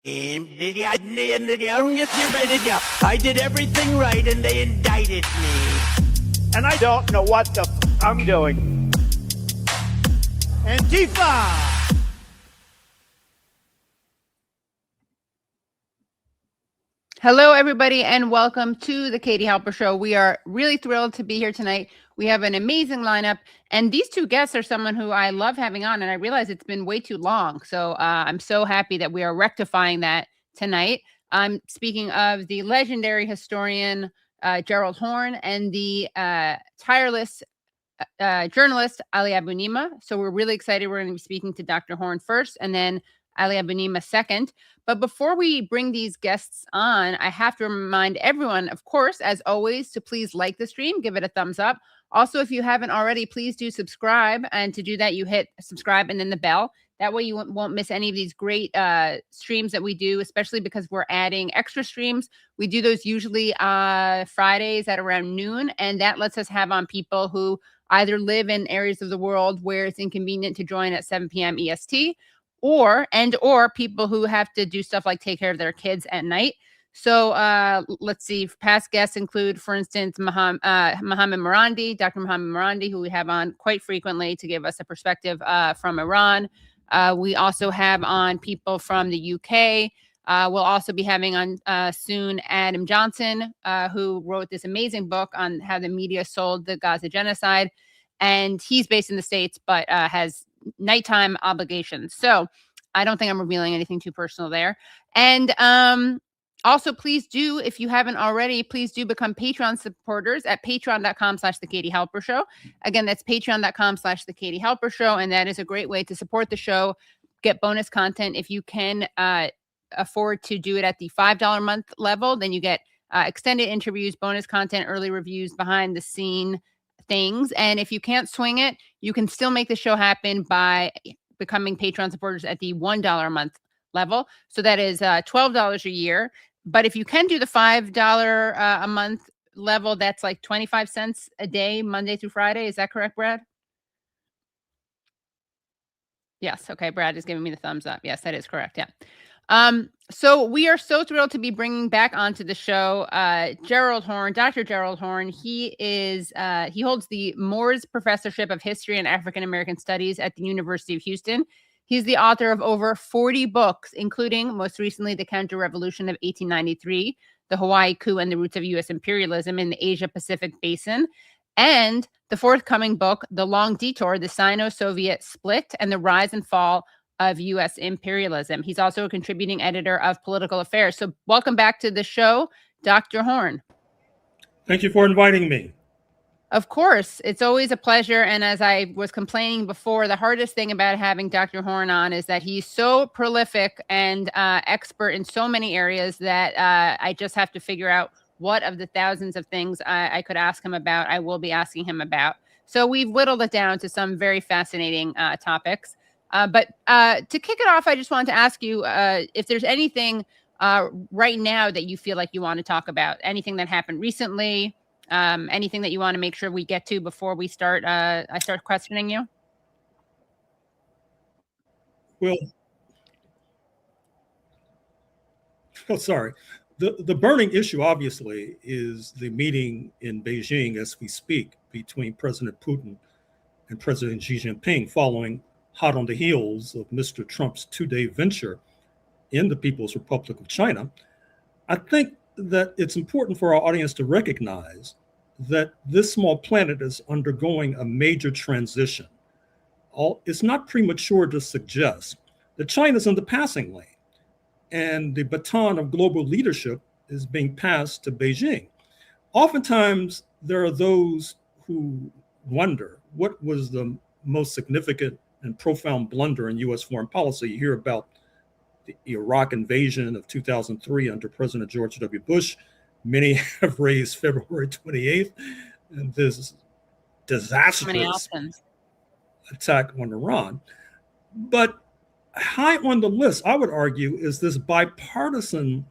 I did everything right and they indicted me. And I don't know what the I'm doing. Antifa! Hello, everybody, and welcome to the Katie Halper Show. We are really thrilled to be here tonight. We have an amazing lineup, and these two guests are someone who I love having on, and I realize it's been way too long. So I'm so happy that we are rectifying that tonight. I'm speaking of the legendary historian Gerald Horne and the tireless journalist Ali Abunimah. So we're really excited. We're going to be speaking to Dr. Horne first, and then Ali Abunimah second. But before we bring these guests on, I have to remind everyone, of course, as always, to please like the stream, give it a thumbs up. Also, if you haven't already, please do subscribe. And to do that, you hit subscribe and then the bell. That way you won't miss any of these great streams that we do, especially because we're adding extra streams. We do those usually Fridays at around noon, and that lets us have on people who either live in areas of the world where it's inconvenient to join at 7 p.m. EST, or people who have to do stuff like take care of their kids at night. So let's see. Past guests include, for instance, Mohammed Marandi, Dr. Mohammed Marandi, who we have on quite frequently to give us a perspective from Iran. We also have on people from the UK. We'll also be having on soon Adam Johnson, who wrote this amazing book on how the media sold the Gaza genocide. And he's based in the States, but has nighttime obligations. So I don't think I'm revealing anything too personal there. And also, please do, if you haven't already, please do become Patreon supporters at patreon.com/The Katie Halper Show. Again, that's patreon.com/The Katie Halper Show. And that is a great way to support the show, get bonus content. If you can afford to do it at the $5 a month level, then you get extended interviews, bonus content, early reviews, behind the scene things. And if you can't swing it, you can still make the show happen by becoming Patreon supporters at the $1 a month level. So that is $12 a year. But if you can do the $5 a month level, that's like 25 cents a day, Monday through Friday. Is that correct, Brad? Yes. Okay. Brad is giving me the thumbs up. Yes, that is correct. Yeah. So we are so thrilled to be bringing back onto the show Gerald Horne, Dr. Gerald Horne. He holds the Moores Professorship of History and African American Studies at the University of Houston. He's the author of over 40 books, including most recently The Counter-Revolution of 1893, The Hawaii Coup and the Roots of U.S. Imperialism in the Asia-Pacific Basin, and the forthcoming book, The Long Detour, The Sino-Soviet Split and the Rise and Fall of U.S. Imperialism. He's also a contributing editor of Political Affairs. So welcome back to the show, Dr. Horne. Thank you for inviting me. Of course. It's always a pleasure. And as I was complaining before, the hardest thing about having Dr. Horne on is that he's so prolific and expert in so many areas that I just have to figure out what of the thousands of things I could ask him about, I will be asking him about. So we've whittled it down to some very fascinating topics. But to kick it off, I just wanted to ask you if there's anything right now that you feel like you want to talk about, anything that happened recently, anything that you want to make sure we get to before we start. I start questioning you. Well, sorry. The burning issue, obviously, is the meeting in Beijing as we speak between President Putin and President Xi Jinping, following hot on the heels of Mr. Trump's 2-day venture in the People's Republic of China. I think that it's important for our audience to recognize that this small planet is undergoing a major transition. It's not premature to suggest that China's in the passing lane and the baton of global leadership is being passed to Beijing. Oftentimes, there are those who wonder what was the most significant and profound blunder in U.S. foreign policy. You hear about the Iraq invasion of 2003 under President George W. Bush. Many have raised February 28th and this disastrous attack on Iran. But high on the list, I would argue, is this bipartisan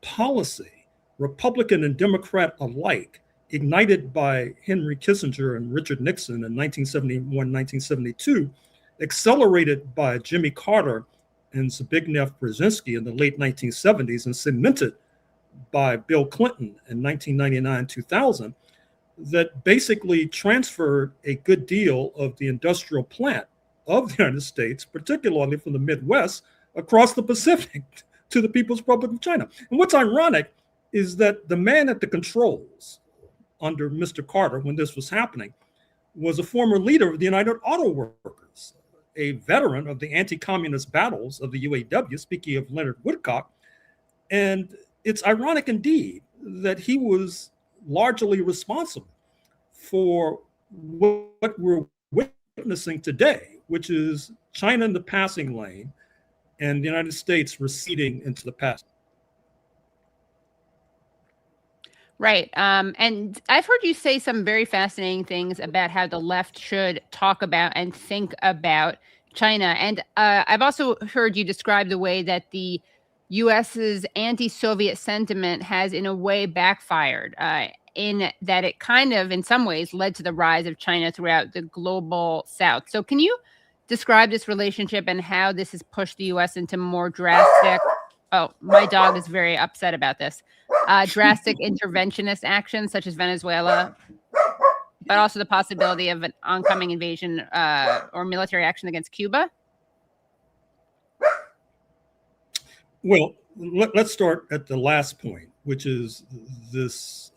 policy, Republican and Democrat alike, ignited by Henry Kissinger and Richard Nixon in 1971, 1972, accelerated by Jimmy Carter and Zbigniew Brzezinski in the late 1970s and cemented by Bill Clinton in 1999-2000, that basically transferred a good deal of the industrial plant of the United States, particularly from the Midwest, across the Pacific to the People's Republic of China. And what's ironic is that the man at the controls under Mr. Carter, when this was happening, was a former leader of the United Auto Workers, a veteran of the anti-communist battles of the UAW, speaking of Leonard Woodcock. And it's ironic indeed that he was largely responsible for what we're witnessing today, which is China in the passing lane and the United States receding into the past. Right. And I've heard you say some very fascinating things about how the left should talk about and think about China. And I've also heard you describe the way that the US's anti-Soviet sentiment has in a way backfired, in that it kind of, in some ways, led to the rise of China throughout the global South. So can you describe this relationship and how this has pushed the US into more drastic, oh, my dog is very upset about this, drastic interventionist actions such as Venezuela, but also the possibility of an oncoming invasion or military action against Cuba? Well, let's start at the last point, which is this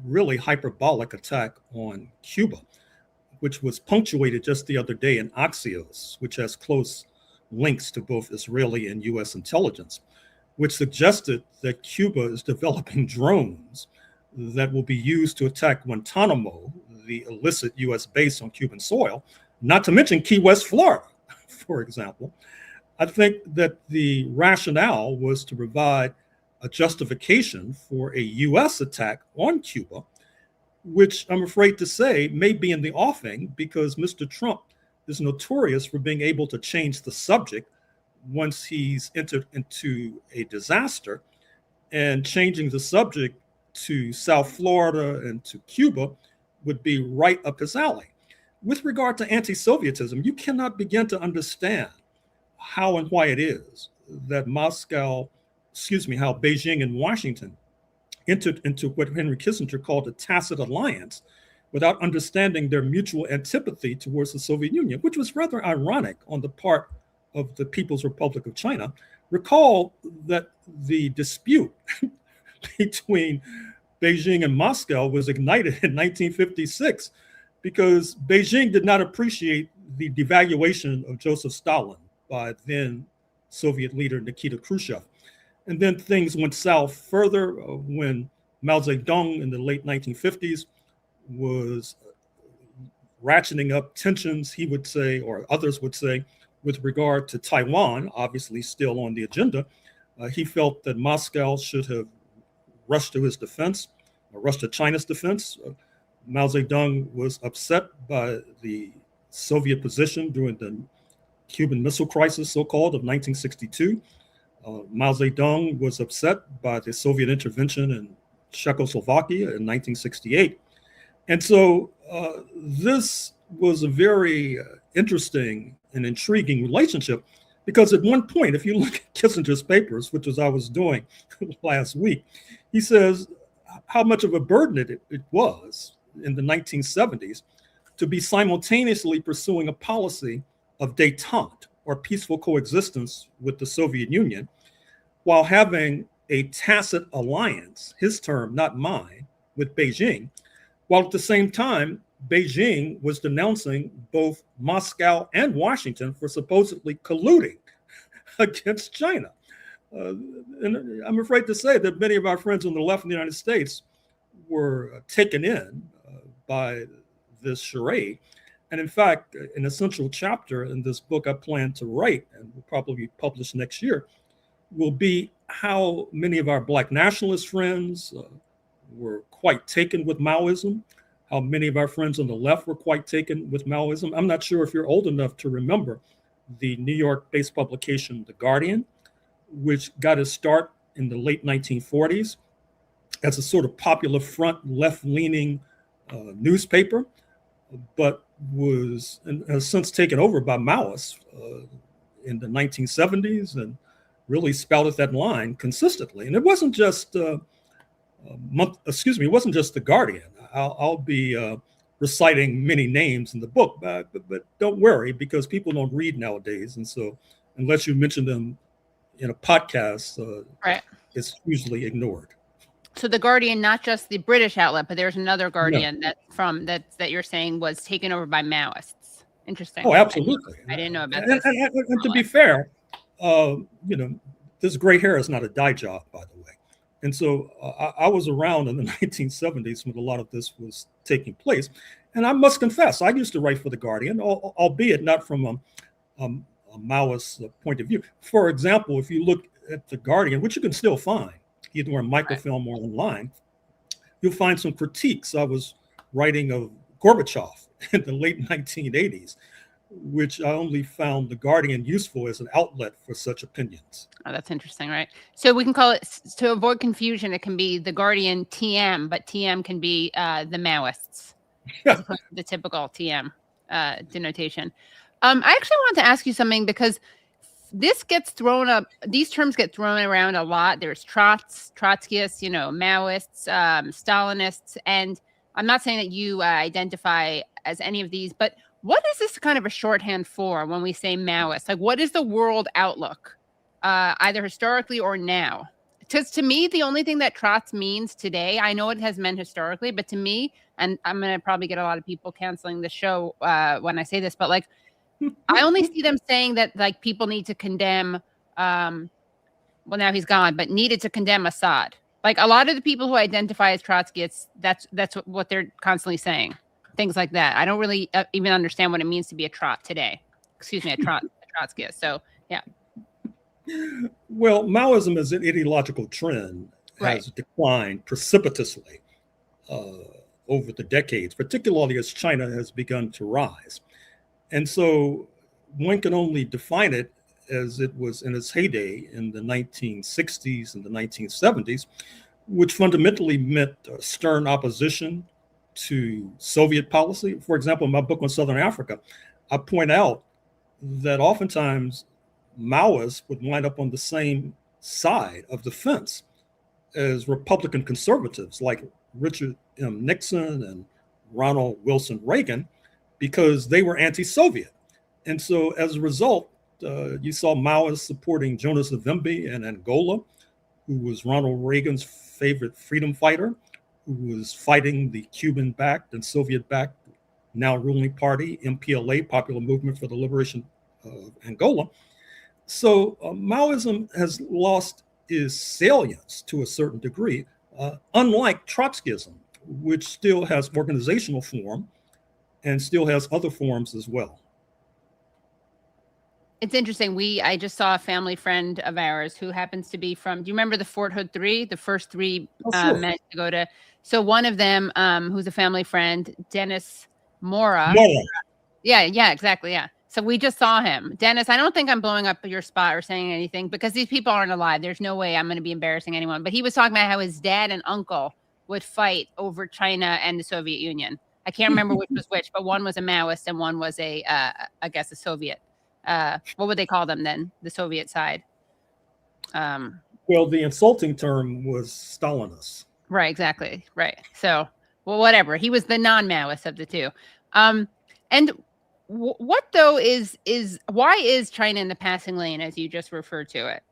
really hyperbolic attack on Cuba, which was punctuated just the other day in Axios, which has close links to both Israeli and US intelligence, which suggested that Cuba is developing drones that will be used to attack Guantanamo, the illicit US base on Cuban soil, not to mention Key West, Florida, for example. I think that the rationale was to provide a justification for a US attack on Cuba, which I'm afraid to say may be in the offing because Mr. Trump is notorious for being able to change the subject once he's entered into a disaster, and changing the subject to South Florida and to Cuba would be right up his alley. With regard to anti-Sovietism, you cannot begin to understand how and why it is that how Beijing and Washington entered into what Henry Kissinger called a tacit alliance without understanding their mutual antipathy towards the Soviet Union, which was rather ironic on the part of the People's Republic of China. Recall that the dispute between Beijing and Moscow was ignited in 1956 because Beijing did not appreciate the devaluation of Joseph Stalin by then Soviet leader Nikita Khrushchev. And then things went south further when Mao Zedong in the late 1950s was ratcheting up tensions, he would say, or others would say, with regard to Taiwan, obviously still on the agenda. He felt that Moscow should have rushed to his defense, or rushed to China's defense. Mao Zedong was upset by the Soviet position during the Cuban Missile Crisis, so-called, of 1962. Mao Zedong was upset by the Soviet intervention in Czechoslovakia in 1968. And so this was a very interesting and intriguing relationship, because at one point, if you look at Kissinger's papers, which was I was doing last week, he says how much of a burden it was in the 1970s to be simultaneously pursuing a policy of détente, or peaceful coexistence with the Soviet Union, while having a tacit alliance, his term, not mine, with Beijing, while at the same time, Beijing was denouncing both Moscow and Washington for supposedly colluding against China. And I'm afraid to say that many of our friends on the left in the United States were taken in by this charade. And in fact, an essential chapter in this book I plan to write, and will probably be published next year, will be how many of our Black nationalist friends were quite taken with Maoism, how many of our friends on the left were quite taken with Maoism. I'm not sure if you're old enough to remember the New York-based publication, The Guardian, which got its start in the late 1940s as a sort of popular front left-leaning newspaper, but has since taken over by Maoists in the 1970s and really spouted that line consistently. And it wasn't just it wasn't just the Guardian. I'll be reciting many names in the book, but don't worry, because people don't read nowadays, and so unless you mention them in a podcast, right, it's usually ignored. So the Guardian, not just the British outlet, but there's another Guardian that you're saying was taken over by Maoists. Interesting. Oh, absolutely. I didn't know about this. And to be fair, this gray hair is not a dye job, by the way. And so I was around in the 1970s when a lot of this was taking place. And I must confess, I used to write for The Guardian, albeit not from a Maoist point of view. For example, if you look at The Guardian, which you can still find, either in microfilm or online, you'll find some critiques I was writing of Gorbachev in the late 1980s, which I only found The Guardian useful as an outlet for such opinions. Oh, that's interesting, right? So we can call it, to avoid confusion, it can be The Guardian TM, but TM can be the Maoists, as opposed to the typical TM denotation. I actually wanted to ask you something, because this gets thrown up, these terms get thrown around a lot. There's Trotskyists, Maoists, Stalinists, and I'm not saying that you identify as any of these, but what is this kind of a shorthand for when we say Maoist? Like, what is the world outlook, either historically or now? Because to me, the only thing that Trots means today, I know it has meant historically, but to me, and I'm going to probably get a lot of people canceling the show when I say this, but like, I only see them saying that like people need to condemn, well, now he's gone, but needed to condemn Assad. Like a lot of the people who identify as Trotskyists, that's what they're constantly saying. Things like that. I don't really even understand what it means to be a Trot today. Excuse me, a Trotskyist. So, yeah. Well, Maoism as an ideological trend has declined precipitously over the decades, particularly as China has begun to rise. And so one can only define it as it was in its heyday in the 1960s and the 1970s, which fundamentally meant stern opposition to Soviet policy. For example, in my book on Southern Africa, I point out that oftentimes Maoists would wind up on the same side of the fence as Republican conservatives like Richard M. Nixon and Ronald Wilson Reagan, because they were anti-Soviet. And so as a result, you saw Maoists supporting Jonas Savimbi in Angola, who was Ronald Reagan's favorite freedom fighter, who was fighting the Cuban-backed and Soviet-backed now ruling party, MPLA, Popular Movement for the Liberation of Angola. So Maoism has lost its salience to a certain degree, unlike Trotskyism, which still has organizational form and still has other forms as well. It's interesting. I just saw a family friend of ours who happens to be from, do you remember the Fort Hood 3, the first three Sure. men to go to? So one of them, who's a family friend, Dennis Mora. Yeah, exactly. Yeah. So we just saw him. Dennis, I don't think I'm blowing up your spot or saying anything because these people aren't alive. There's no way I'm going to be embarrassing anyone. But he was talking about how his dad and uncle would fight over China and the Soviet Union. I can't remember which was which, but one was a Maoist and one was I guess a Soviet. What would they call them then? The Soviet side. Well, the insulting term was Stalinist. Right, exactly. Right. So, well, whatever. He was the non-Maoist of the two. And what though is why is China in the passing lane, as you just referred to it?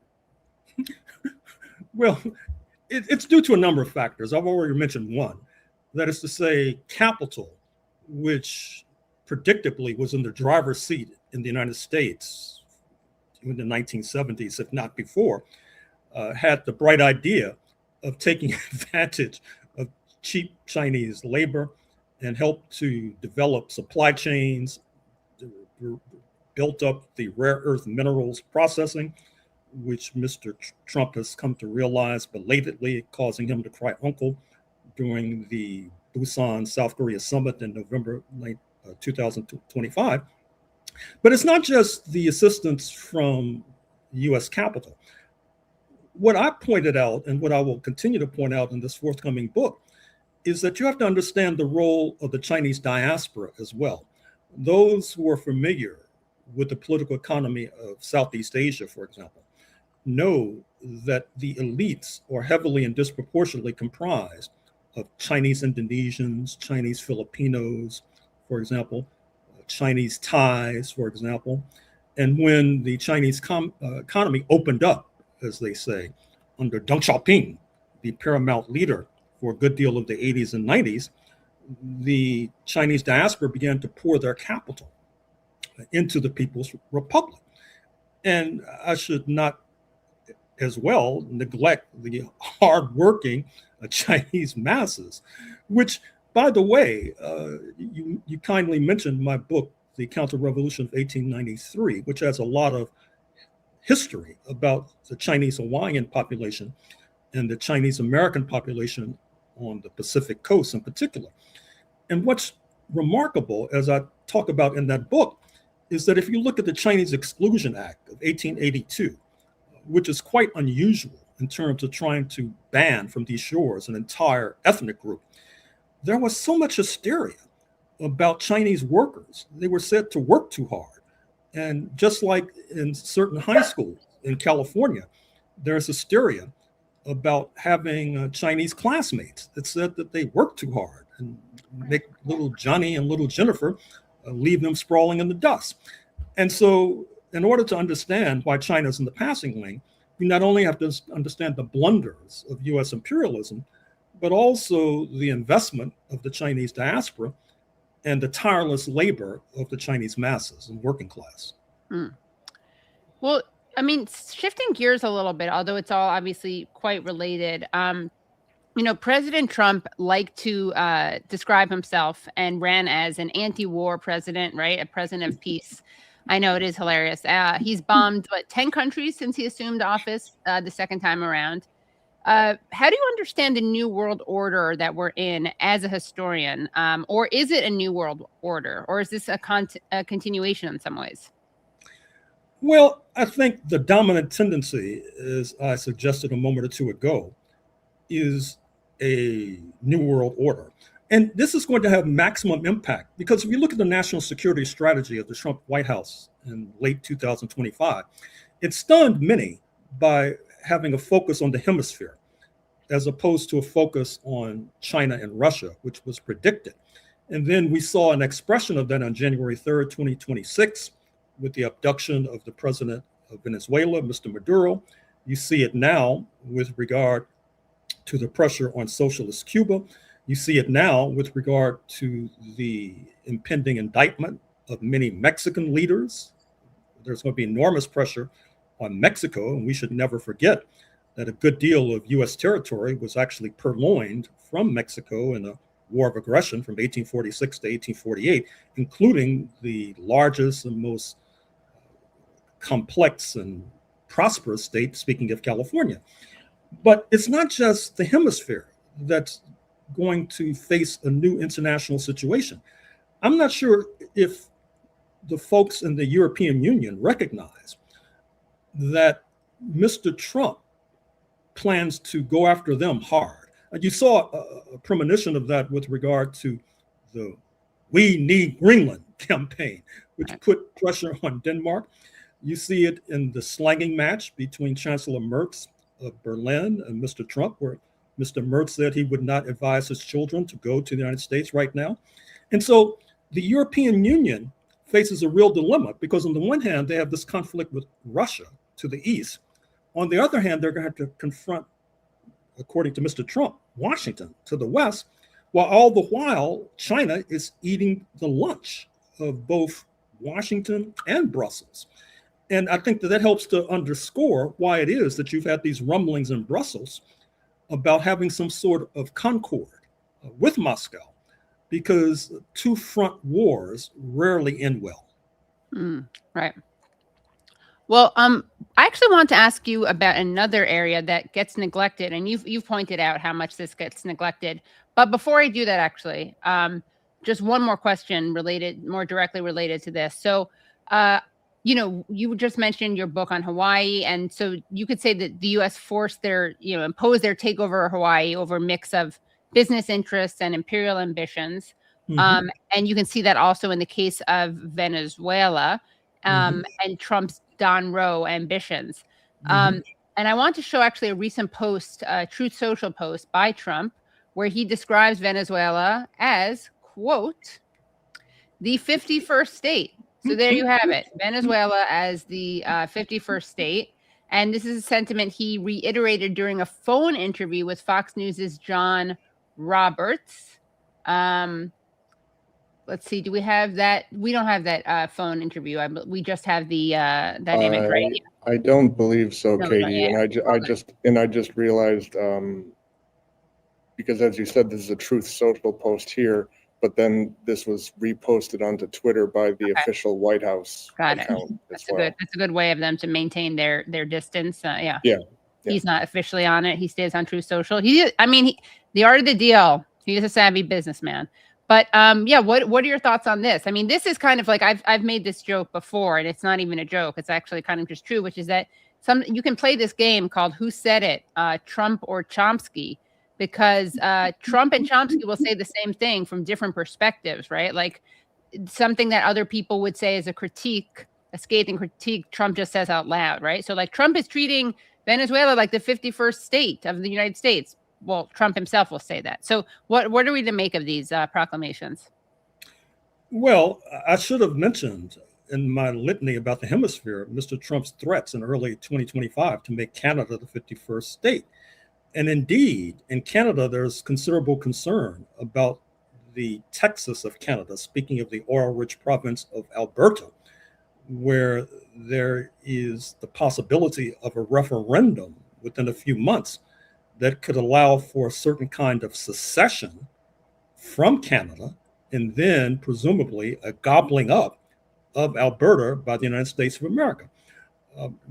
Well, it's due to a number of factors. I've already mentioned one. That is to say, capital, which predictably was in the driver's seat in the United States in the 1970s, if not before, had the bright idea of taking advantage of cheap Chinese labor and helped to develop supply chains, built up the rare earth minerals processing, which Mr. Trump has come to realize belatedly, causing him to cry uncle during the Busan, South Korea summit in November 2025. But it's not just the assistance from U.S. capital. What I pointed out, and what I will continue to point out in this forthcoming book, is that you have to understand the role of the Chinese diaspora as well. Those who are familiar with the political economy of Southeast Asia, for example, know that the elites are heavily and disproportionately comprised of Chinese Indonesians, Chinese Filipinos, for example, Chinese Thais, for example. And when the Chinese economy opened up, as they say, under Deng Xiaoping, the paramount leader for a good deal of the 80s and 90s, the Chinese diaspora began to pour their capital into the People's Republic. And I should not as well neglect the hardworking Chinese masses, which, by the way, you kindly mentioned my book, The Counter-Revolution of 1893, which has a lot of history about the Chinese Hawaiian population and the Chinese American population on the Pacific coast in particular. And what's remarkable, as I talk about in that book, is that if you look at the Chinese Exclusion Act of 1882, which is quite unusual in terms of trying to ban from these shores an entire ethnic group, there was so much hysteria about Chinese workers. They were said to work too hard. And just like in certain high schools in California, there's hysteria about having Chinese classmates that said that they work too hard and make little Johnny and little Jennifer leave them sprawling in the dust. And so in order to understand why China's in the passing lane, we not only have to understand the blunders of US imperialism, but also the investment of the Chinese diaspora and the tireless labor of the Chinese masses and working class. Well, I mean, shifting gears a little bit, although it's all obviously quite related. President Trump liked to describe himself and ran as an anti-war president, right? A president of peace. I know it is hilarious. He's bombed 10 countries since he assumed office the second time around. How do you understand the new world order that we're in as a historian? Or is it a new world order? Or is this a continuation in some ways? Well, I think the dominant tendency, as I suggested a moment or two ago, is a new world order. And this is going to have maximum impact because if you look at the national security strategy of the Trump White House in late 2025, it stunned many by having a focus on the hemisphere as opposed to a focus on China and Russia, which was predicted. And then we saw an expression of that on January 3rd, 2026, with the abduction of the president of Venezuela, Mr. Maduro. You see it now with regard to the pressure on socialist Cuba. You see it now with regard to the impending indictment of many Mexican leaders. There's going to be enormous pressure on Mexico, and we should never forget that a good deal of U.S. territory was actually purloined from Mexico in a war of aggression from 1846 to 1848, including the largest and most complex and prosperous state, speaking of California. But it's not just the hemisphere that's going to face a new international situation. I'm not sure if the folks in the European Union recognize that Mr. Trump plans to go after them hard. You saw a premonition of that with regard to the We Need Greenland campaign, which put pressure on Denmark. You see it in the slanging match between Chancellor Merz of Berlin and Mr. Trump, where Mr. Merz said he would not advise his children to go to the United States right now. And so the European Union faces a real dilemma because on the one hand, they have this conflict with Russia to the east. On the other hand, they're going to have to confront, according to Mr. Trump, Washington to the west, while all the while China is eating the lunch of both Washington and Brussels. And I think that helps to underscore why it is that you've had these rumblings in Brussels about having some sort of concord with Moscow, because two front wars rarely end well. Right. Well, I actually want to ask you about another area that gets neglected, and you've pointed out how much this gets neglected. But before I do that, actually, just one more question more directly related to this. So, you just mentioned your book on Hawaii, and so you could say that the U.S. forced imposed their takeover of Hawaii over a mix of business interests and imperial ambitions. And you can see that also in the case of Venezuela. and Trump's Don Roe ambitions. And I want to show actually a recent post, a Truth Social post by Trump, where he describes Venezuela as, quote, the 51st state. So there you have it, Venezuela as the 51st state. And this is a sentiment he reiterated during a phone interview with Fox News's John Roberts. Let's see, do we have that? We don't have that phone interview. We just have the dynamic radio. I don't believe so, No, Katie. yeah. And I just realized, because as you said, this is a Truth Social post here, but then this was reposted onto Twitter by the official White House account. That's a good way of them to maintain their distance. Yeah. He's not officially on it. He stays on Truth Social. The art of the deal. He's a savvy businessman. But what are your thoughts on this? I mean, this is kind of like I've made this joke before, and it's not even a joke. It's actually kind of just true, which is that you can play this game called Who Said It, Trump or Chomsky, because Trump and Chomsky will say the same thing from different perspectives, right? Like something that other people would say is a critique, a scathing critique, Trump just says out loud, right? So like Trump is treating Venezuela like the 51st state of the United States. Well, Trump himself will say that. So what are we to make of these proclamations? Well, I should have mentioned in my litany about the hemisphere, Mr. Trump's threats in early 2025 to make Canada the 51st state. And indeed, in Canada, there's considerable concern about the Texas of Canada, speaking of the oil-rich province of Alberta, where there is the possibility of a referendum within a few months that could allow for a certain kind of secession from Canada, and then presumably a gobbling up of Alberta by the United States of America.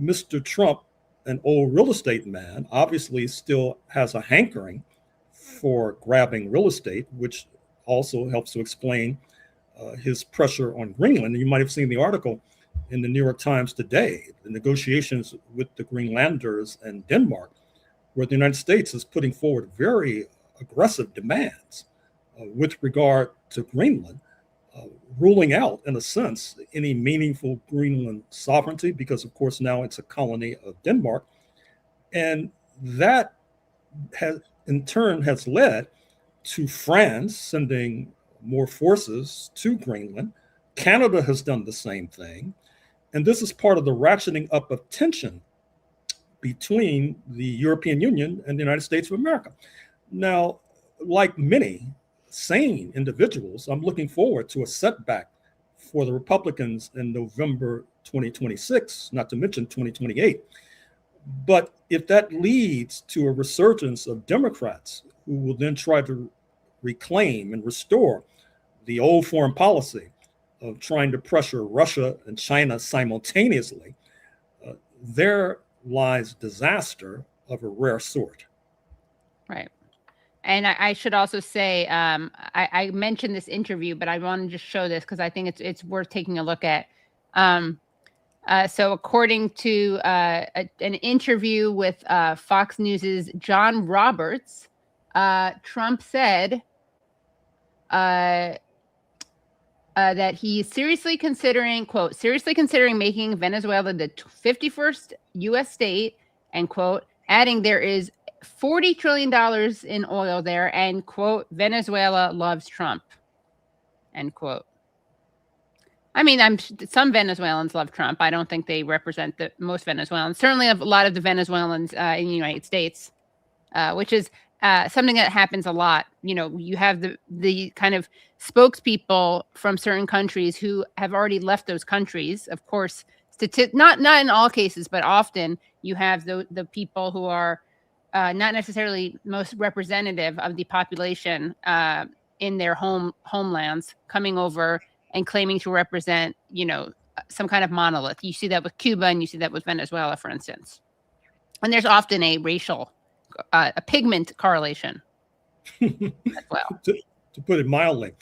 Mr. Trump, an old real estate man, obviously still has a hankering for grabbing real estate, which also helps to explain his pressure on Greenland. And you might have seen the article in the New York Times today, the negotiations with the Greenlanders and Denmark, where the United States is putting forward very aggressive demands with regard to Greenland, ruling out, in a sense, any meaningful Greenland sovereignty, because, of course, now it's a colony of Denmark. And that in turn has led to France sending more forces to Greenland. Canada has done the same thing. And this is part of the ratcheting up of tension between the European Union and the United States of America. Now, like many sane individuals, I'm looking forward to a setback for the Republicans in November 2026, not to mention 2028. But if that leads to a resurgence of Democrats who will then try to reclaim and restore the old foreign policy of trying to pressure Russia and China simultaneously, there lies disaster of a rare sort. Right. And I should also say, I mentioned this interview, but I want to just show this because I think it's worth taking a look at. So according to an interview with Fox News's John Roberts, Trump said that he's seriously considering, quote, seriously considering making Venezuela the 51st U.S. state, end quote, adding there is $40 trillion in oil there, and, quote, Venezuela loves Trump, end quote. I mean, some Venezuelans love Trump. I don't think they represent the most Venezuelans. Certainly a lot of the Venezuelans in the United States, which is something that happens a lot. You know, you have the kind of spokespeople from certain countries who have already left those countries. Of course, not in all cases, but often you have the people who are not necessarily most representative of the population in their homelands coming over and claiming to represent, you know, some kind of monolith. You see that with Cuba and you see that with Venezuela, for instance. And there's often a racial, a pigment correlation as well. To put it mildly.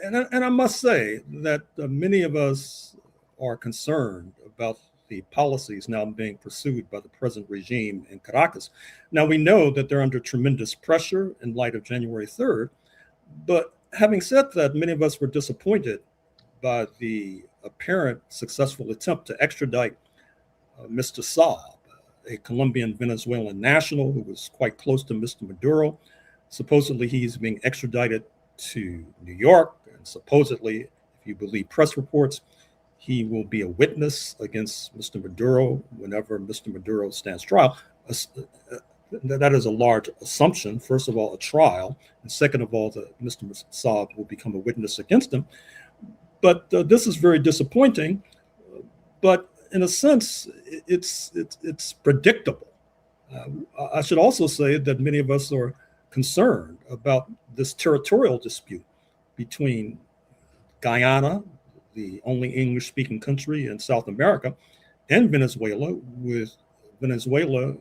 And I must say that many of us are concerned about the policies now being pursued by the present regime in Caracas. Now, we know that they're under tremendous pressure in light of January 3rd, but having said that, many of us were disappointed by the apparent successful attempt to extradite Mr. Saab, a Colombian Venezuelan national who was quite close to Mr. Maduro. Supposedly he's being extradited to New York, and supposedly, if you believe press reports, he will be a witness against Mr. Maduro whenever Mr. Maduro stands trial. That is a large assumption. First of all, a trial, and second of all, that Mr. Saab will become a witness against him. But this is very disappointing. But in a sense, it's predictable. I should also say that many of us are concerned about this territorial dispute between Guyana, the only English-speaking country in South America, and Venezuela, with Venezuela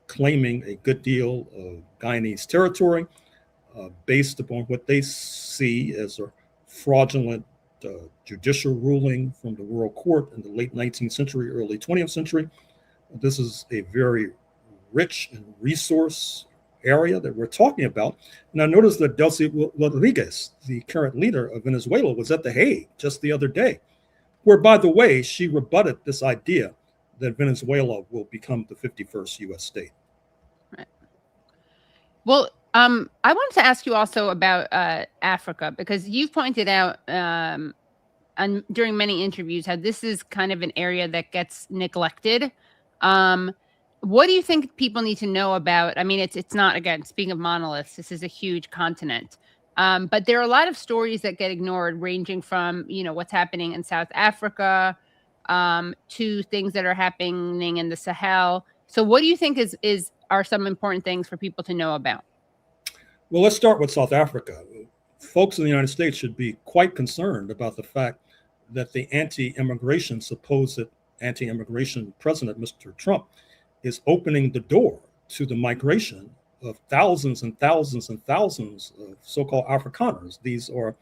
claiming a good deal of Guyanese territory based upon what they see as a fraudulent judicial ruling from the World Court in the late 19th century, early 20th century. This is a very rich and resource area that we're talking about. And I noticed that Delcy Rodriguez, the current leader of Venezuela, was at The Hague just the other day, where, by the way, she rebutted this idea that Venezuela will become the 51st U.S. state. Right. Well, I wanted to ask you also about Africa, because you've pointed out during many interviews how this is kind of an area that gets neglected. What do you think people need to know about? I mean, it's not, again, speaking of monoliths, this is a huge continent. But there are a lot of stories that get ignored, ranging from, what's happening in South Africa to things that are happening in the Sahel. So what do you think are some important things for people to know about? Well, let's start with South Africa. Folks in the United States should be quite concerned about the fact that the supposed anti-immigration president, Mr. Trump, is opening the door to the migration of thousands and thousands and thousands of so-called Afrikaners. These are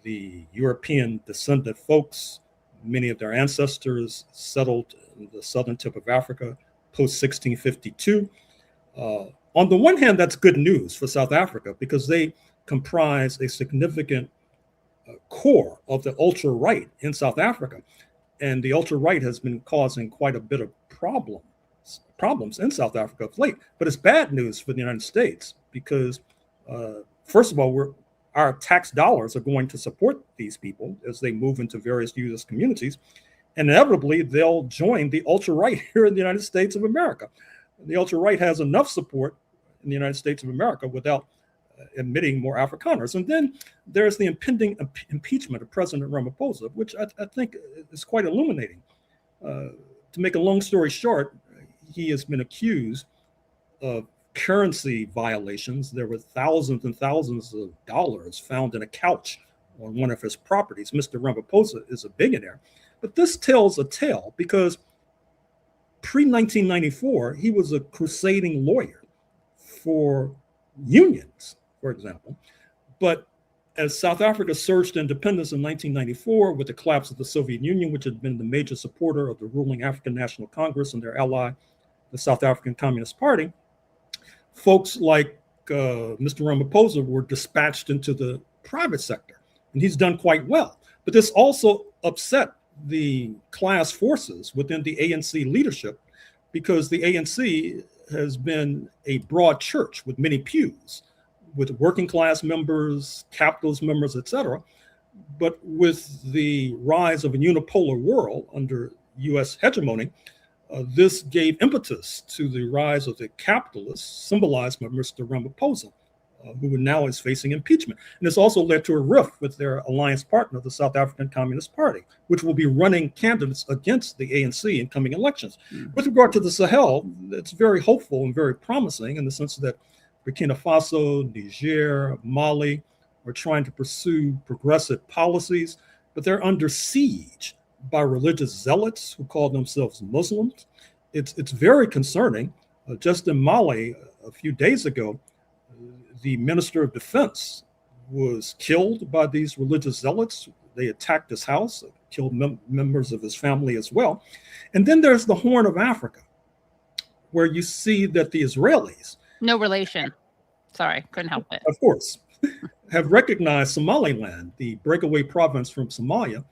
the European descendant folks. Many of their ancestors settled in the southern tip of Africa post 1652. On the one hand, that's good news for South Africa because they comprise a significant core of the ultra-right in South Africa. And the ultra-right has been causing quite a bit of problems in South Africa of late. But it's bad news for the United States because, first of all, our tax dollars are going to support these people as they move into various U.S. communities. And inevitably, they'll join the ultra-right here in the United States of America. The ultra-right has enough support in the United States of America without admitting more Afrikaners. And then there's the impending impeachment of President Ramaphosa, which I think is quite illuminating. To make a long story short, he has been accused of currency violations. There were thousands and thousands of dollars found in a couch on one of his properties. Mr. Ramaphosa is a billionaire. But this tells a tale because pre-1994, he was a crusading lawyer for unions, for example. But as South Africa surged to independence in 1994 with the collapse of the Soviet Union, which had been the major supporter of the ruling African National Congress and their ally, the South African Communist Party, folks like Mr. Ramaphosa were dispatched into the private sector, and he's done quite well. But this also upset the class forces within the ANC leadership because the ANC has been a broad church with many pews, with working class members, capitalist members, etc. But with the rise of a unipolar world under US hegemony, this gave impetus to the rise of the capitalists, symbolized by Mr. Ramaphosa, who now is facing impeachment. And this also led to a rift with their alliance partner, the South African Communist Party, which will be running candidates against the ANC in coming elections. With regard to the Sahel, it's very hopeful and very promising in the sense that Burkina Faso, Niger, Mali are trying to pursue progressive policies, but they're under siege by religious zealots who call themselves Muslims. It's very concerning. Just in Mali, a few days ago, the Minister of Defense was killed by these religious zealots. They attacked his house, killed members of his family as well. And then there's the Horn of Africa, where you see that the Israelis— no relation. Sorry, couldn't help it. Of course, have recognized Somaliland, the breakaway province from Somalia,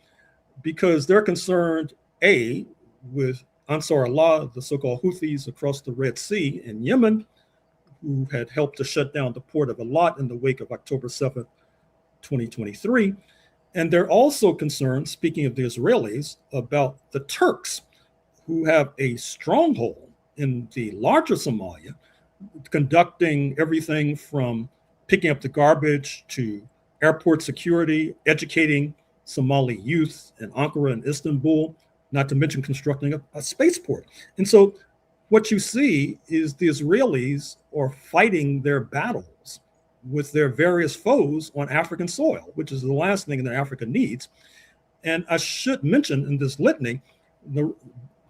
because they're concerned, A, with Ansar Allah, the so-called Houthis across the Red Sea in Yemen, who had helped to shut down the port of Eilat in the wake of October 7th, 2023. And they're also concerned, speaking of the Israelis, about the Turks, who have a stronghold in the larger Somalia, conducting everything from picking up the garbage to airport security, educating Somali youth in Ankara and Istanbul, not to mention constructing a spaceport. And so what you see is the Israelis are fighting their battles with their various foes on African soil, which is the last thing that Africa needs. And I should mention in this litany the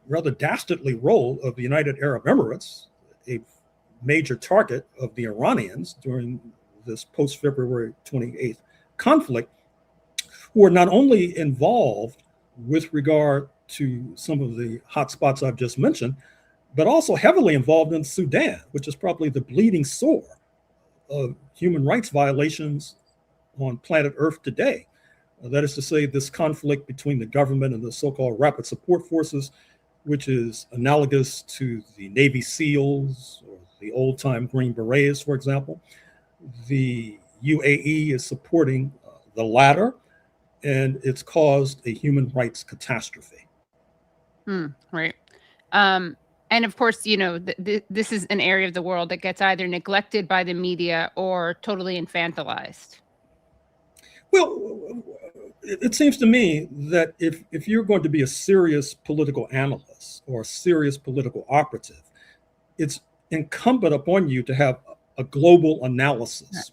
rather dastardly role of the United Arab Emirates, a major target of the Iranians during this post-February 28th conflict, who are not only involved with regard to some of the hotspots I've just mentioned, but also heavily involved in Sudan, which is probably the bleeding sore of human rights violations on planet Earth today. That is to say, this conflict between the government and the so-called rapid support forces, which is analogous to the Navy SEALs or the old-time Green Berets, for example. The UAE is supporting the latter, and it's caused a human rights catastrophe. Right. And of course, you know, this is an area of the world that gets either neglected by the media or totally infantilized. Well, it seems to me that if you're going to be a serious political analyst or a serious political operative, it's incumbent upon you to have a global analysis.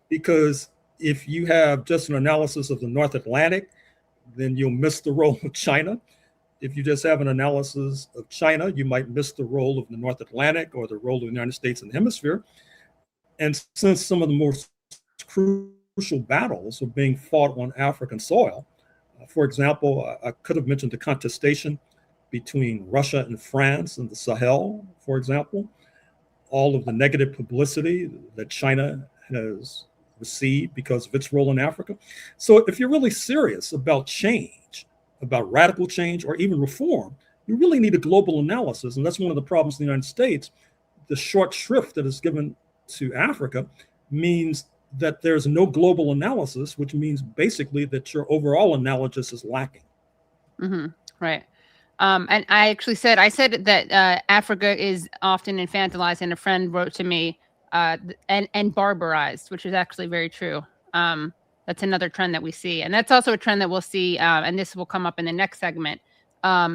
Because if you have just an analysis of the North Atlantic, then you'll miss the role of China. If you just have an analysis of China, you might miss the role of the North Atlantic or the role of the United States in the hemisphere. And since some of the most crucial battles are being fought on African soil, for example, I could have mentioned the contestation between Russia and France in the Sahel, for example, all of the negative publicity that China has received because of its role in Africa. So if you're really serious about change, about radical change or even reform, you really need a global analysis. And that's one of the problems in the United States. The short shrift that is given to Africa means that there's no global analysis, which means basically that your overall analysis is lacking. Right. And I said that Africa is often infantilized, and a friend wrote to me, and barbarized, which is actually very true. That's another trend that we see. And that's also a trend that we'll see, and this will come up in the next segment,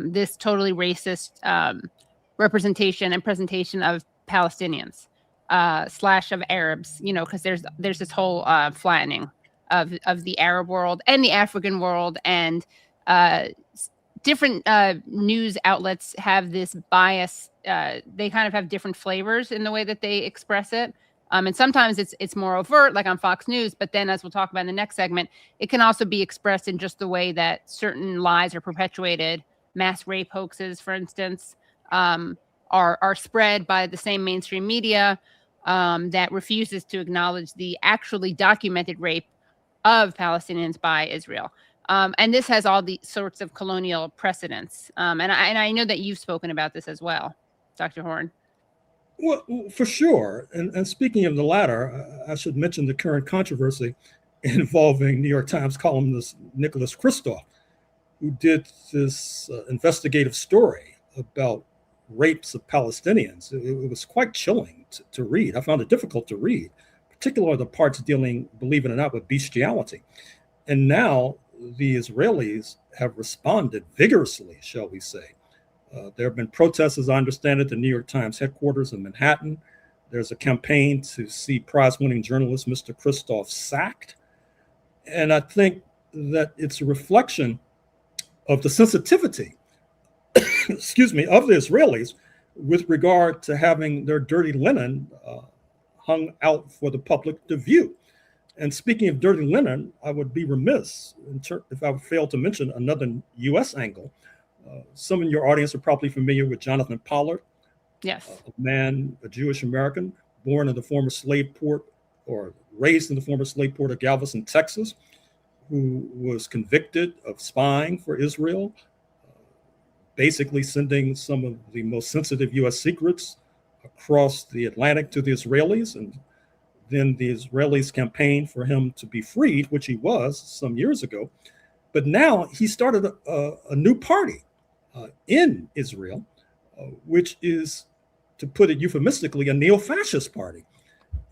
this totally racist representation and presentation of Palestinians, / of Arabs, you know, because there's this whole flattening of the Arab world and the African world, and different news outlets have this bias. They kind of have different flavors in the way that they express it. And sometimes it's more overt, like on Fox News. But then, as we'll talk about in the next segment, it can also be expressed in just the way that certain lies are perpetuated. Mass rape hoaxes, for instance, are spread by the same mainstream media that refuses to acknowledge the actually documented rape of Palestinians by Israel. And this has all the sorts of colonial precedents. And I know that you've spoken about this as well, Dr. Horne. Well, for sure. And speaking of the latter, I should mention the current controversy involving New York Times columnist Nicholas Kristof, who did this investigative story about rapes of Palestinians. It was quite chilling to read. I found it difficult to read, particularly the parts dealing, believe it or not, with bestiality. And now the Israelis have responded vigorously, shall we say. There have been protests, as I understand it, the New York Times headquarters in Manhattan. There's a campaign to see prize-winning journalist Mr. Kristof sacked. And I think that it's a reflection of the sensitivity, excuse me, of the Israelis with regard to having their dirty linen hung out for the public to view. And speaking of dirty linen, I would be remiss if I failed to mention another U.S. angle. Some in your audience are probably familiar with Jonathan Pollard. Yes. A Jewish American, born in the former slave port or raised in the former slave port of Galveston, Texas, who was convicted of spying for Israel, basically sending some of the most sensitive U.S. secrets across the Atlantic to the Israelis. And then the Israelis campaigned for him to be freed, which he was some years ago. But now he started a new party in Israel, which is, to put it euphemistically, a neo-fascist party.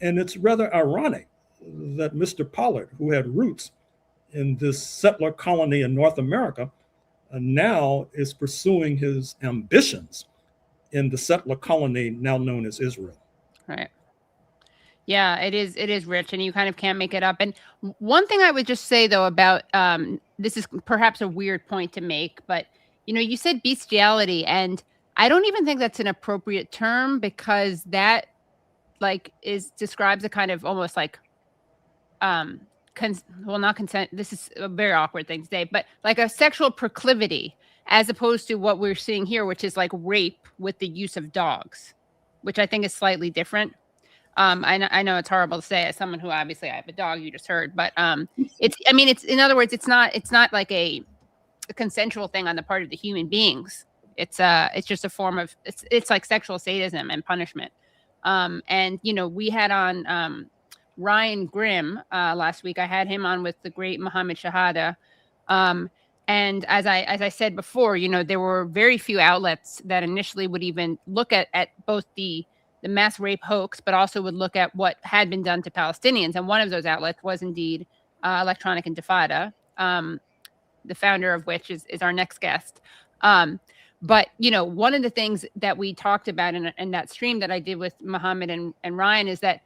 And it's rather ironic that Mr. Pollard, who had roots in this settler colony in North America, now is pursuing his ambitions in the settler colony now known as Israel. Right. Yeah, it is rich, and you kind of can't make it up. And one thing I would just say, though, about this is perhaps a weird point to make, but you said bestiality, and I don't even think that's an appropriate term, because that describes a kind of almost like not consent. This is a very awkward thing to say, but like a sexual proclivity, as opposed to what we're seeing here, which is like rape with the use of dogs, which I think is slightly different. I know it's horrible to say as someone who, obviously, I have a dog, you just heard, but it's in other words, it's not like a consensual thing on the part of the human beings. It's just a form of, it's like sexual sadism and punishment. And we had on Ryan Grimm last week. I had him on with the great Mohammed Shahada. And as I said before, there were very few outlets that initially would even look at both the mass rape hoax, but also would look at what had been done to Palestinians. And one of those outlets was indeed Electronic Intifada, the founder of which is our next guest. But, one of the things that we talked about in that stream that I did with Mohammed and Ryan is that,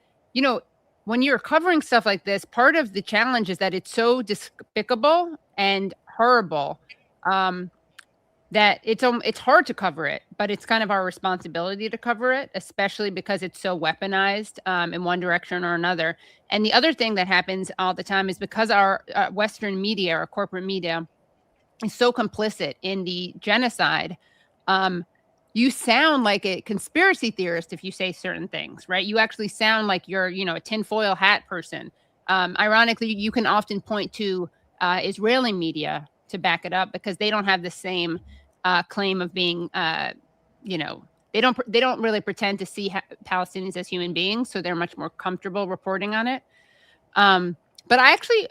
when you're covering stuff like this, part of the challenge is that it's so despicable and horrible that it's hard to cover it, but it's kind of our responsibility to cover it, especially because it's so weaponized in one direction or another. And the other thing that happens all the time is because our Western media, our corporate media, is so complicit in the genocide, you sound like a conspiracy theorist if you say certain things, right? You actually sound like you're, a tinfoil hat person. Ironically, you can often point to Israeli media to back it up, because they don't have the same claim of being, they don't really pretend to see Palestinians as human beings, so they're much more comfortable reporting on it. But I actually,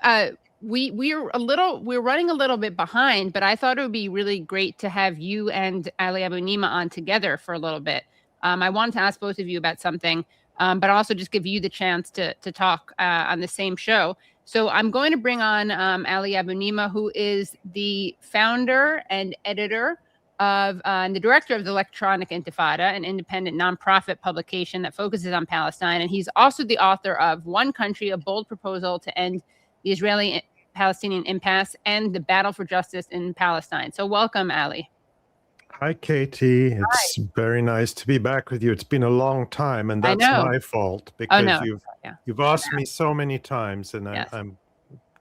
we're running a little bit behind, but I thought it would be really great to have you and Ali Abunimah on together for a little bit. I wanted to ask both of you about something, but also just give you the chance to talk on the same show. So I'm going to bring on Ali Abunimah, who is the founder and editor of and the director of the Electronic Intifada, an independent nonprofit publication that focuses on Palestine. And he's also the author of One Country, a Bold Proposal to End the Israeli-Palestinian Impasse and the Battle for Justice in Palestine. So welcome, Ali. Hi, Katie. It's very nice to be back with you. It's been a long time, and that's my fault, because you've asked me so many times, and I'm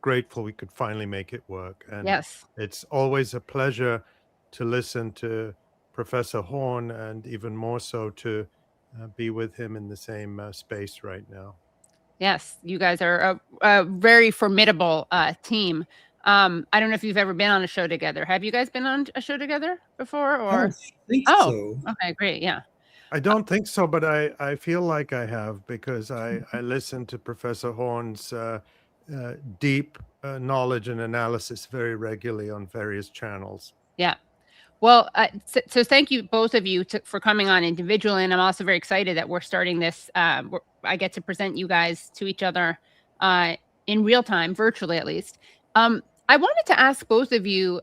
grateful we could finally make it work. And it's always a pleasure to listen to Professor Horne, and even more so to be with him in the same space right now. Yes, you guys are a very formidable team. I don't know if you've ever been on a show together. Have you guys been on a show together before? Or I don't think so. Okay, great. Yeah. I don't think so, but I feel like I have, because I listened to Professor Horne's deep knowledge and analysis very regularly on various channels. Yeah. Well, so thank you, both of you, for coming on individually. And I'm also very excited that we're starting this. I get to present you guys to each other in real time, virtually at least. I wanted to ask both of you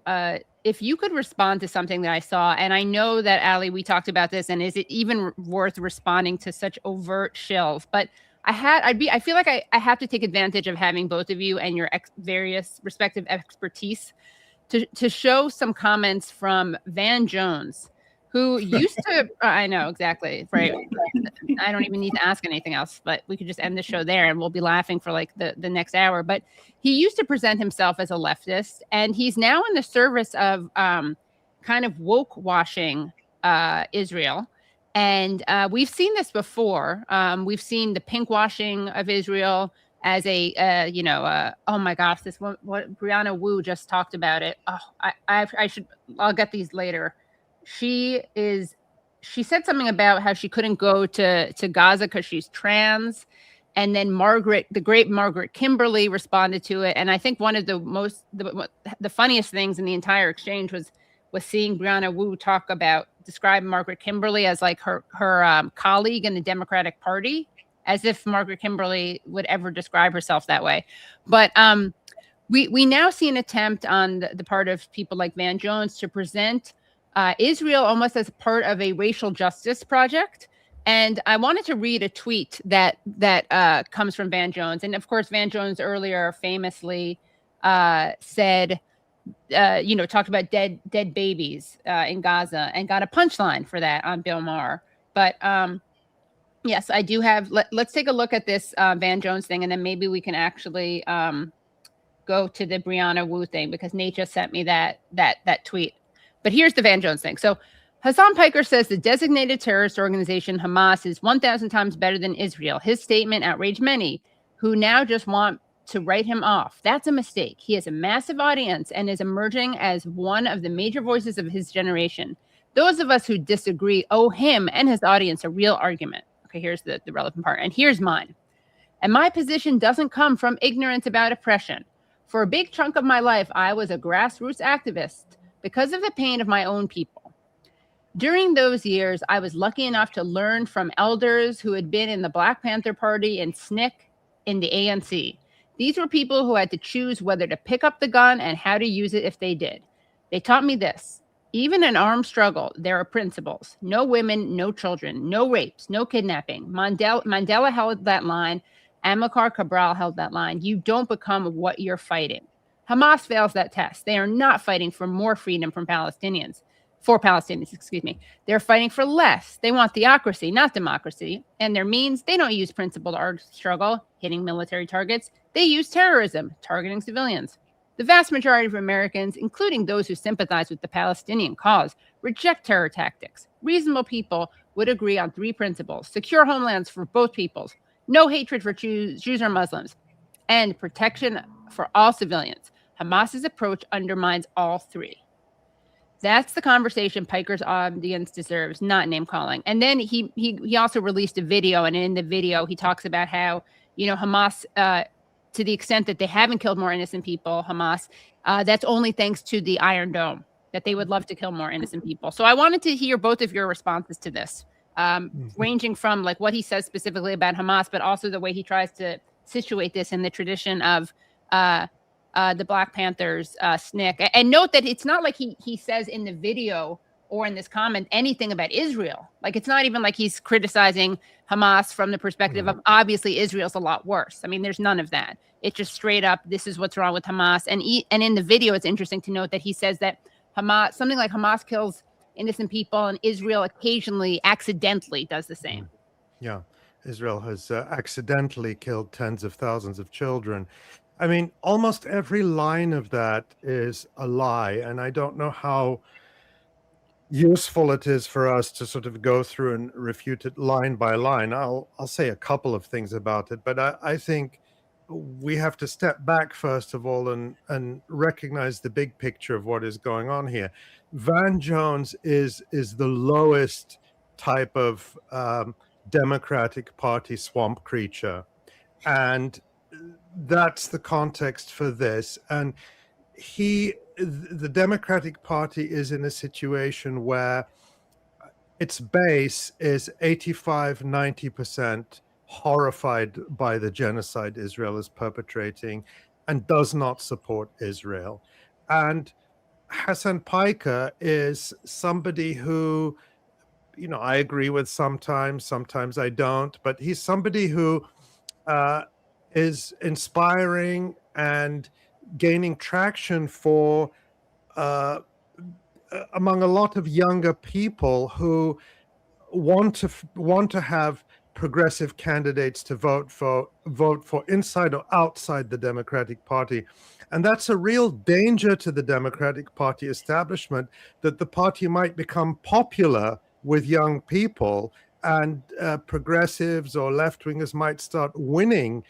if you could respond to something that I saw. And I know that, Ali, we talked about this, and is it even worth responding to such overt shills? But I feel like I have to take advantage of having both of you and your various respective expertise to show some comments from Van Jones, who used to, I know, exactly, right. I don't even need to ask anything else, but we could just end the show there and we'll be laughing for like the next hour. But he used to present himself as a leftist, and he's now in the service of kind of woke washing Israel. And we've seen this before. We've seen the pinkwashing of Israel as a, oh my gosh, this one, what Brianna Wu just talked about it. Oh, I'll get these later. She said something about how she couldn't go to Gaza because she's trans. And then the great Margaret Kimberly responded to it. And I think one of the funniest things in the entire exchange was seeing Brianna Wu describe Margaret Kimberly as like her colleague in the Democratic Party, as if Margaret Kimberly would ever describe herself that way. But we now see an attempt on the part of people like Van Jones to present Israel almost as part of a racial justice project. And I wanted to read a tweet that comes from Van Jones. And of course, Van Jones earlier famously said, talked about dead babies in Gaza and got a punchline for that on Bill Maher. But yes, I do have. Let's take a look at this Van Jones thing, and then maybe we can actually go to the Brianna Wu thing, because Nate just sent me that tweet. But here's the Van Jones thing. So Hasan Piker says the designated terrorist organization Hamas is 1,000 times better than Israel. His statement outraged many who now just want to write him off. That's a mistake. He has a massive audience and is emerging as one of the major voices of his generation. Those of us who disagree owe him and his audience a real argument. Okay, here's the relevant part. And here's mine. And my position doesn't come from ignorance about oppression. For a big chunk of my life, I was a grassroots activist because of the pain of my own people. During those years, I was lucky enough to learn from elders who had been in the Black Panther Party and SNCC in the ANC. These were people who had to choose whether to pick up the gun and how to use it if they did. They taught me this. Even in armed struggle, there are principles. No women, no children, no rapes, no kidnapping. Mandela held that line. Amilcar Cabral held that line. You don't become what you're fighting. Hamas fails that test. They are not fighting for more freedom for Palestinians. They're fighting for less. They want theocracy, not democracy. And their means, they don't use principled armed struggle, hitting military targets. They use terrorism, targeting civilians. The vast majority of Americans, including those who sympathize with the Palestinian cause, reject terror tactics. Reasonable people would agree on 3 principles: secure homelands for both peoples, no hatred for Jews or Muslims, and protection for all civilians. Hamas's approach undermines all 3. That's the conversation Piker's audience deserves, not name calling. And then he also released a video, and in the video he talks about how, Hamas, to the extent that they haven't killed more innocent people, Hamas, that's only thanks to the Iron Dome, that they would love to kill more innocent people. So I wanted to hear both of your responses to this, ranging from like what he says specifically about Hamas, but also the way he tries to situate this in the tradition of the Black Panthers, SNCC. And note that it's not like he says in the video or in this comment anything about Israel. Like, it's not even like he's criticizing Hamas from the perspective of obviously Israel's a lot worse. I mean, there's none of that. It's just straight up, this is what's wrong with Hamas. And in the video, it's interesting to note that he says that something like Hamas kills innocent people and Israel occasionally accidentally does the same. Yeah, Israel has accidentally killed tens of thousands of children. I mean, almost every line of that is a lie. And I don't know how useful it is for us to sort of go through and refute it line by line. I'll say a couple of things about it, but I think we have to step back first of all and recognize the big picture of what is going on here. Van Jones is the lowest type of Democratic Party swamp creature, and that's the context for this. And the Democratic Party is in a situation where its base is 85-90% horrified by the genocide Israel is perpetrating and does not support Israel. And Hasan Piker is somebody who, I agree with sometimes I don't, but he's somebody who is inspiring and gaining traction for among a lot of younger people who want to have progressive candidates to vote for inside or outside the Democratic Party. And that's a real danger to the Democratic Party establishment, that the party might become popular with young people and progressives or left-wingers might start winning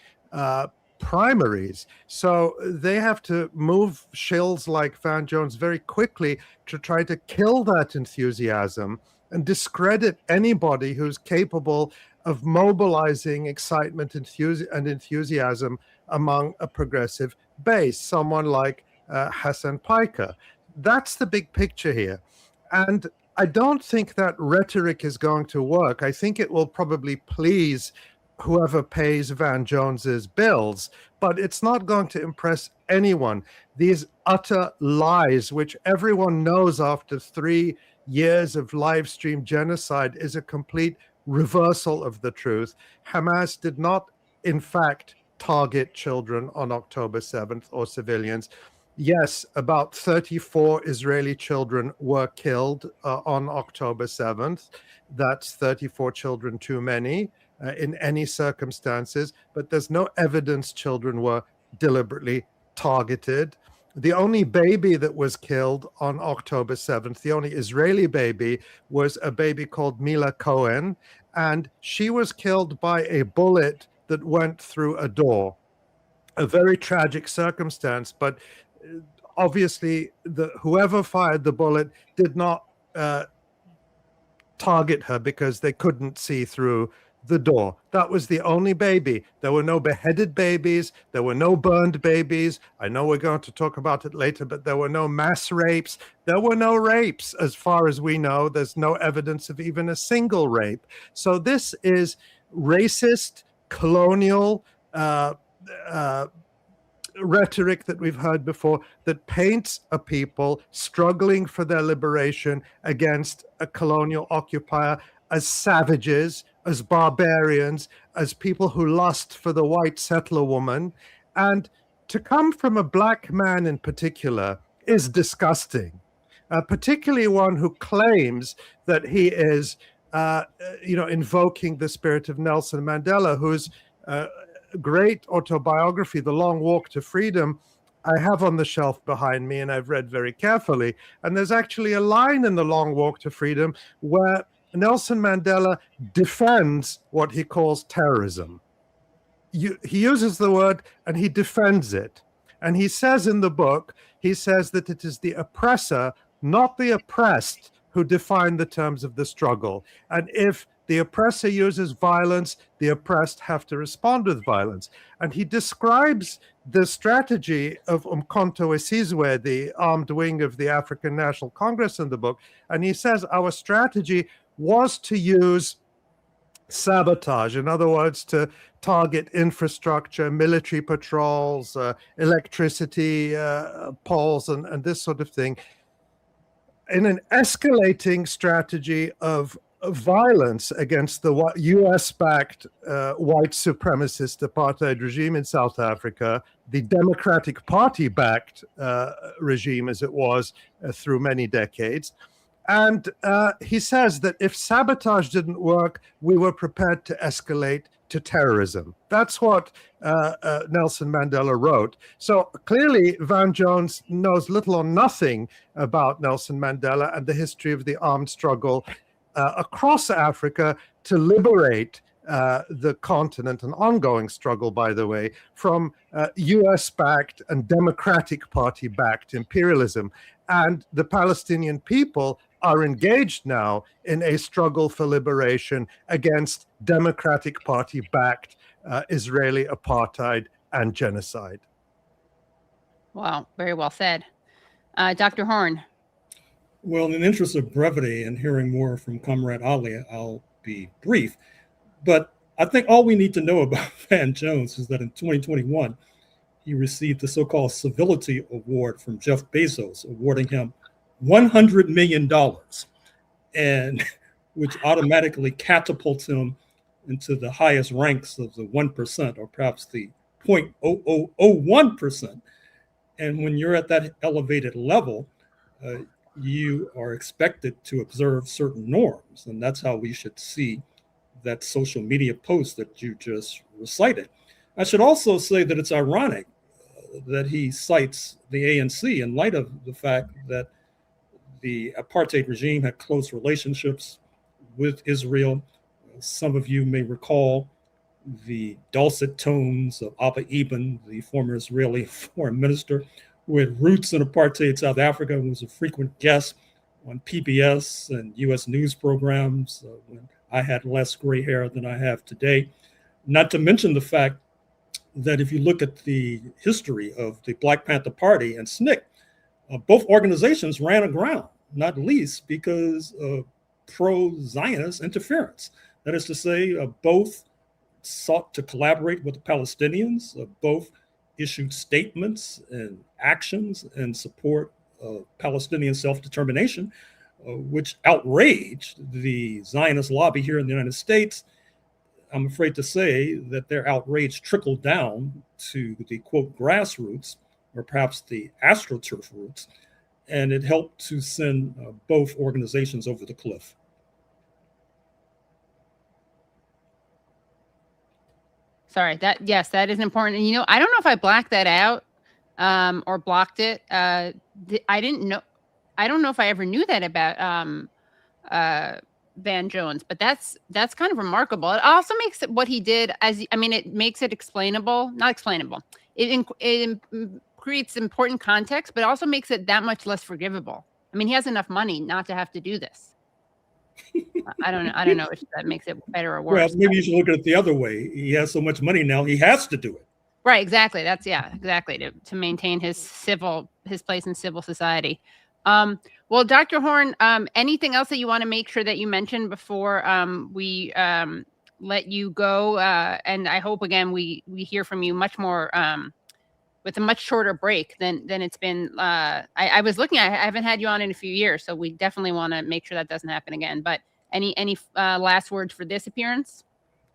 primaries. So they have to move shills like Van Jones very quickly to try to kill that enthusiasm and discredit anybody who's capable of mobilizing excitement and enthusiasm among a progressive base, someone like Hasan Piker. That's the big picture here. And I don't think that rhetoric is going to work. I think it will probably please whoever pays Van Jones's bills, but it's not going to impress anyone. These utter lies, which everyone knows after 3 years of live stream genocide, is a complete reversal of the truth. Hamas did not, in fact, target children on October 7th or civilians. Yes, about 34 Israeli children were killed on October 7th. That's 34 children too many in any circumstances, but there's no evidence children were deliberately targeted. The only baby that was killed on October 7th, the only Israeli baby, was a baby called Mila Cohen, and she was killed by a bullet that went through a door. A very tragic circumstance, but obviously whoever fired the bullet did not target her because they couldn't see through the door. That was the only baby. There were no beheaded babies. There were no burned babies. I know we're going to talk about it later, but there were no mass rapes. There were no rapes. As far as we know, there's no evidence of even a single rape. So this is racist, colonial rhetoric that we've heard before that paints a people struggling for their liberation against a colonial occupier as savages, as barbarians, as people who lust for the white settler woman. And to come from a black man in particular is disgusting, particularly one who claims that he is, invoking the spirit of Nelson Mandela, whose great autobiography, The Long Walk to Freedom, I have on the shelf behind me and I've read very carefully. And there's actually a line in The Long Walk to Freedom where Nelson Mandela defends what he calls terrorism. He uses the word and he defends it. And he says in the book, he says that it is the oppressor, not the oppressed, who define the terms of the struggle. And if the oppressor uses violence, the oppressed have to respond with violence. And he describes the strategy of Umkhonto weSizwe, the armed wing of the African National Congress, in the book. And he says our strategy was to use sabotage, in other words, to target infrastructure, military patrols, electricity poles, and this sort of thing, in an escalating strategy of violence against the US-backed white supremacist apartheid regime in South Africa, the Democratic Party-backed regime as it was through many decades. And he says that if sabotage didn't work, we were prepared to escalate to terrorism. That's what Nelson Mandela wrote. So clearly, Van Jones knows little or nothing about Nelson Mandela and the history of the armed struggle across Africa to liberate the continent, an ongoing struggle, by the way, from US-backed and Democratic Party-backed imperialism. And the Palestinian people are engaged now in a struggle for liberation against Democratic Party-backed Israeli apartheid and genocide. Wow, very well said. Dr. Horne. Well, in the interest of brevity and hearing more from Comrade Ali, I'll be brief. But I think all we need to know about Van Jones is that in 2021, he received the so-called Civility Award from Jeff Bezos, awarding him $100 million, and which automatically catapults him into the highest ranks of the 1%, or perhaps the 0.0001%. And when you're at that elevated level, you are expected to observe certain norms. And that's how we should see that social media post that you just recited. I should also say that it's ironic that he cites the ANC in light of the fact that the apartheid regime had close relationships with Israel. Some of you may recall the dulcet tones of Abba Eban, the former Israeli foreign minister, who had roots in apartheid South Africa, who was a frequent guest on PBS and US news programs when I had less gray hair than I have today. Not to mention the fact that if you look at the history of the Black Panther Party and SNCC, both organizations ran aground, not least because of pro-Zionist interference. That is to say, both sought to collaborate with the Palestinians, both issued statements and actions in support of Palestinian self-determination, which outraged the Zionist lobby here in the United States. I'm afraid to say that their outrage trickled down to the, quote, grassroots, or perhaps the AstroTurf roots, and it helped to send both organizations over the cliff. Sorry, yes, that is important. And, you know, I don't know if I blacked that out or blocked it. I didn't know. I don't know if I ever knew that about Van Jones, but that's kind of remarkable. It also makes it what he did it makes it explainable, not explainable. It creates important context, but also makes it that much less forgivable. I mean, he has enough money not to have to do this. I don't know if that makes it better or worse. Well, maybe you should look at it the other way. He has so much money now, he has to do it. Right, exactly. Exactly. To maintain his place in civil society. Well, Dr. Horne, anything else that you want to make sure that you mention before we let you go? And I hope again we hear from you much more with a much shorter break than it's been. I was looking at. I haven't had you on in a few years, so we definitely want to make sure that doesn't happen again. But any last words for this appearance?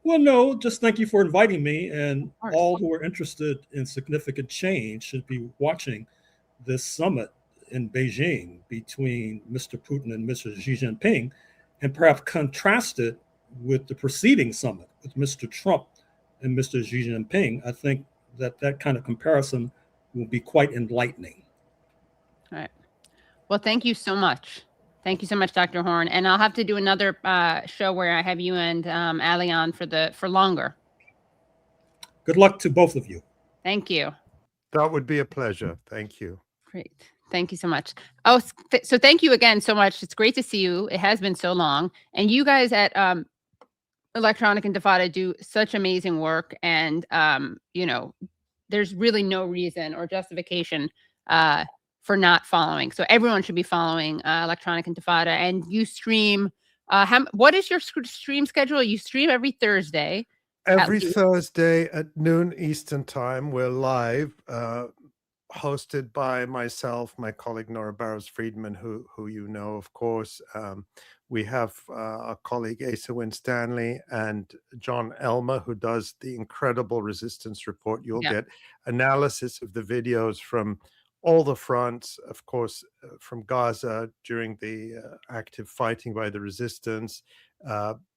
Well, no, just thank you for inviting me, and all who are interested in significant change should be watching this summit in Beijing between Mr. Putin and Mr. Xi Jinping, and perhaps contrast it with the preceding summit with Mr. Trump and Mr. Xi Jinping. I think that kind of comparison will be quite enlightening. All right. Well, thank you so much. Thank you so much, Dr. Horne. And I'll have to do another show where I have you and Ali on for longer. Good luck to both of you. Thank you. That would be a pleasure. Thank you. Great. Thank you so much. Oh, so thank you again so much. It's great to see you. It has been so long. And you guys at Electronic Intifada do such amazing work. And, there's really no reason or justification for not following. So everyone should be following Electronic Intifada. And you stream. What is your stream schedule? You stream every Thursday. Every Thursday at noon Eastern time. We're live. Hosted by myself, my colleague Nora Barrows-Friedman, who you know, of course. We have our colleague Asa Winstanley and John Elmer, who does the incredible resistance report. You'll get analysis of the videos from all the fronts, of course, from Gaza during the active fighting by the resistance,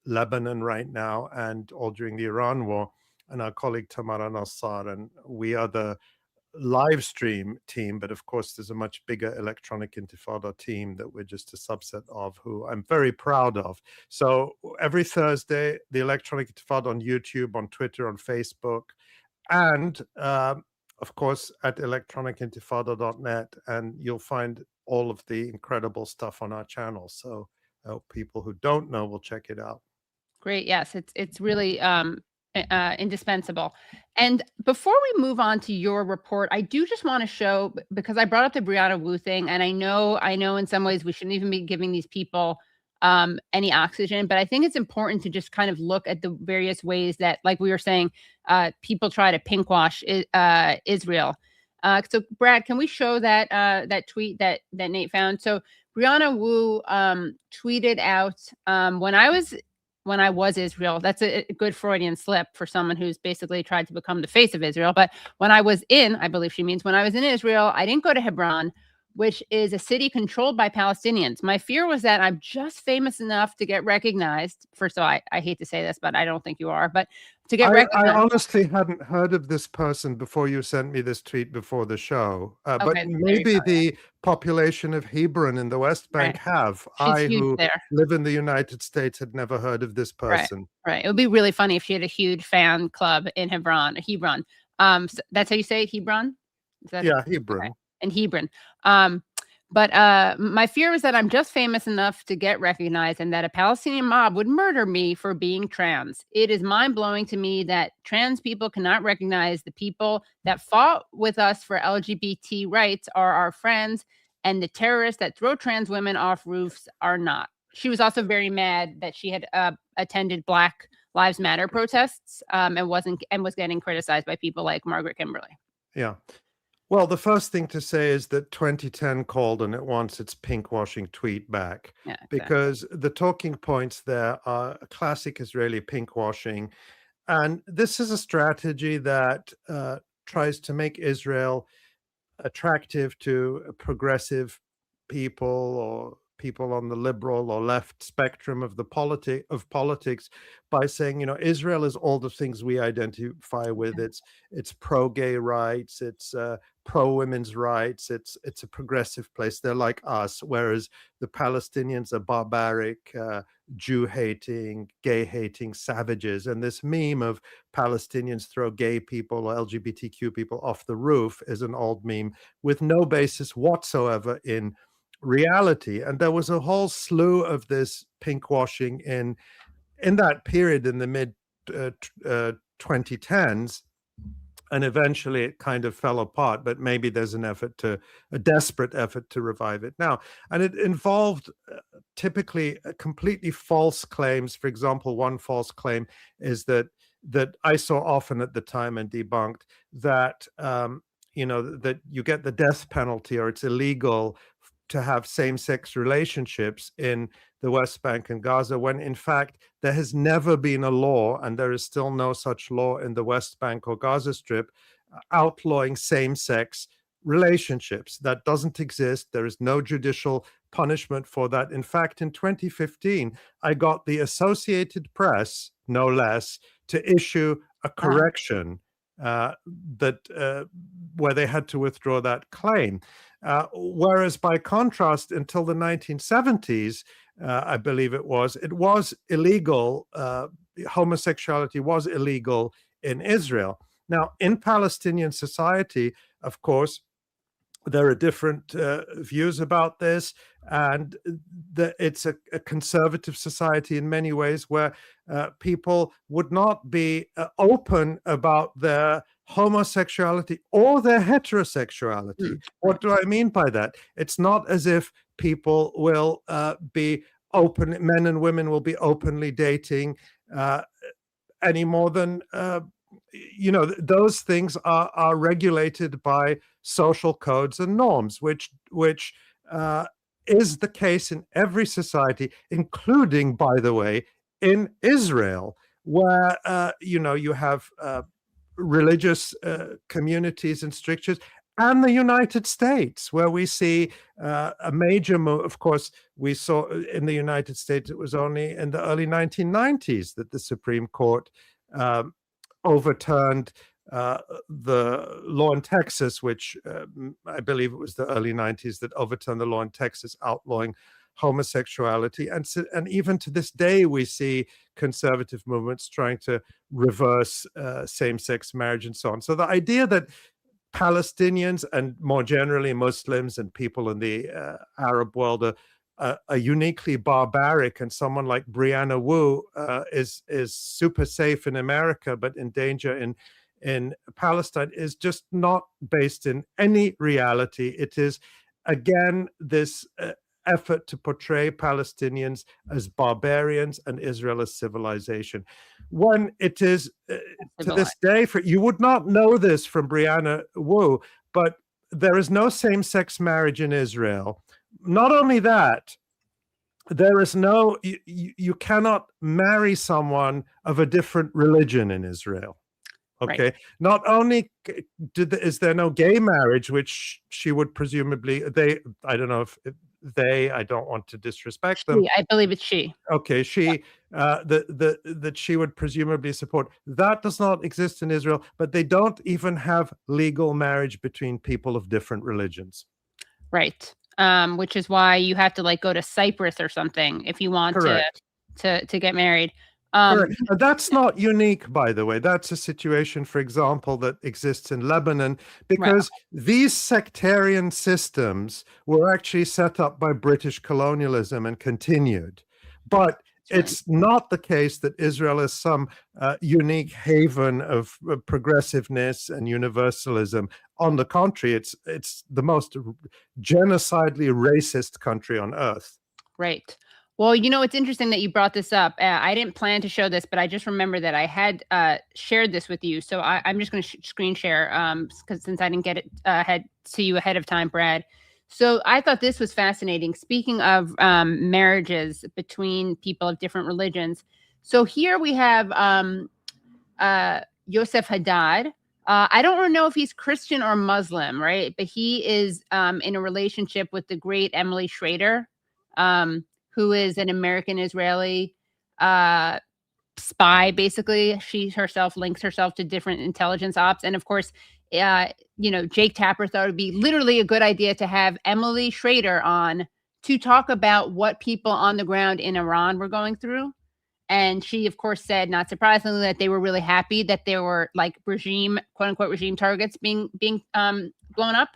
Lebanon right now, and all during the Iran war. And our colleague Tamara Nassar, and we are the live stream team, but of course there's a much bigger Electronic Intifada team that we're just a subset of, who I'm very proud of. So every Thursday, the Electronic Intifada on YouTube, on Twitter, on Facebook, and of course at electronicintifada.net, and you'll find all of the incredible stuff on our channel. So I hope people who don't know will check it out. Great. Yes, it's really indispensable. And before we move on to your report, I do just want to show, because I brought up the Brianna Wu thing, and I know in some ways we shouldn't even be giving these people any oxygen, but I think it's important to just kind of look at the various ways that, like we were saying, people try to pinkwash Israel. So Brad, can we show that tweet that Nate found? So Brianna Wu tweeted out when I was Israel. That's a good Freudian slip for someone who's basically tried to become the face of Israel. But when I was in, I believe she means when I was in Israel, I didn't go to Hebron. which is a city controlled by Palestinians. My fear was that I'm just famous enough to get recognized. First of all, I hate to say this, but I don't think you are. But to get recognized. I honestly hadn't heard of this person before you sent me this tweet before the show. But maybe the population of Hebron in the West Bank have. I, who live in the United States, had never heard of this person. Right. It would be really funny if she had a huge fan club in Hebron. So that's how you say it, Hebron? Yeah, Hebron. Okay. In Hebron. But my fear was that I'm just famous enough to get recognized and that a Palestinian mob would murder me for being trans. It is mind-blowing to me that trans people cannot recognize the people that fought with us for LGBT rights are our friends, and the terrorists that throw trans women off roofs are not. She was also very mad that she had attended Black Lives Matter protests and was getting criticized by people like Margaret Kimberly. Yeah. Well, the first thing to say is that 2010 called and it wants its pinkwashing tweet back, because the talking points there are classic Israeli pinkwashing. And this is a strategy that tries to make Israel attractive to progressive people or people on the liberal or left spectrum of politics by saying, you know, Israel is all the things we identify with. It's pro-gay rights, it's pro-women's rights, it's a progressive place. They're like us, whereas the Palestinians are barbaric, Jew-hating, gay-hating savages. And this meme of Palestinians throw gay people or LGBTQ people off the roof is an old meme with no basis whatsoever in reality. And there was a whole slew of this pinkwashing in that period in the mid 2010s, and eventually it kind of fell apart. But maybe there's a desperate effort to revive it now, and it involved typically completely false claims. For example, one false claim is that I saw often at the time and debunked that that you get the death penalty or it's illegal to have same-sex relationships in the West Bank and Gaza, when in fact there has never been a law, and there is still no such law in the West Bank or Gaza Strip, outlawing same-sex relationships. That doesn't exist. There is no judicial punishment for that. In fact, in 2015, I got the Associated Press, no less, to issue a correction where they had to withdraw that claim. Whereas by contrast, until the 1970s, I believe it was illegal, homosexuality was illegal in Israel. Now, in Palestinian society, of course, there are different views about this, and it's a conservative society in many ways where people would not be open about their homosexuality or their heterosexuality. What do I mean by that? It's not as if people will be open, men and women will be openly dating any more than those things are regulated by social codes and norms, which is the case in every society, including, by the way, in Israel, where you have religious communities and strictures, and the United States, where we see a major move. Of course, we saw in the United States, it was only in the early 1990s that the Supreme Court overturned the law in Texas, which I believe it was the early 90s that overturned the law in Texas outlawing homosexuality. And even to this day, we see conservative movements trying to reverse same-sex marriage and so on. So the idea that Palestinians and more generally Muslims and people in the Arab world are uniquely barbaric, and someone like Brianna Wu is super safe in America but in danger in Palestine is just not based in any reality. It is, again, this effort to portray Palestinians as barbarians and Israel as civilization. When it is, to this day, you would not know this from Brianna Wu, but there is no same-sex marriage in Israel. Not only that, there is no, you cannot marry someone of a different religion in Israel. Okay. Right. Not only is there no gay marriage, which she would presumably, I don't know if I don't want to disrespect them. I believe it's she. Okay, that she would presumably support. That does not exist in Israel, but they don't even have legal marriage between people of different religions. Right. Which is why you have to go to Cyprus or something if you want to get married. Correct. And that's not unique, by the way. That's a situation, for example, that exists in Lebanon, because these sectarian systems were actually set up by British colonialism and continued. But it's not the case that Israel is some unique haven of progressiveness and universalism. On the contrary, it's the most genocidally racist country on earth. Right. Well, it's interesting that you brought this up. I didn't plan to show this, but I just remember that I had shared this with you. So I'm just going to screen share since I didn't get it to you ahead of time, Brad. So I thought this was fascinating. Speaking of marriages between people of different religions. So here we have Yosef Haddad. I don't know if he's Christian or Muslim, right? But he is in a relationship with the great Emily Schrader, who is an American-Israeli spy, basically. She herself links herself to different intelligence ops. And of course, Jake Tapper thought it would be literally a good idea to have Emily Schrader on to talk about what people on the ground in Iran were going through. And she, of course, said, not surprisingly, that they were really happy that there were regime, quote unquote, regime targets being blown up.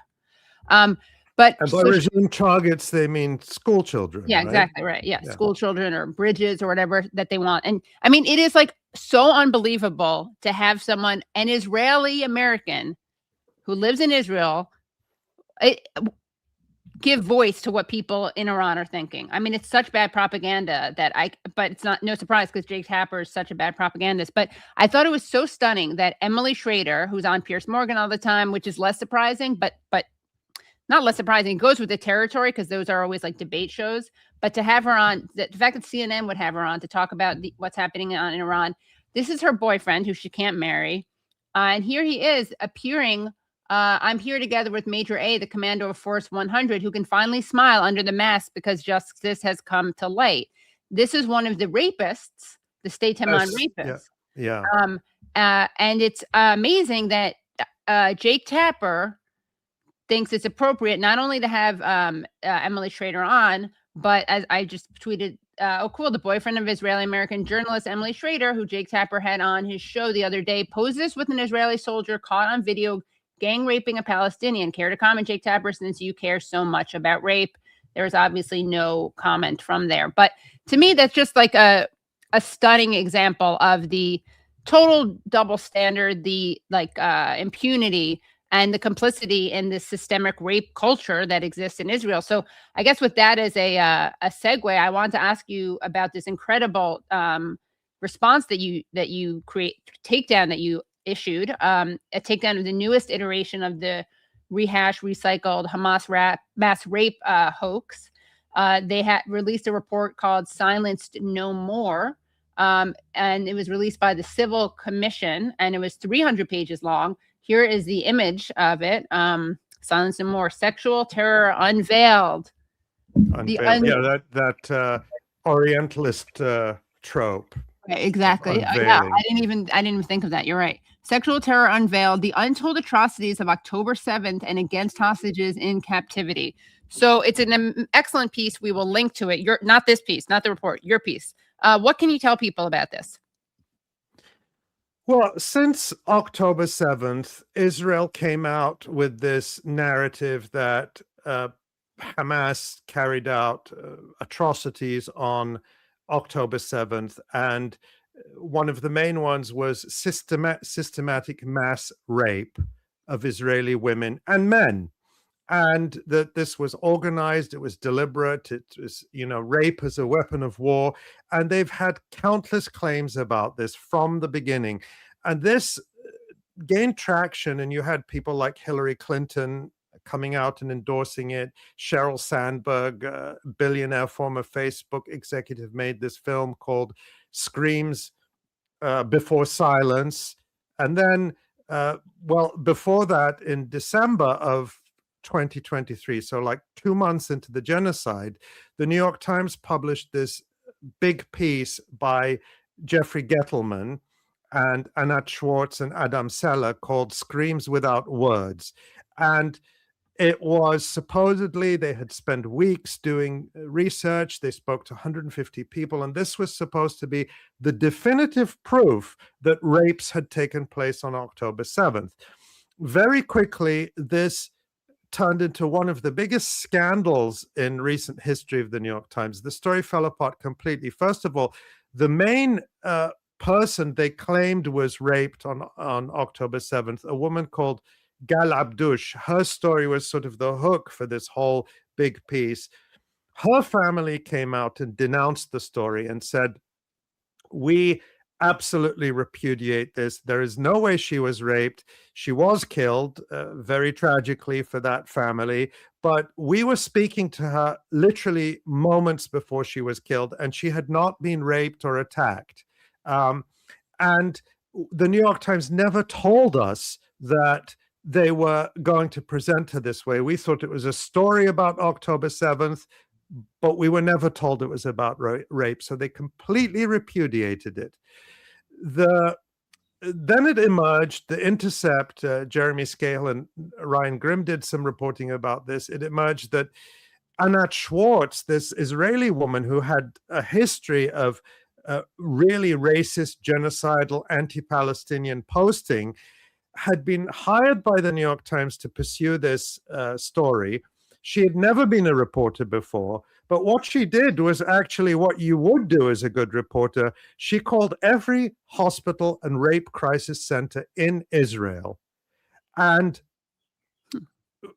But by regime targets, they mean school children. Yeah, right? Exactly. Right. Yeah. School children or bridges or whatever that they want. And I mean, it is so unbelievable to have someone, an Israeli American who lives in Israel, give voice to what people in Iran are thinking. I mean, it's such bad propaganda but it's no surprise because Jake Tapper is such a bad propagandist. But I thought it was so stunning that Emily Schrader, who's on Piers Morgan all the time, which is less surprising, but not less surprising, it goes with the territory because those are always debate shows. But to have her on, the fact that CNN would have her on to talk about what's happening in Iran, this is her boyfriend who she can't marry. And here he is appearing. I'm here together with Major A, the commander of Force 100, who can finally smile under the mask because justice has come to light. This is one of the rapists, the State Teman rapists. Yeah. And it's amazing that Jake Tapper thinks it's appropriate not only to have Emily Schrader on, but as I just tweeted, the boyfriend of Israeli-American journalist Emily Schrader, who Jake Tapper had on his show the other day, poses with an Israeli soldier caught on video gang raping a Palestinian. Care to comment, Jake Tapper, since you care so much about rape? There's obviously no comment from there. But to me, that's just a stunning example of the total double standard, the impunity and the complicity in this systemic rape culture that exists in Israel. So I guess with that as a segue, I want to ask you about this incredible response that you takedown that you issued, a takedown of the newest iteration of the recycled Hamas mass rape hoax. They had released a report called Silenced No More, and it was released by the Civil Commission, and it was 300 pages long. Here is the image of it. Silence No More, sexual terror unveiled. That Orientalist trope. Right, exactly. Yeah, I didn't even think of that. You're right. Sexual terror unveiled: the untold atrocities of October 7th and against hostages in captivity. So it's an excellent piece. We will link to it. Not this piece, not the report, your piece. What can you tell people about this? Well, since October 7th, Israel came out with this narrative that Hamas carried out atrocities on October 7th, and one of the main ones was systematic mass rape of Israeli women and men, and that this was organized, it was deliberate, it was, rape as a weapon of war, and they've had countless claims about this from the beginning, and this gained traction, and you had people like Hillary Clinton coming out and endorsing it. Sheryl Sandberg, billionaire former Facebook executive, made this film called Screams Before Silence. And then, before that, in December of 2023, so like 2 months into the genocide, the New York Times published this big piece by Jeffrey Gettleman and Anat Schwartz and Adam Seller called Screams Without Words. And it was supposedly, they had spent weeks doing research. They spoke to 150 people, and this was supposed to be the definitive proof that rapes had taken place on October 7th. Very quickly, this turned into one of the biggest scandals in recent history of the New York Times. The story fell apart completely. First of all, the main person they claimed was raped on October 7th, a woman called Gal Abdush. Her story was sort of the hook for this whole big piece. Her family came out and denounced the story and said, we absolutely repudiate this. There is no way she was raped. She was killed, very tragically for that family. But we were speaking to her literally moments before she was killed, and she had not been raped or attacked. And the New York Times never told us that they were going to present her this way. We thought it was a story about October 7th, but we were never told it was about rape. So they completely repudiated it. Then it emerged, The Intercept, Jeremy Scale and Ryan Grimm did some reporting about this. It emerged that Anat Schwartz, this Israeli woman who had a history of really racist, genocidal, anti-Palestinian posting, had been hired by the New York Times to pursue this story. She had never been a reporter before, but what she did was actually what you would do as a good reporter. She called every hospital and rape crisis center in Israel and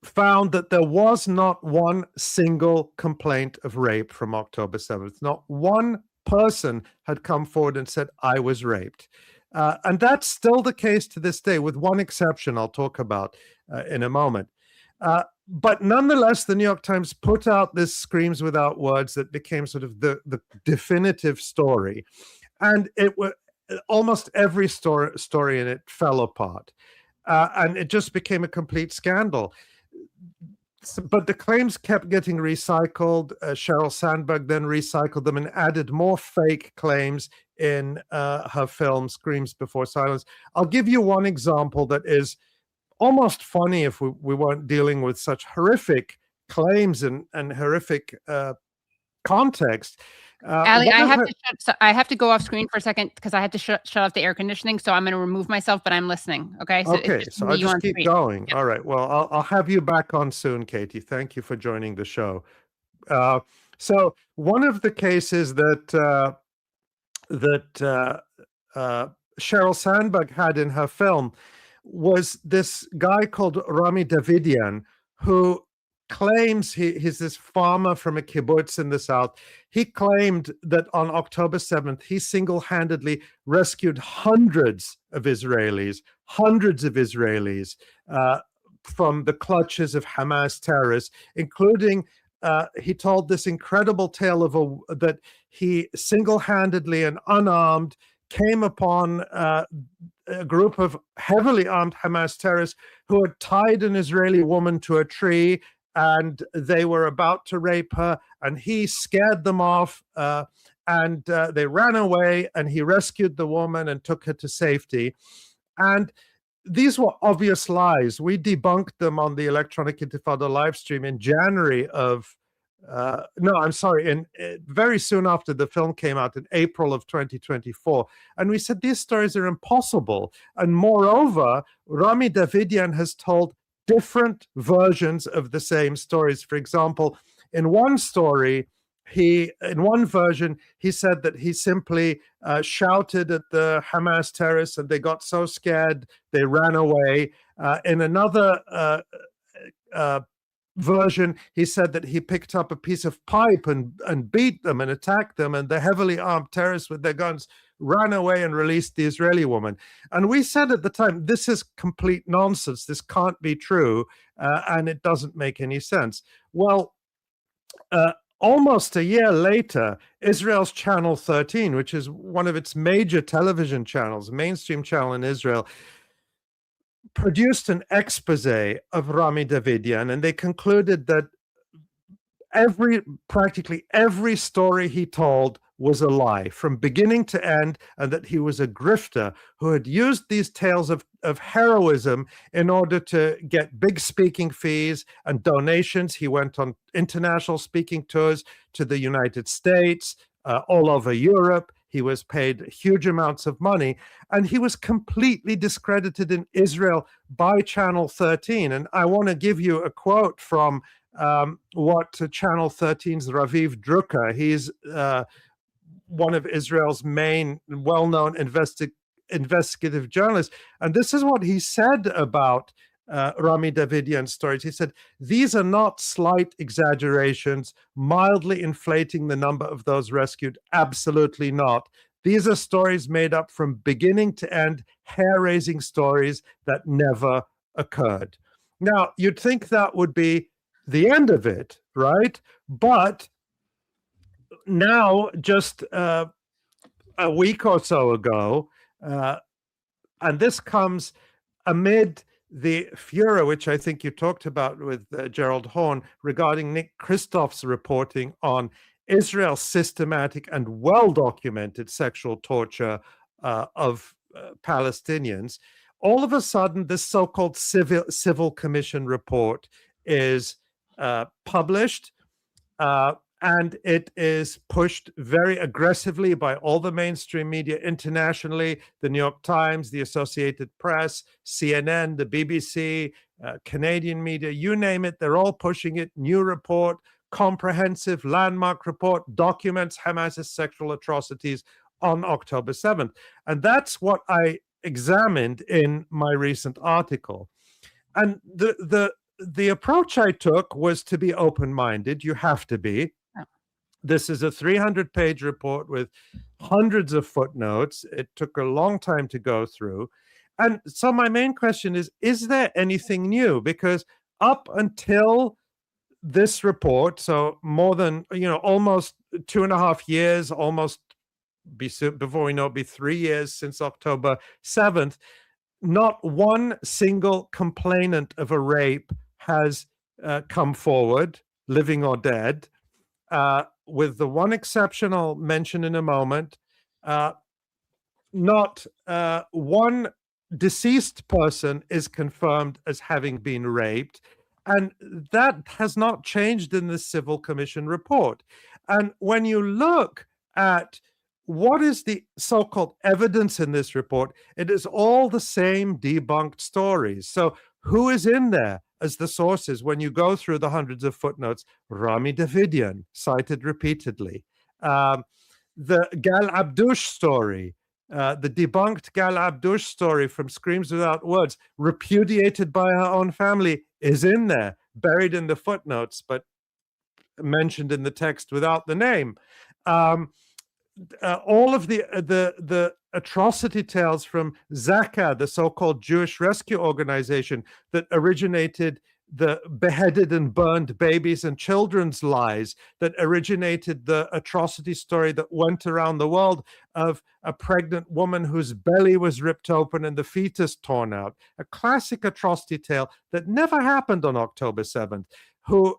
found that there was not one single complaint of rape from October 7th. Not one person had come forward and said, I was raped. And that's still the case to this day, with one exception I'll talk about in a moment. But nonetheless, the New York Times put out this Screams Without Words that became sort of the definitive story. And it was almost every story in it fell apart. And it just became a complete scandal. But the claims kept getting recycled. Sheryl Sandberg then recycled them and added more fake claims in her film Screams Before Silence. I'll give you one example that is almost funny if we weren't dealing with such horrific claims and horrific context. Ali, I have to go off screen for a second because I have to shut off the air conditioning. So I'm going to remove myself, but I'm listening. Okay. So I'll just keep going. Yep. All right. Well, I'll have you back on soon, Katie. Thank you for joining the show. So one of the cases that Sheryl Sandberg had in her film was this guy called Rami Davidian, who claims he's this farmer from a kibbutz in the south. He claimed that on October 7th, he single-handedly rescued hundreds of Israelis from the clutches of Hamas terrorists, including he told this incredible tale of that he single-handedly and unarmed came upon a group of heavily armed Hamas terrorists who had tied an Israeli woman to a tree, and they were about to rape her, and he scared them off, and they ran away, and he rescued the woman and took her to safety. And these were obvious lies. We debunked them on the Electronic Intifada live stream in January of very soon after the film came out in April of 2024. And we said, these stories are impossible. And moreover, Rami Davidian has told different versions of the same stories. For example, in one story, in one version, he said that he simply shouted at the Hamas terrorists and they got so scared, they ran away. In another version, he said that he picked up a piece of pipe and beat them and attacked them, and the heavily armed terrorists with their guns ran away and released the Israeli woman. And we said at the time, this is complete nonsense. This can't be true, and it doesn't make any sense. Well, almost a year later, Israel's Channel 13, which is one of its major television channels, mainstream channel in Israel, produced an expose of Rami Davidian, and they concluded that practically every story he told was a lie from beginning to end, and that he was a grifter who had used these tales of heroism in order to get big speaking fees and donations. He went on international speaking tours to the United States, all over Europe. He was paid huge amounts of money, and he was completely discredited in Israel by Channel 13. And I want to give you a quote from what Channel 13's Raviv Drucker, he's one of Israel's main well-known investigative journalists. And this is what he said about Rami Davidian's stories. He said, "These are not slight exaggerations, mildly inflating the number of those rescued. Absolutely not. These are stories made up from beginning to end, hair-raising stories that never occurred." Now, you'd think that would be the end of it, right? But now, just a week or so ago, and this comes amid the furor, which I think you talked about with Gerald Horne, regarding Nick Kristoff's reporting on Israel's systematic and well-documented sexual torture of Palestinians. All of a sudden, this so-called civil commission report is published, and it is pushed very aggressively by all the mainstream media internationally, the New York Times, the Associated Press, CNN, the BBC, Canadian media, you name it, they're all pushing it. New report, comprehensive landmark report, documents Hamas's sexual atrocities on October 7th. And that's what I examined in my recent article. And the approach I took was to be open-minded. You have to be. This is a 300-page report with hundreds of footnotes. It took a long time to go through. And so my main question is there anything new? Because up until this report, so more than, almost 2.5 years, almost before we know it, be 3 years since October 7th, not one single complainant of a rape has come forward, living or dead. With the one exception I'll mention in a moment, not one deceased person is confirmed as having been raped. And that has not changed in the Civil Commission report. And when you look at what is the so-called evidence in this report, it is all the same debunked stories. So who is in there as the sources when you go through the hundreds of footnotes? Rami Davidian, cited repeatedly. The Gal Abdush story, the debunked Gal Abdush story from Screams Without Words, repudiated by her own family, is in there, buried in the footnotes, but mentioned in the text without the name. All of the atrocity tales from Zaka, the so-called Jewish rescue organization that originated the beheaded and burned babies and children's lies, that originated the atrocity story that went around the world of a pregnant woman whose belly was ripped open and the fetus torn out, a classic atrocity tale that never happened on October 7th, who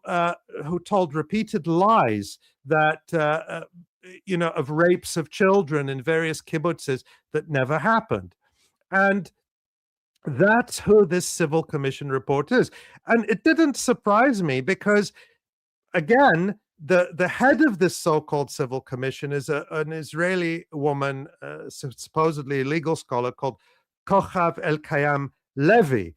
told repeated lies that of rapes of children in various kibbutzes that never happened. And that's who this Civil Commission report is. And it didn't surprise me because, again, the head of this so-called Civil Commission is an Israeli woman, supposedly a legal scholar, called Kochav El-Kayam Levi.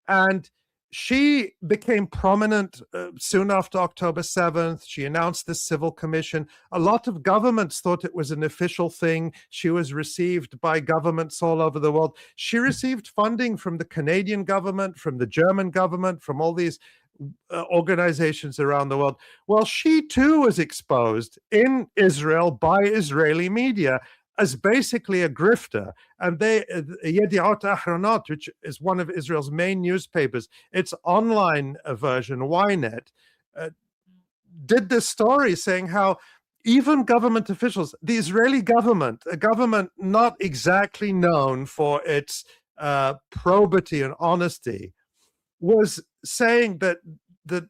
And she became prominent soon after October 7th. She announced this Civil Commission. A lot of governments thought it was an official thing. She was received by governments all over the world. She received funding from the Canadian government, from the German government, from all these organizations around the world. Well, she too was exposed in Israel by Israeli media as basically a grifter. And Yediot Ahronot, which is one of Israel's main newspapers, its online version, Ynet, did this story saying how even government officials, the Israeli government, a government not exactly known for its probity and honesty, was saying that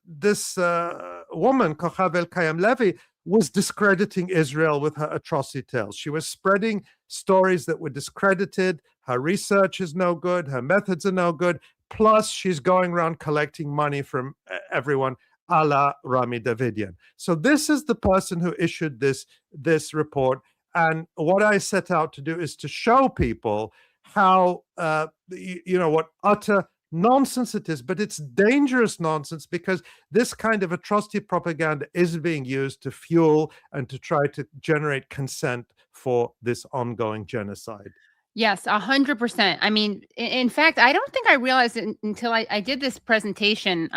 this woman, Kochav El-Kayam Levy, was discrediting Israel with her atrocity tales. She was spreading stories that were discredited. Her research is no good. Her methods are no good. Plus, she's going around collecting money from everyone, a la Rami Davidian. So this is the person who issued this report. And what I set out to do is to show people how, what utter nonsense it is, but it's dangerous nonsense, because this kind of atrocity propaganda is being used to fuel and to try to generate consent for this ongoing genocide. Yes, 100%. I mean, in fact, I don't think I realized it until I did this presentation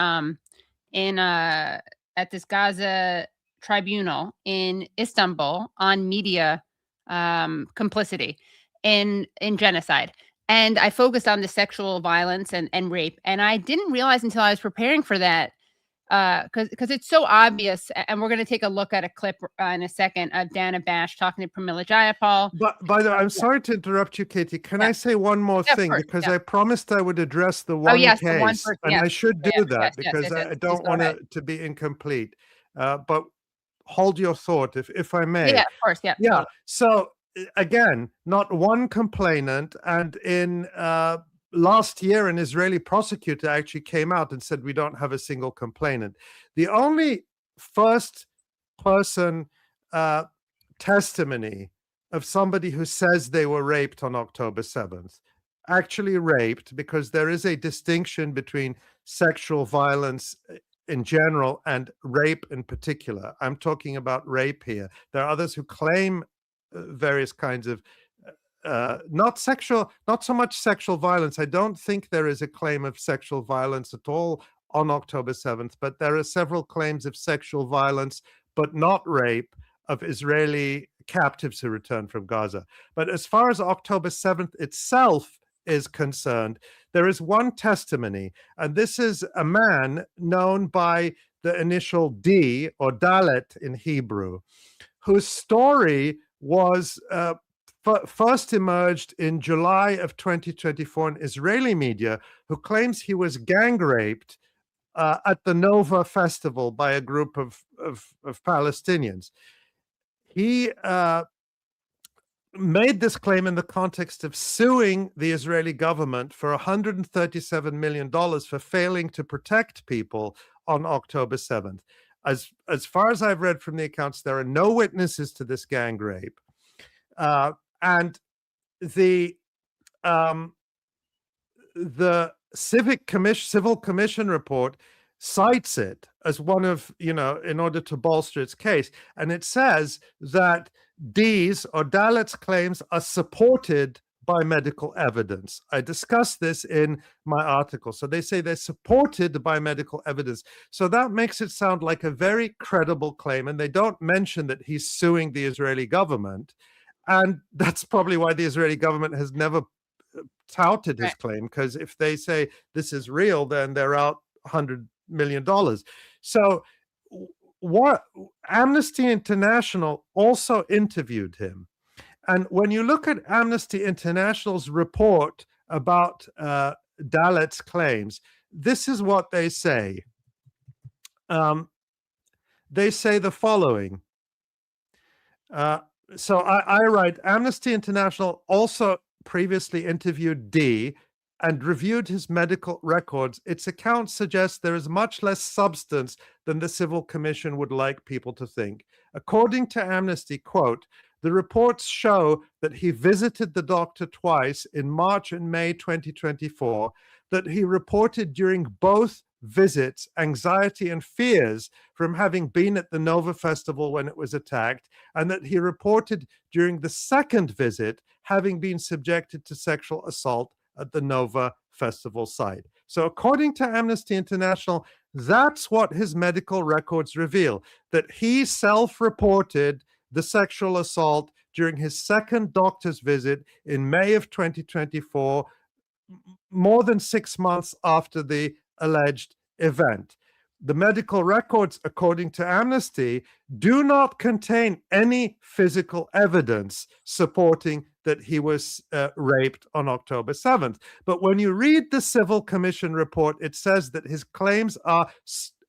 at this Gaza tribunal in Istanbul on media complicity in genocide. And I focused on the sexual violence and rape. And I didn't realize until I was preparing for that, because it's so obvious. And we're going to take a look at a clip in a second of Dana Bash talking to Pramila Jayapal. But by the way, I'm sorry to interrupt you, Katie. Can I say one more thing? Because I promised I would address the one case. And I should do that because I don't want it to be incomplete. But hold your thought, if I may. Yeah, of course. Yeah. Yeah. So again, not one complainant. And in last year, an Israeli prosecutor actually came out and said, we don't have a single complainant. The only first-person testimony of somebody who says they were raped on October 7th, actually raped, because there is a distinction between sexual violence in general and rape in particular. I'm talking about rape here. There are others who claim various kinds of not so much sexual violence. I don't think there is a claim of sexual violence at all on October 7th, but there are several claims of sexual violence, but not rape, of Israeli captives who returned from Gaza. But as far as October 7th itself is concerned, there is one testimony, and this is a man known by the initial D, or Dalet in Hebrew, whose story was first emerged in July of 2024 in Israeli media, who claims he was gang raped at the Nova festival by a group of Palestinians. He made this claim in the context of suing the Israeli government for $137 million for failing to protect people on October 7th. As far as I've read from the accounts, there are no witnesses to this gang rape. And the civil commission report cites it as one of, in order to bolster its case. And it says that D's or Dalet's claims are supported by medical evidence. I discussed this in my article. So they say they're supported by medical evidence. So that makes it sound like a very credible claim. And they don't mention that he's suing the Israeli government. And that's probably why the Israeli government has never touted his claim, because if they say this is real, then they're out $100 million. So what Amnesty International also interviewed him. And when you look at Amnesty International's report about Dalet's claims, this is what they say. They say the following. So I write, Amnesty International also previously interviewed D and reviewed his medical records. Its account suggests there is much less substance than the Civil Commission would like people to think. According to Amnesty, quote, the reports show that he visited the doctor twice in March and May 2024, that he reported during both visits anxiety and fears from having been at the Nova Festival when it was attacked, and that he reported during the second visit having been subjected to sexual assault at the Nova Festival site. So according to Amnesty International, that's what his medical records reveal, that he self-reported the sexual assault during his second doctor's visit in May of 2024, more than 6 months after the alleged event. the medical records, according to Amnesty, do not contain any physical evidence supporting that he was raped on October 7th. But when you read the Civil Commission report, it says that his claims are,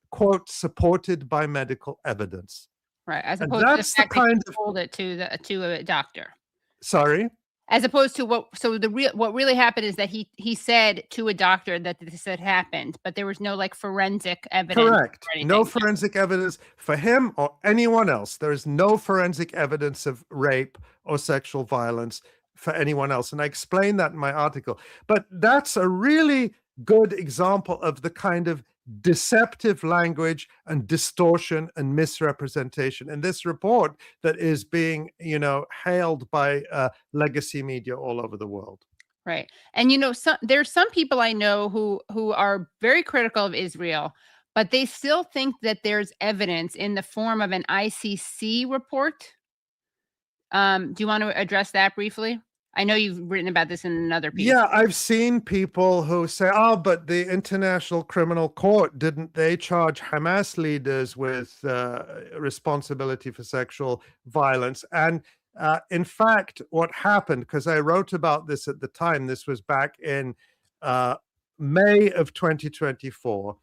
quote, supported by medical evidence. Right, as opposed to the fact that he told it to a doctor. Sorry? As opposed to what really happened is that he said to a doctor that this had happened, but there was no like forensic evidence. Correct. No forensic evidence for him or anyone else. There is no forensic evidence of rape or sexual violence for anyone else. And I explained that in my article. But that's a really good example of the kind of deceptive language and distortion and misrepresentation in this report that is being, hailed by legacy media all over the world. Right. And, there's some people I know who are very critical of Israel, but they still think that there's evidence in the form of an ICC report. Do you want to address that briefly? I know you've written about this in another piece. Yeah, I've seen people who say, but the International Criminal Court, didn't they charge Hamas leaders with responsibility for sexual violence? And in fact, what happened, because I wrote about this at the time, this was back in May of 2024,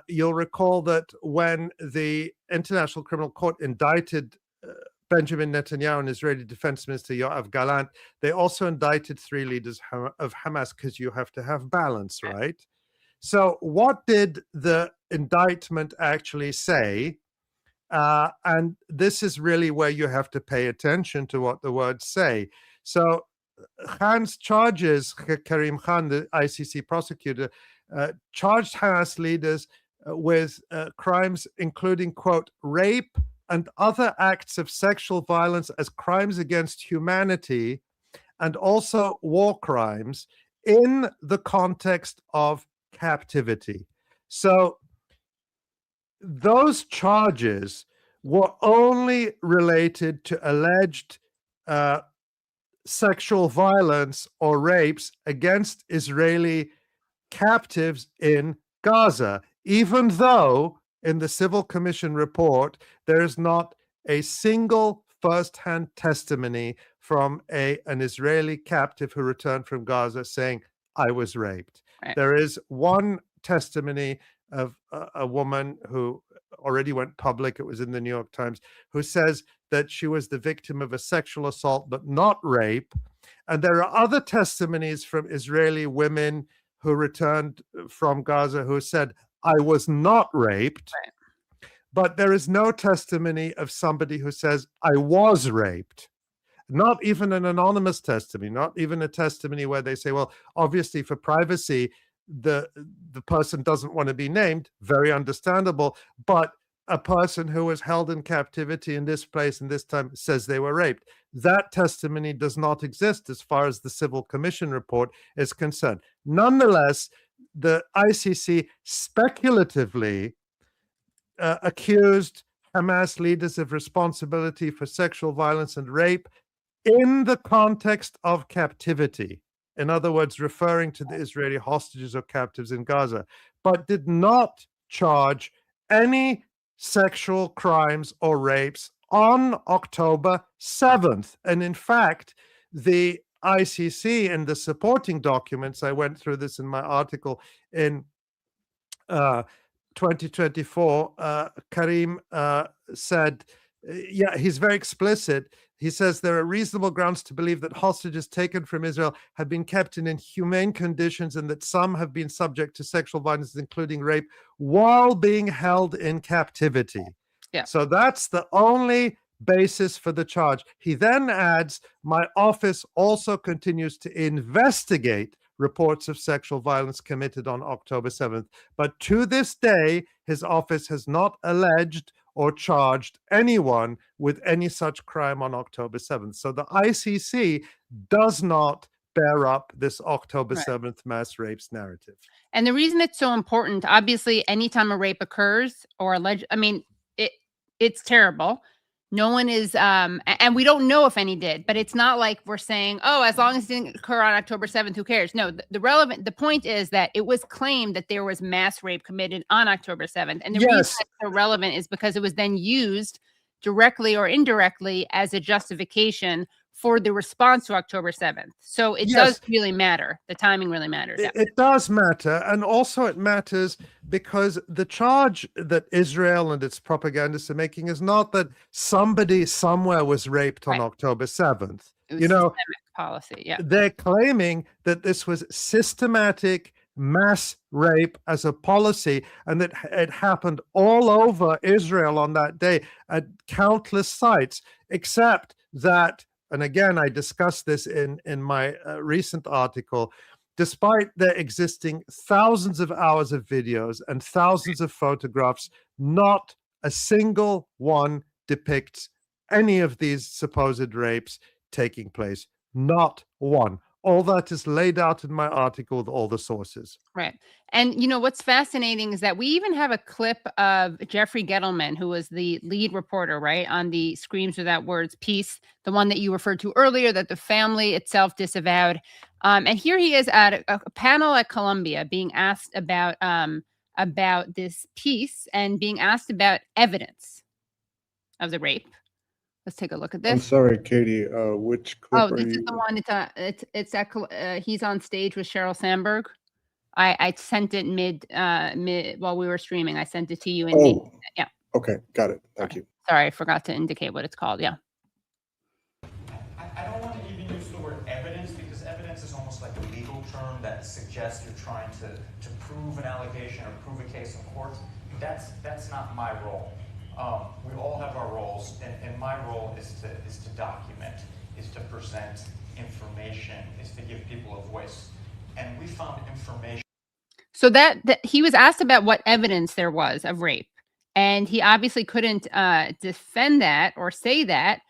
you'll recall that when the International Criminal Court indicted Benjamin Netanyahu and Israeli Defense Minister Yoav Gallant, they also indicted 3 leaders of Hamas because you have to have balance, right? So what did the indictment actually say? And this is really where you have to pay attention to what the words say. So Khan's charges, Karim Khan, the ICC prosecutor, charged Hamas leaders with crimes including, quote, rape and other acts of sexual violence as crimes against humanity, and also war crimes in the context of captivity. So those charges were only related to alleged sexual violence or rapes against Israeli captives in Gaza, even though in the Civil Commission report, there is not a single first-hand testimony from an Israeli captive who returned from Gaza saying, I was raped. Right. There is one testimony of a woman who already went public, it was in the New York Times, who says that she was the victim of a sexual assault, but not rape. And there are other testimonies from Israeli women who returned from Gaza who said, I was not raped, right. But there is no testimony of somebody who says, I was raped. Not even an anonymous testimony, not even a testimony where they say, well, obviously for privacy, the person doesn't want to be named, very understandable, but a person who was held in captivity in this place and this time says they were raped. That testimony does not exist as far as the Civil Commission report is concerned. Nonetheless, the ICC speculatively accused Hamas leaders of responsibility for sexual violence and rape in the context of captivity. In other words, referring to the Israeli hostages or captives in Gaza, but did not charge any sexual crimes or rapes on October 7th. And in fact, the ICC and the supporting documents, I went through this in my article in 2024, Karim said, he's very explicit. He says there are reasonable grounds to believe that hostages taken from Israel have been kept in inhumane conditions and that some have been subject to sexual violence, including rape, while being held in captivity. Yeah. So that's the only basis for the charge. He then adds, my office also continues to investigate reports of sexual violence committed on October 7th. But to this day, his office has not alleged or charged anyone with any such crime on October 7th. So the ICC does not bear up this October 7th mass rapes narrative. And the reason it's so important, obviously, anytime a rape occurs or it's terrible. No one is, and we don't know if any did, but it's not like we're saying, oh, as long as it didn't occur on October 7th, who cares? No, the point is that it was claimed that there was mass rape committed on October 7th. And the reason that's so relevant is because it was then used directly or indirectly as a justification for the response to October 7th. So it does really matter. The timing really matters. It does matter. And also it matters because the charge that Israel and its propagandists are making is not that somebody somewhere was raped on October 7th. You know, policy. Yeah. They're claiming that this was systematic mass rape as a policy and that it happened all over Israel on that day at countless sites, except that, and again, I discussed this in my recent article, despite there existing thousands of hours of videos and thousands of photographs, not a single one depicts any of these supposed rapes taking place. Not one. All that is laid out in my article with all the sources. Right. And, you know, what's fascinating is that we even have a clip of Jeffrey Gettleman, who was the lead reporter, right, on the Screams Without Words piece, the one that you referred to earlier that the family itself disavowed. And here he is at a panel at Columbia being asked about this piece and being asked about evidence of the rape. Let's take a look at this. I'm sorry, Katie. Which clip? Oh, this is the one. It's at he's on stage with Sheryl Sandberg. I sent it mid while we were streaming. I sent it to you. Yeah. Okay, got it. Thank you. Sorry, I forgot to indicate what it's called. Yeah. I don't want to even use the word evidence because evidence is almost like a legal term that suggests you're trying to prove an allegation or prove a case in court. That's not my role. We all have our roles, and my role is to document, is to present information, is to give people a voice. And we found information. So that he was asked about what evidence there was of rape, and he obviously couldn't defend that or say that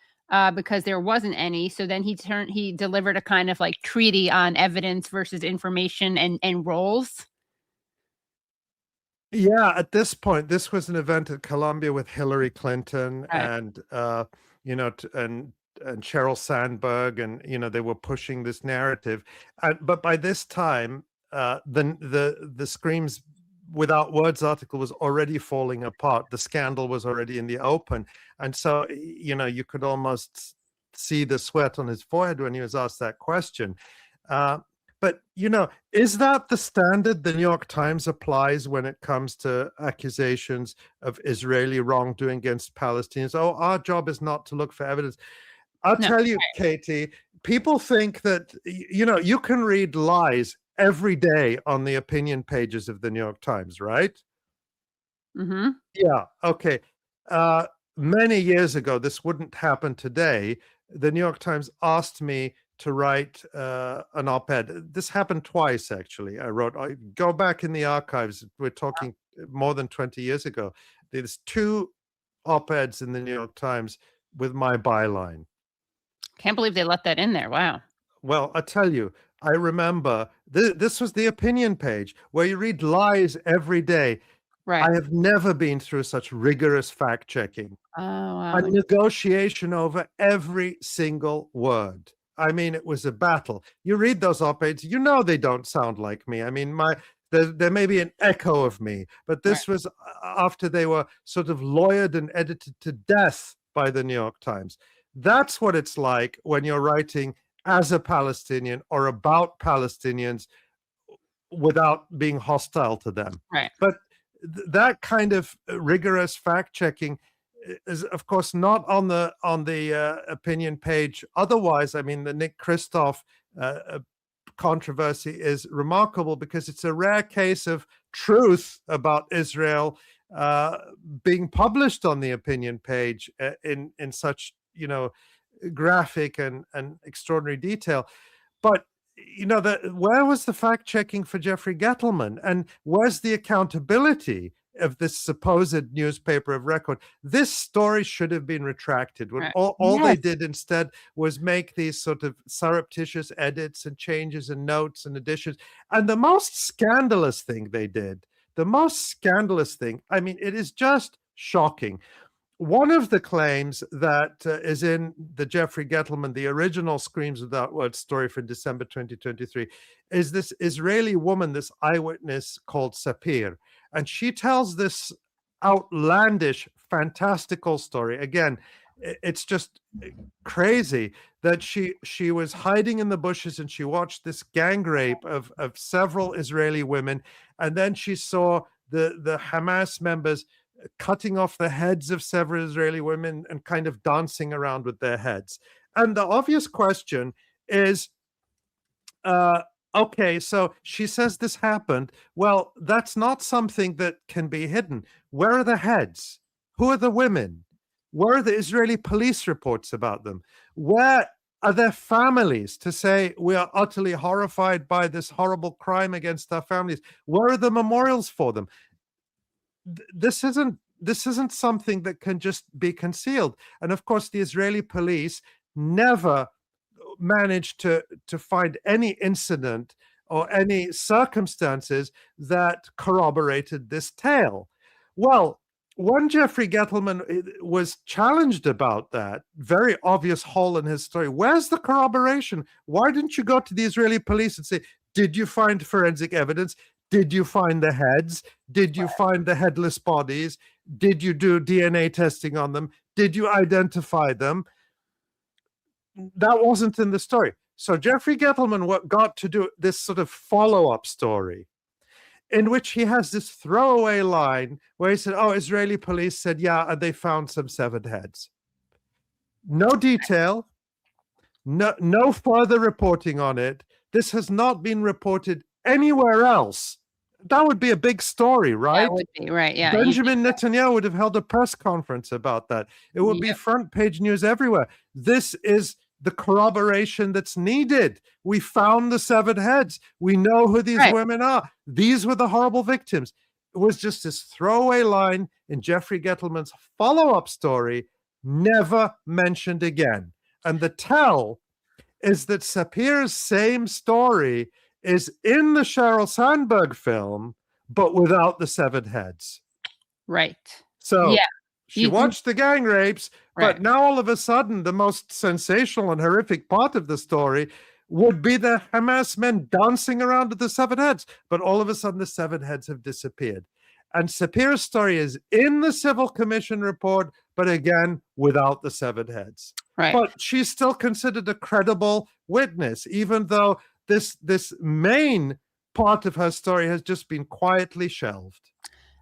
because there wasn't any. So then he delivered a kind of like treaty on evidence versus information and roles. Yeah, at this point, this was an event at Columbia with Hillary Clinton and and Sheryl Sandberg, and they were pushing this narrative. But by this time, the Screams Without Words article was already falling apart. The scandal was already in the open, and so you could almost see the sweat on his forehead when he was asked that question. But, is that the standard the New York Times applies when it comes to accusations of Israeli wrongdoing against Palestinians? Oh, our job is not to look for evidence. I'll tell you, Katie, people think that, you can read lies every day on the opinion pages of the New York Times, right? Mm-hmm. Yeah, okay. Many years ago, this wouldn't happen today. The New York Times asked me to write an op-ed. This happened twice, actually. I go back in the archives. We're talking more than 20 years ago. There's 2 op-eds in the New York Times with my byline. Can't believe they let that in there. Wow. Well, I tell you, I remember this was the opinion page where you read lies every day. Right. I have never been through such rigorous fact-checking. Oh, wow. A negotiation over every single word. I mean, it was a battle. You read those op-eds, they don't sound like me. I mean, there may be an echo of me, but this was after they were sort of lawyered and edited to death by the New York Times. That's what it's like when you're writing as a Palestinian or about Palestinians without being hostile to them. Right. But that kind of rigorous fact-checking is, of course, not on the opinion page. Otherwise, I mean, the Nick Kristof controversy is remarkable because it's a rare case of truth about Israel being published on the opinion page in such graphic and extraordinary detail. But where was the fact checking for Jeffrey Gettleman, and where's the accountability of this supposed newspaper of record? This story should have been retracted. When all they did instead was make these sort of surreptitious edits and changes and notes and additions. And the most scandalous thing they did, I mean, it is just shocking. one of the claims that is in the Jeffrey Gettleman, the original Screams Without Words story from December 2023, is this Israeli woman, this eyewitness called Sapir. And she tells this outlandish, fantastical story. Again, it's just crazy that she was hiding in the bushes and she watched this gang rape of several Israeli women. And then she saw the Hamas members cutting off the heads of several Israeli women and kind of dancing around with their heads. And the obvious question is, okay, so she says this happened. Well, that's not something that can be hidden. Where are the heads? Who are the women? Where are the Israeli police reports about them? Where are their families to say we are utterly horrified by this horrible crime against our families? Where are the memorials for them? This isn't something that can just be concealed. And of course, the Israeli police never managed to find any incident or any circumstances that corroborated this tale. Well, when Jeffrey Gettleman was challenged about that very obvious hole in his story, where's the corroboration? Why didn't you go to the Israeli police and say, did you find forensic evidence? Did you find the heads? Did you find the headless bodies? Did you do DNA testing on them? Did you identify them? That wasn't in the story. So Jeffrey Gettleman got to do this sort of follow-up story in which he has this throwaway line where he said, oh, Israeli police said, yeah, and they found some severed heads. No detail, no further reporting on it. This has not been reported anywhere else. That would be a big story, right? That would be, right, yeah. Benjamin Netanyahu would have held a press conference about that. It would be front page news everywhere. This is the corroboration that's needed. We found the severed heads. We know who these women are. These were the horrible victims. It was just this throwaway line in Jeffrey Gettleman's follow-up story, never mentioned again. And the tell is that Sapir's same story is in the Sheryl Sandberg film, but without the severed heads. Right. So she watched the gang rapes, but now all of a sudden, the most sensational and horrific part of the story would be the Hamas men dancing around with the severed heads. But all of a sudden, the severed heads have disappeared. And Sapir's story is in the Civil Commission report, but again, without the severed heads. Right. But she's still considered a credible witness, even though this main part of her story has just been quietly shelved.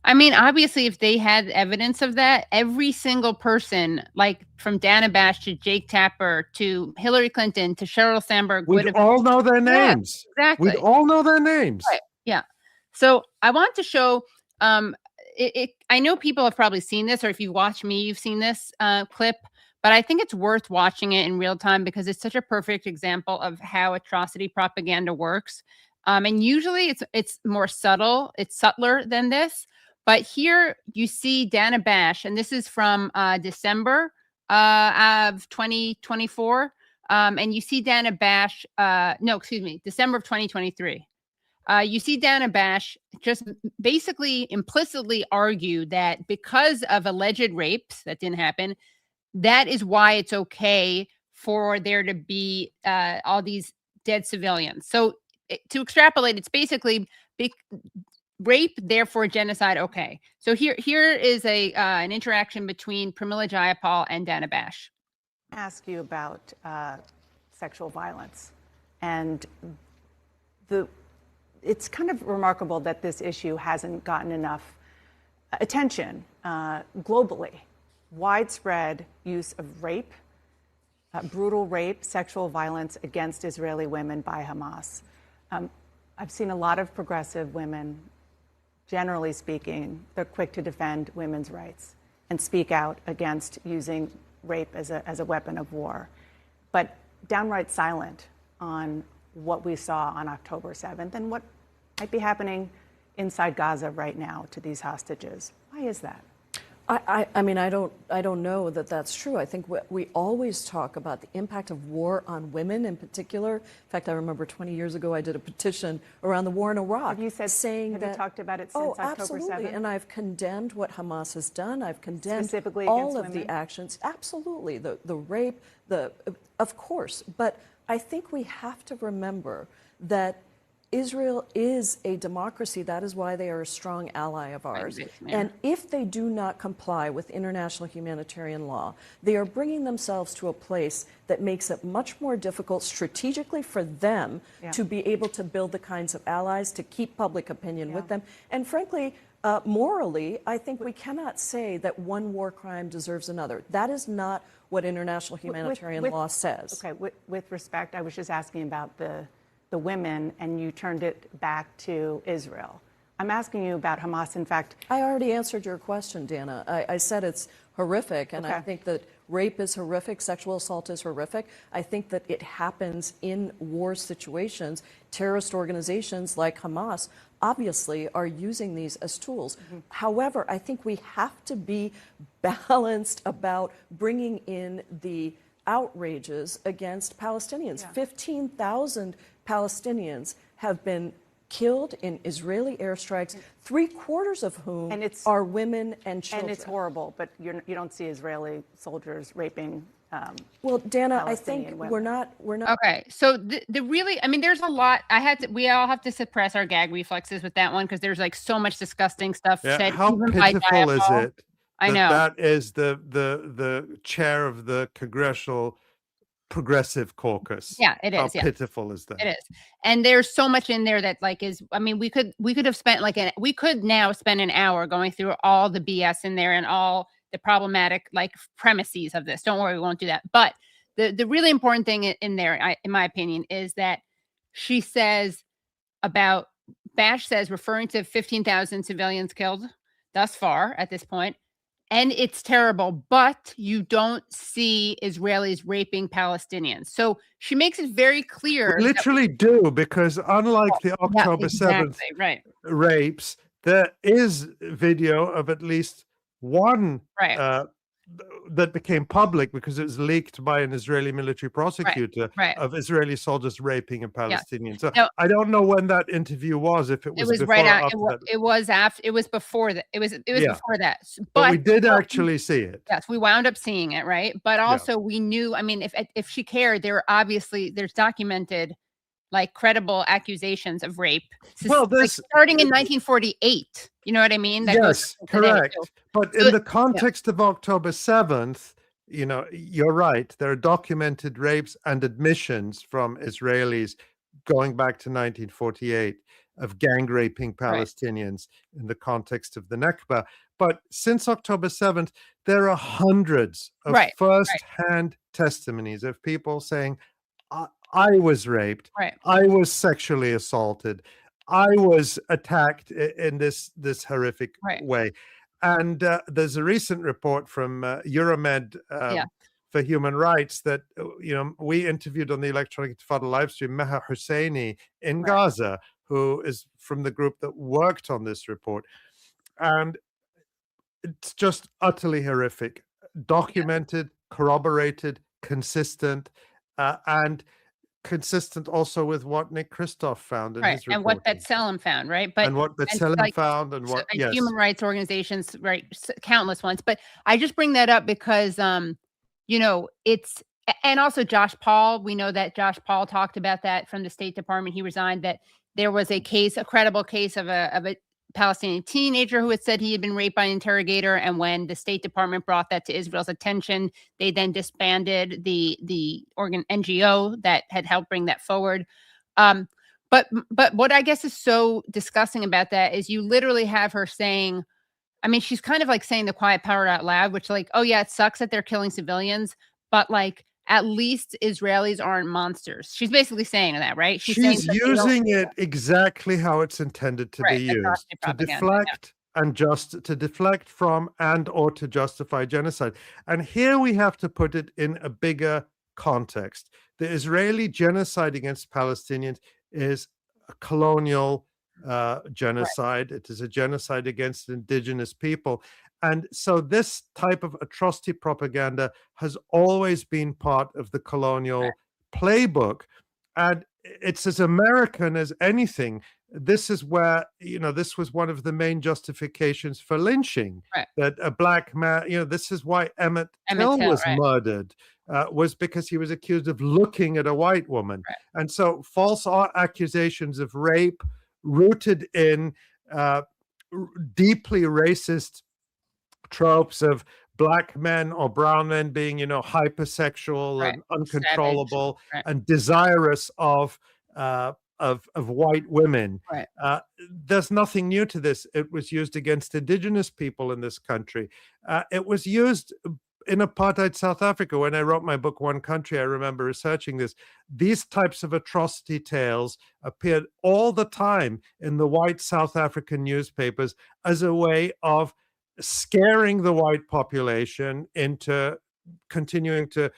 I mean, obviously, if they had evidence of that, every single person, like from Dana Bash to Jake Tapper to Hillary Clinton to Sheryl Sandberg, would have all know their names. Yeah, exactly. We'd all know their names. Right. Yeah. So I want to show. I know people have probably seen this, or if you watch me, you've seen this clip. But I think it's worth watching it in real time because it's such a perfect example of how atrocity propaganda works. And usually it's more subtle. It's subtler than this. But here you see Dana Bash, and this is from December of 2024. And you see Dana Bash, December of 2023. You see Dana Bash just basically implicitly argue that because of alleged rapes that didn't happen, that is why it's okay for there to be all these dead civilians. So to extrapolate, it's basically rape, therefore genocide, okay. So here is an interaction between Pramila Jayapal and Dana Bash. Ask you about sexual violence, and it's kind of remarkable that this issue hasn't gotten enough attention globally. Widespread use of rape, brutal rape, sexual violence against Israeli women by Hamas. I've seen a lot of progressive women, generally speaking, they're quick to defend women's rights and speak out against using rape as a weapon of war, but downright silent on what we saw on October 7th and what might be happening inside Gaza right now to these hostages. Why is that? I mean, I don't know that that's true. I think we always talk about the impact of war on women in particular. In fact, I remember 20 years ago, I did a petition around the war in Iraq. Have you said, saying have that, you talked about it since October 7th? Absolutely. And I've condemned what Hamas has done. I've condemned Specifically all against of women? the actions. Absolutely. The rape, of course. But I think we have to remember that Israel is a democracy. That is why they are a strong ally of ours. And if they do not comply with international humanitarian law, they are bringing themselves to a place that makes it much more difficult strategically for them to be able to build the kinds of allies, to keep public opinion with them. And frankly, morally, I think we cannot say that one war crime deserves another. That is not what international humanitarian law says. Okay, with respect, I was just asking about the women, and you turned it back to Israel. I'm asking you about Hamas. In fact, I already answered your question, Dana. I said it's horrific, and I think that rape is horrific, sexual assault is horrific. I think that it happens in war situations. Terrorist organizations like Hamas obviously are using these as tools. However, I think we have to be balanced about bringing in the outrages against Palestinians. 15,000 Palestinians have been killed in Israeli airstrikes, 3/4 of whom are women and children. And it's horrible, but you don't see Israeli soldiers raping. Well, Dana, I think we're not. Okay, so the really, I mean, there's a lot. We all have to suppress our gag reflexes with that one because there's like so much disgusting stuff said. How even by pitiful is Jayapal. it? I know that is the chair of the Congressional Progressive Caucus. Yeah, it is. How pitiful is that? It is. And there's so much in there that like is, I mean, we could have spent we could now spend an hour going through all the BS in there and all the problematic like premises of this. Don't worry, we won't do that. But the really important thing in there, in my opinion, is that she says about, Bash says, referring to 15,000 civilians killed thus far at this point. And it's terrible, but you don't see Israelis raping Palestinians. So she makes it very clear. We literally do, because unlike the October 7th rapes, there is video of at least one that became public because it was leaked by an Israeli military prosecutor of Israeli soldiers raping a Palestinian. So I don't know when that interview was. If it was before right or after, after it was after. It was before that. It was before that. But we did actually see it. Yes, we wound up seeing it, right? But also we knew. I mean, if she cared, there's documented like credible accusations of rape. Well, this starting in 1948. You know what I mean? Yes, correct. But in the context of October 7th, you know, you're right. There are documented rapes and admissions from Israelis going back to 1948 of gang raping Palestinians in the context of the Nakba. But since October 7th, there are hundreds of first-hand testimonies of people saying, I was raped, I was sexually assaulted, I was attacked in this horrific way. And there's a recent report from Euromed for Human Rights that we interviewed on the Electronic Intifada live stream Meha Husseini in Gaza, who is from the group that worked on this report. And it's just utterly horrific, documented, corroborated, consistent, and consistent also with what Nick Kristof found in his report. And what Bezalel found, right? But and what Bezalel found, and what human rights organizations, countless ones. But I just bring that up because it's, and also Josh Paul, we know that Josh Paul talked about that from the State Department. He resigned, that there was a credible case of a Palestinian teenager who had said he had been raped by an interrogator, and when the State Department brought that to Israel's attention, they then disbanded the NGO that had helped bring that forward. But what I guess is so disgusting about that is you literally have her saying, I mean, she's kind of like saying the quiet power out loud, which like, oh yeah, it sucks that they're killing civilians, but like at least Israelis aren't monsters. She's basically saying that, right? She's using it exactly how it's intended to be used, to deflect to deflect from and or to justify genocide. And here we have to put it in a bigger context. The Israeli genocide against Palestinians is a colonial genocide. It is a genocide against indigenous people. And so this type of atrocity propaganda has always been part of the colonial playbook. And it's as American as anything. This is where, this was one of the main justifications for lynching, that a black man, this is why Emmett Till was murdered, was because he was accused of looking at a white woman. And so false accusations of rape rooted in deeply racist tropes of black men or brown men being, hypersexual and uncontrollable and desirous of white women. There's nothing new to this. It was used against indigenous people in this country. It was used in apartheid South Africa. When I wrote my book, One Country, I remember researching this. These types of atrocity tales appeared all the time in the white South African newspapers as a way of scaring the white population into continuing to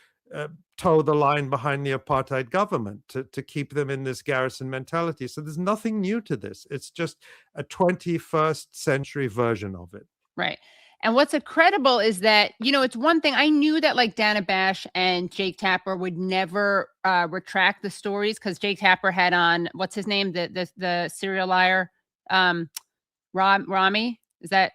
toe the line behind the apartheid government, to keep them in this garrison mentality. So there's nothing new to this. It's just a 21st century version of it. Right. And what's incredible is that, it's one thing I knew that like Dana Bash and Jake Tapper would never retract the stories, because Jake Tapper had on, what's his name? The serial liar, Rami, is that?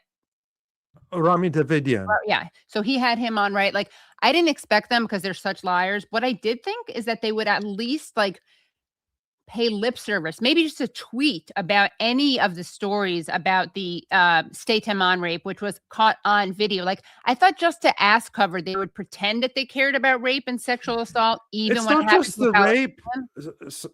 Rami Davidian. Yeah. So he had him on, right? Like, I didn't expect them because they're such liars. What I did think is that they would at least like pay lip service, maybe just a tweet about any of the stories about the State Taman rape, which was caught on video. Like, I thought just to ass cover, they would pretend that they cared about rape and sexual assault, even it's when not just the rape.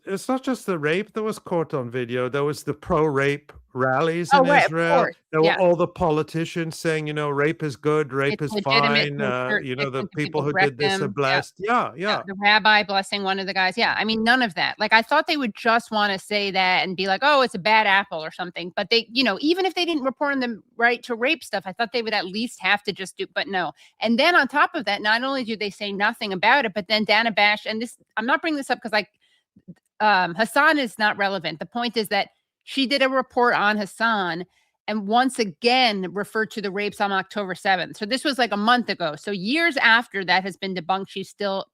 It's not just the rape that was caught on video. There was the pro-rape rallies in Israel. There were all the politicians saying, rape is good, rape is fine. The people who did this are blessed. Yeah. The rabbi blessing one of the guys. Yeah. I mean, none of that. Like, I thought they would just want to say that and be like, oh, it's a bad apple or something. But they, even if they didn't report on them right to rape stuff, I thought they would at least have to just do, but no. And then on top of that, not only do they say nothing about it, but then Dana Bash, and this, I'm not bringing this up because Hasan is not relevant. The point is that she did a report on Hasan and once again referred to the rapes on October 7th. So this was like a month ago. So years after that has been debunked, she's still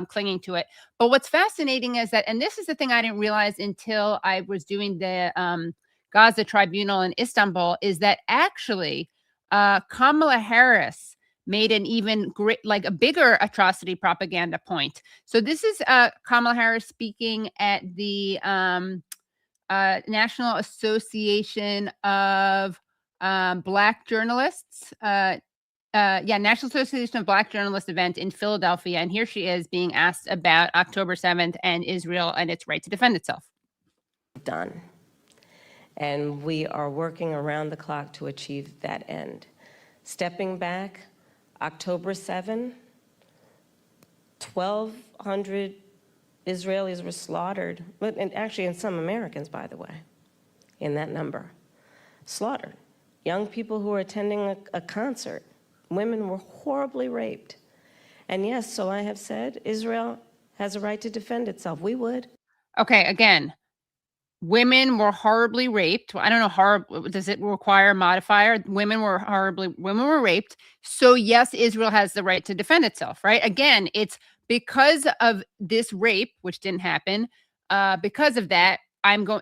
clinging to it. But what's fascinating is that, and this is the thing I didn't realize until I was doing the Gaza Tribunal in Istanbul, is that actually Kamala Harris made an even a bigger atrocity propaganda point. So this is Kamala Harris speaking at the National Association of Black Journalists. National Association of Black Journalists event in Philadelphia. And here she is being asked about October 7th and Israel and its right to defend itself. Done. And we are working around the clock to achieve that end. Stepping back, October 7, 1,200 Israelis were slaughtered, and actually, and some Americans, by the way, in that number, slaughtered. Young people who were attending a concert, women were horribly raped. And yes, so I have said, Israel has a right to defend itself. We would. Okay, again, women were horribly raped. I don't know, does it require a modifier? Women were raped. So yes, Israel has the right to defend itself, right? Again, it's because of this rape, which didn't happen, because of that,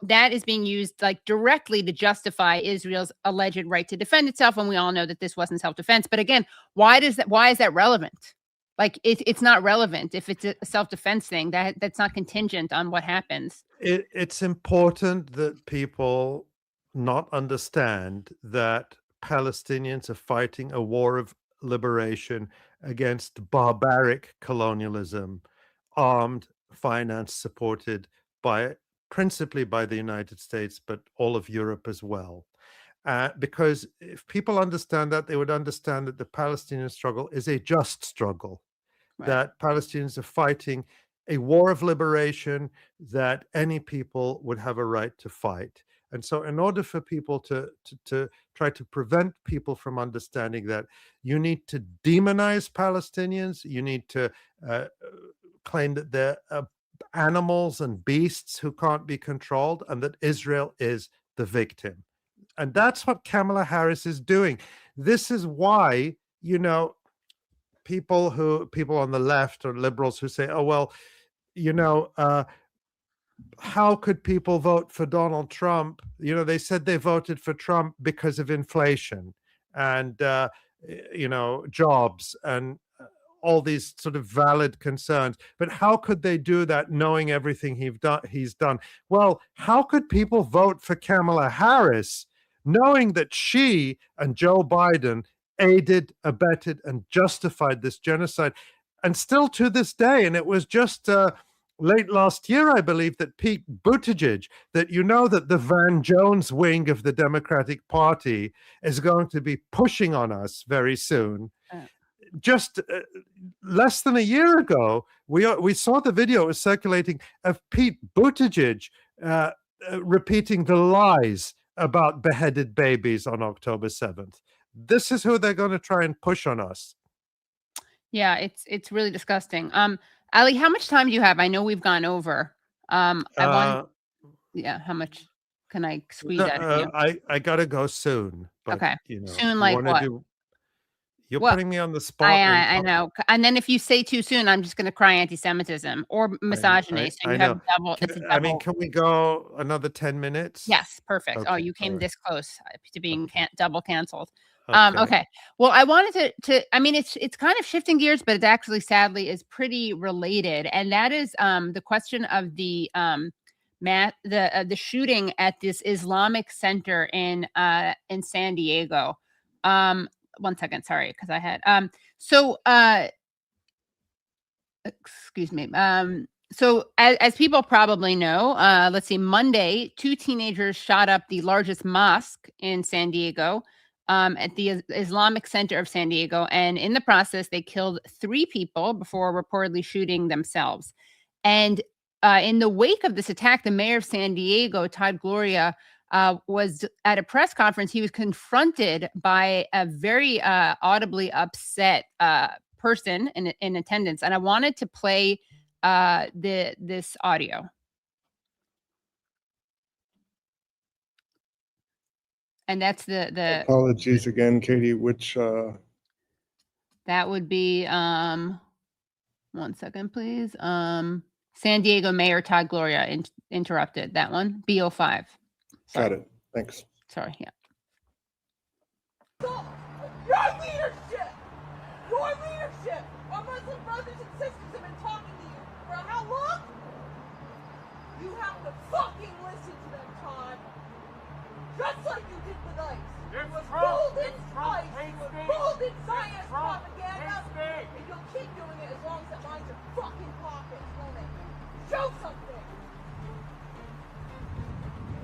that is being used like directly to justify Israel's alleged right to defend itself. And we all know that this wasn't self-defense. But again, why is that relevant? Like, it's not relevant if it's a self-defense thing. That's not contingent on what happens. It's important that people not understand that Palestinians are fighting a war of liberation against barbaric colonialism, armed, financed, supported principally by the United States, but all of Europe as well. Because if people understand that, they would understand that the Palestinian struggle is a just struggle, that Palestinians are fighting a war of liberation that any people would have a right to fight. And so in order for people to try to prevent people from understanding that, you need to demonize Palestinians, you need to claim that they're animals and beasts who can't be controlled, and that Israel is the victim. And that's what Kamala Harris is doing. this is why, people on the left or liberals who say, oh, well, how could people vote for Donald Trump? They said they voted for Trump because of inflation and, jobs and all these sort of valid concerns. But how could they do that knowing everything he's done? Well, how could people vote for Kamala Harris knowing that she and Joe Biden aided, abetted, and justified this genocide? And still to this day, and it was just late last year, I believe, that Pete Buttigieg, that that the Van Jones wing of the Democratic Party is going to be pushing on us very soon. Just less than a year ago, we saw the video was circulating of Pete Buttigieg repeating the lies about beheaded babies on October 7th. This is who they're going to try and push on us. Yeah, it's really disgusting. Ali, how much time do you have? I know we've gone over. How much can I squeeze out of you? I gotta go soon. But, okay. Soon, like what? You're putting me on the spot. I know. And then if you say too soon, I'm just going to cry anti-Semitism or misogyny. So you have double. Can we go another 10 minutes? Yes, perfect. Okay, you came this close to being double canceled. Okay. Well, I wanted to I mean, it's kind of shifting gears, but it actually sadly is pretty related. And that is the question of the the shooting at this Islamic center in San Diego. One second, sorry, because I had excuse me. So as people probably know, let's see, Monday, 2 teenagers shot up the largest mosque in San Diego, at the Islamic Center of San Diego. And in the process, they killed 3 people before reportedly shooting themselves. And in the wake of this attack, the mayor of San Diego, Todd Gloria, was at a press conference. He was confronted by a very audibly upset person in attendance. And I wanted to play this audio. And that's the apologies again, Katie, which that would be 1 second, please. San Diego Mayor Todd Gloria interrupted that one. BO5. Sorry. Got it. Thanks. Sorry, yeah. Your leadership! Our Muslim brothers and sisters have been talking to you for how long? You have to fucking listen to them, Todd. Just like you did with ICE. You were fooled in ICE. You were fooled in science propaganda. And you'll keep doing it as long as it lines your fucking pockets, won't it? Show something.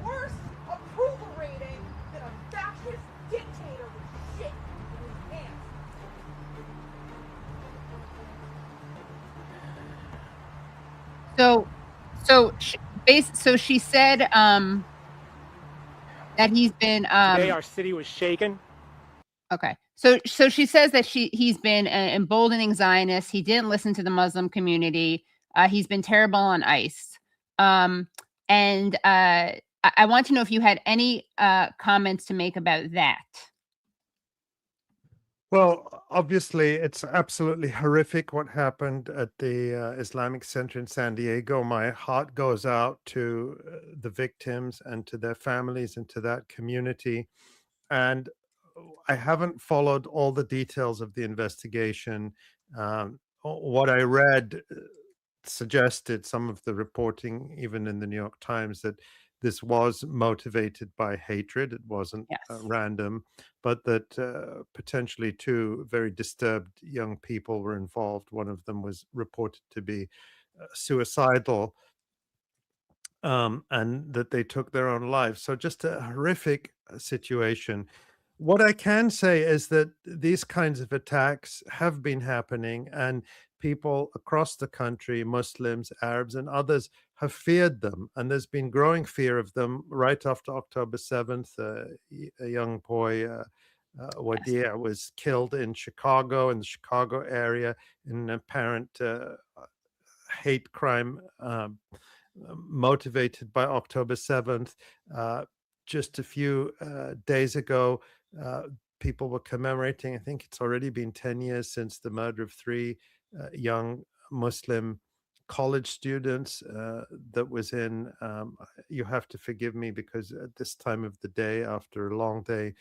Worse approval rating than a fascist dictator with shit in his hands. So she said that he's been today our city was shaken. Okay. So she says that he's been emboldening Zionists. He didn't listen to the Muslim community. He's been terrible on ICE. And I want to know if you had any comments to make about that. Well, obviously, it's absolutely horrific what happened at the Islamic Center in San Diego. My heart goes out to the victims and to their families and to that community. And I haven't followed all the details of the investigation. What I read suggested, some of the reporting, even in the New York Times, that this was motivated by hatred. It wasn't random, but that potentially 2 very disturbed young people were involved. One of them was reported to be suicidal, and that they took their own lives. So just a horrific situation. What I can say is that these kinds of attacks have been happening, and people across the country, Muslims, Arabs, and others, have feared them. And there's been growing fear of them. Right after October 7th, a young boy, Wadia, was killed in Chicago, in the Chicago area, in an apparent hate crime motivated by October 7th. Just a few days ago, people were commemorating. I think it's already been 10 years since the murder of 3 young Muslim college students that was in, you have to forgive me because at this time of the day, after a long day,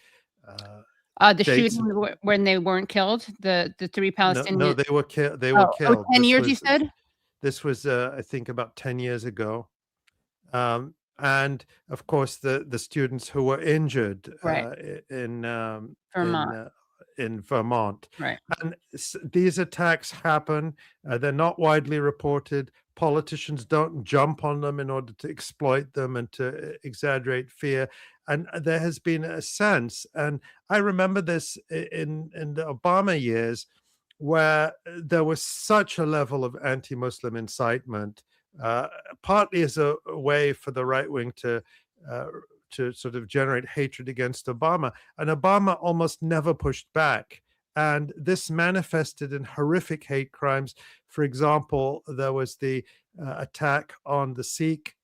the shooting when they weren't killed, the 3 Palestinians. No, they were killed. They were killed. 10 years, you said? This was, I think, about 10 years ago. And of course, the students who were injured in Vermont. In Vermont. Right. And these attacks happen. They're not widely reported. Politicians don't jump on them in order to exploit them and to exaggerate fear. And there has been a sense, and I remember this in the Obama years, where there was such a level of anti-Muslim incitement, partly as a way for the right wing to sort of generate hatred against Obama. And Obama almost never pushed back. And this manifested in horrific hate crimes. For example, there was the attack on the Sikh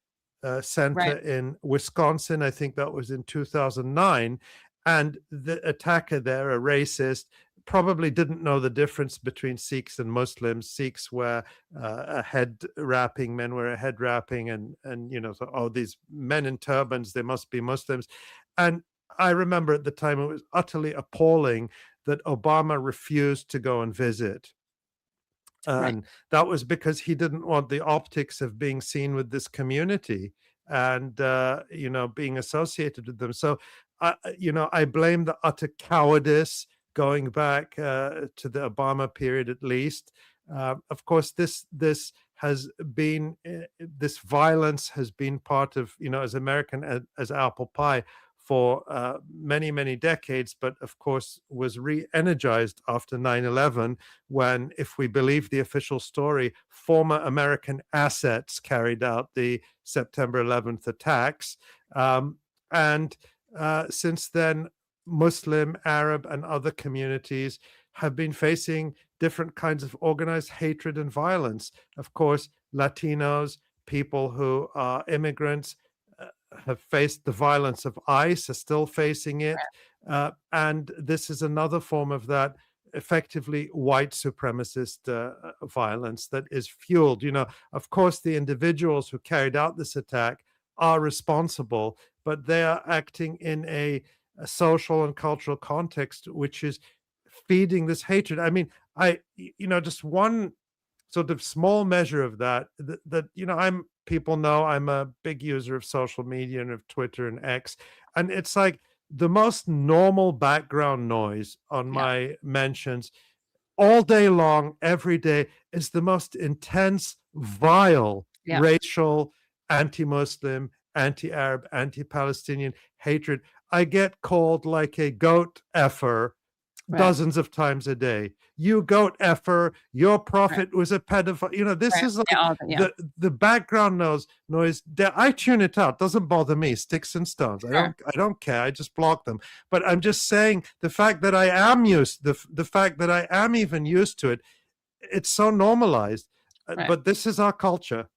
center in Wisconsin. I think that was in 2009. And the attacker there, a racist, probably didn't know the difference between Sikhs and Muslims. Sikhs wear a head wrapping, men wear a head wrapping, and so, oh, these men in turbans, they must be Muslims. And I remember at the time it was utterly appalling that Obama refused to go and visit. And that was because he didn't want the optics of being seen with this community and, being associated with them. So, I blame the utter cowardice going back to the Obama period, at least. Of course, this has been, this violence has been part of, as American as apple pie for many, many decades, but of course was re-energized after 9/11, when, if we believe the official story, former American assets carried out the September 11th attacks. And since then, Muslim, Arab, and other communities have been facing different kinds of organized hatred and violence. Of course, Latinos, people who are immigrants, have faced the violence of ICE, are still facing it. And this is another form of that effectively white supremacist violence that is fueled. Of course, the individuals who carried out this attack are responsible, but they are acting in a social and cultural context which is feeding this hatred. I mean, just one sort of small measure of that people know I'm a big user of social media and of Twitter and X, and it's like the most normal background noise on my mentions all day long, every day, is the most intense, vile, racial, anti-Muslim, anti-Arab, anti-Palestinian hatred. I get called like a goat effer dozens of times a day. You goat effer, your prophet was a pedophile. This is like the background noise. I tune it out. Doesn't bother me. Sticks and stones. I don't care. I just block them. But I'm just saying the fact that I am the fact that I am even used to it, it's so normalized. But this is our culture.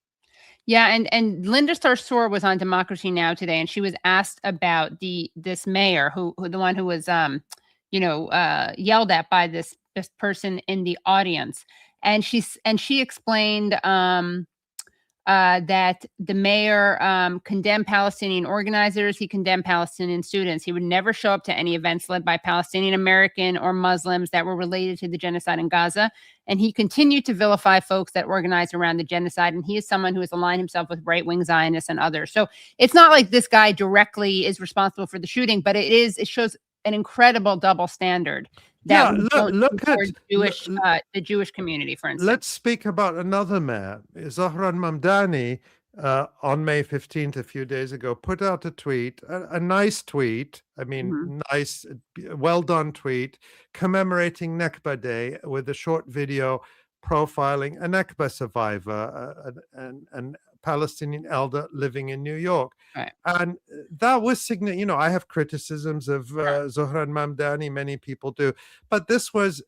Yeah, and Linda Sarsour was on Democracy Now! Today, and she was asked about this mayor who the one who was yelled at by this person in the audience, and she explained that the mayor condemned Palestinian organizers, he condemned Palestinian students. He would never show up to any events led by Palestinian American or Muslims that were related to the genocide in Gaza. And he continued to vilify folks that organized around the genocide. And he is someone who has aligned himself with right-wing Zionists and others. So it's not like this guy directly is responsible for the shooting, but it shows an incredible double standard. That look at the Jewish community, for instance. Let's speak about another mayor, Zohran Mamdani, on May 15th, a few days ago, put out a tweet, a nice tweet. I mean, nice, well done tweet, commemorating Nakba Day with a short video profiling a Nakba survivor, an Palestinian elder living in New York. Right. And that was significant. I have criticisms of Zohran Mamdani, many people do, but this was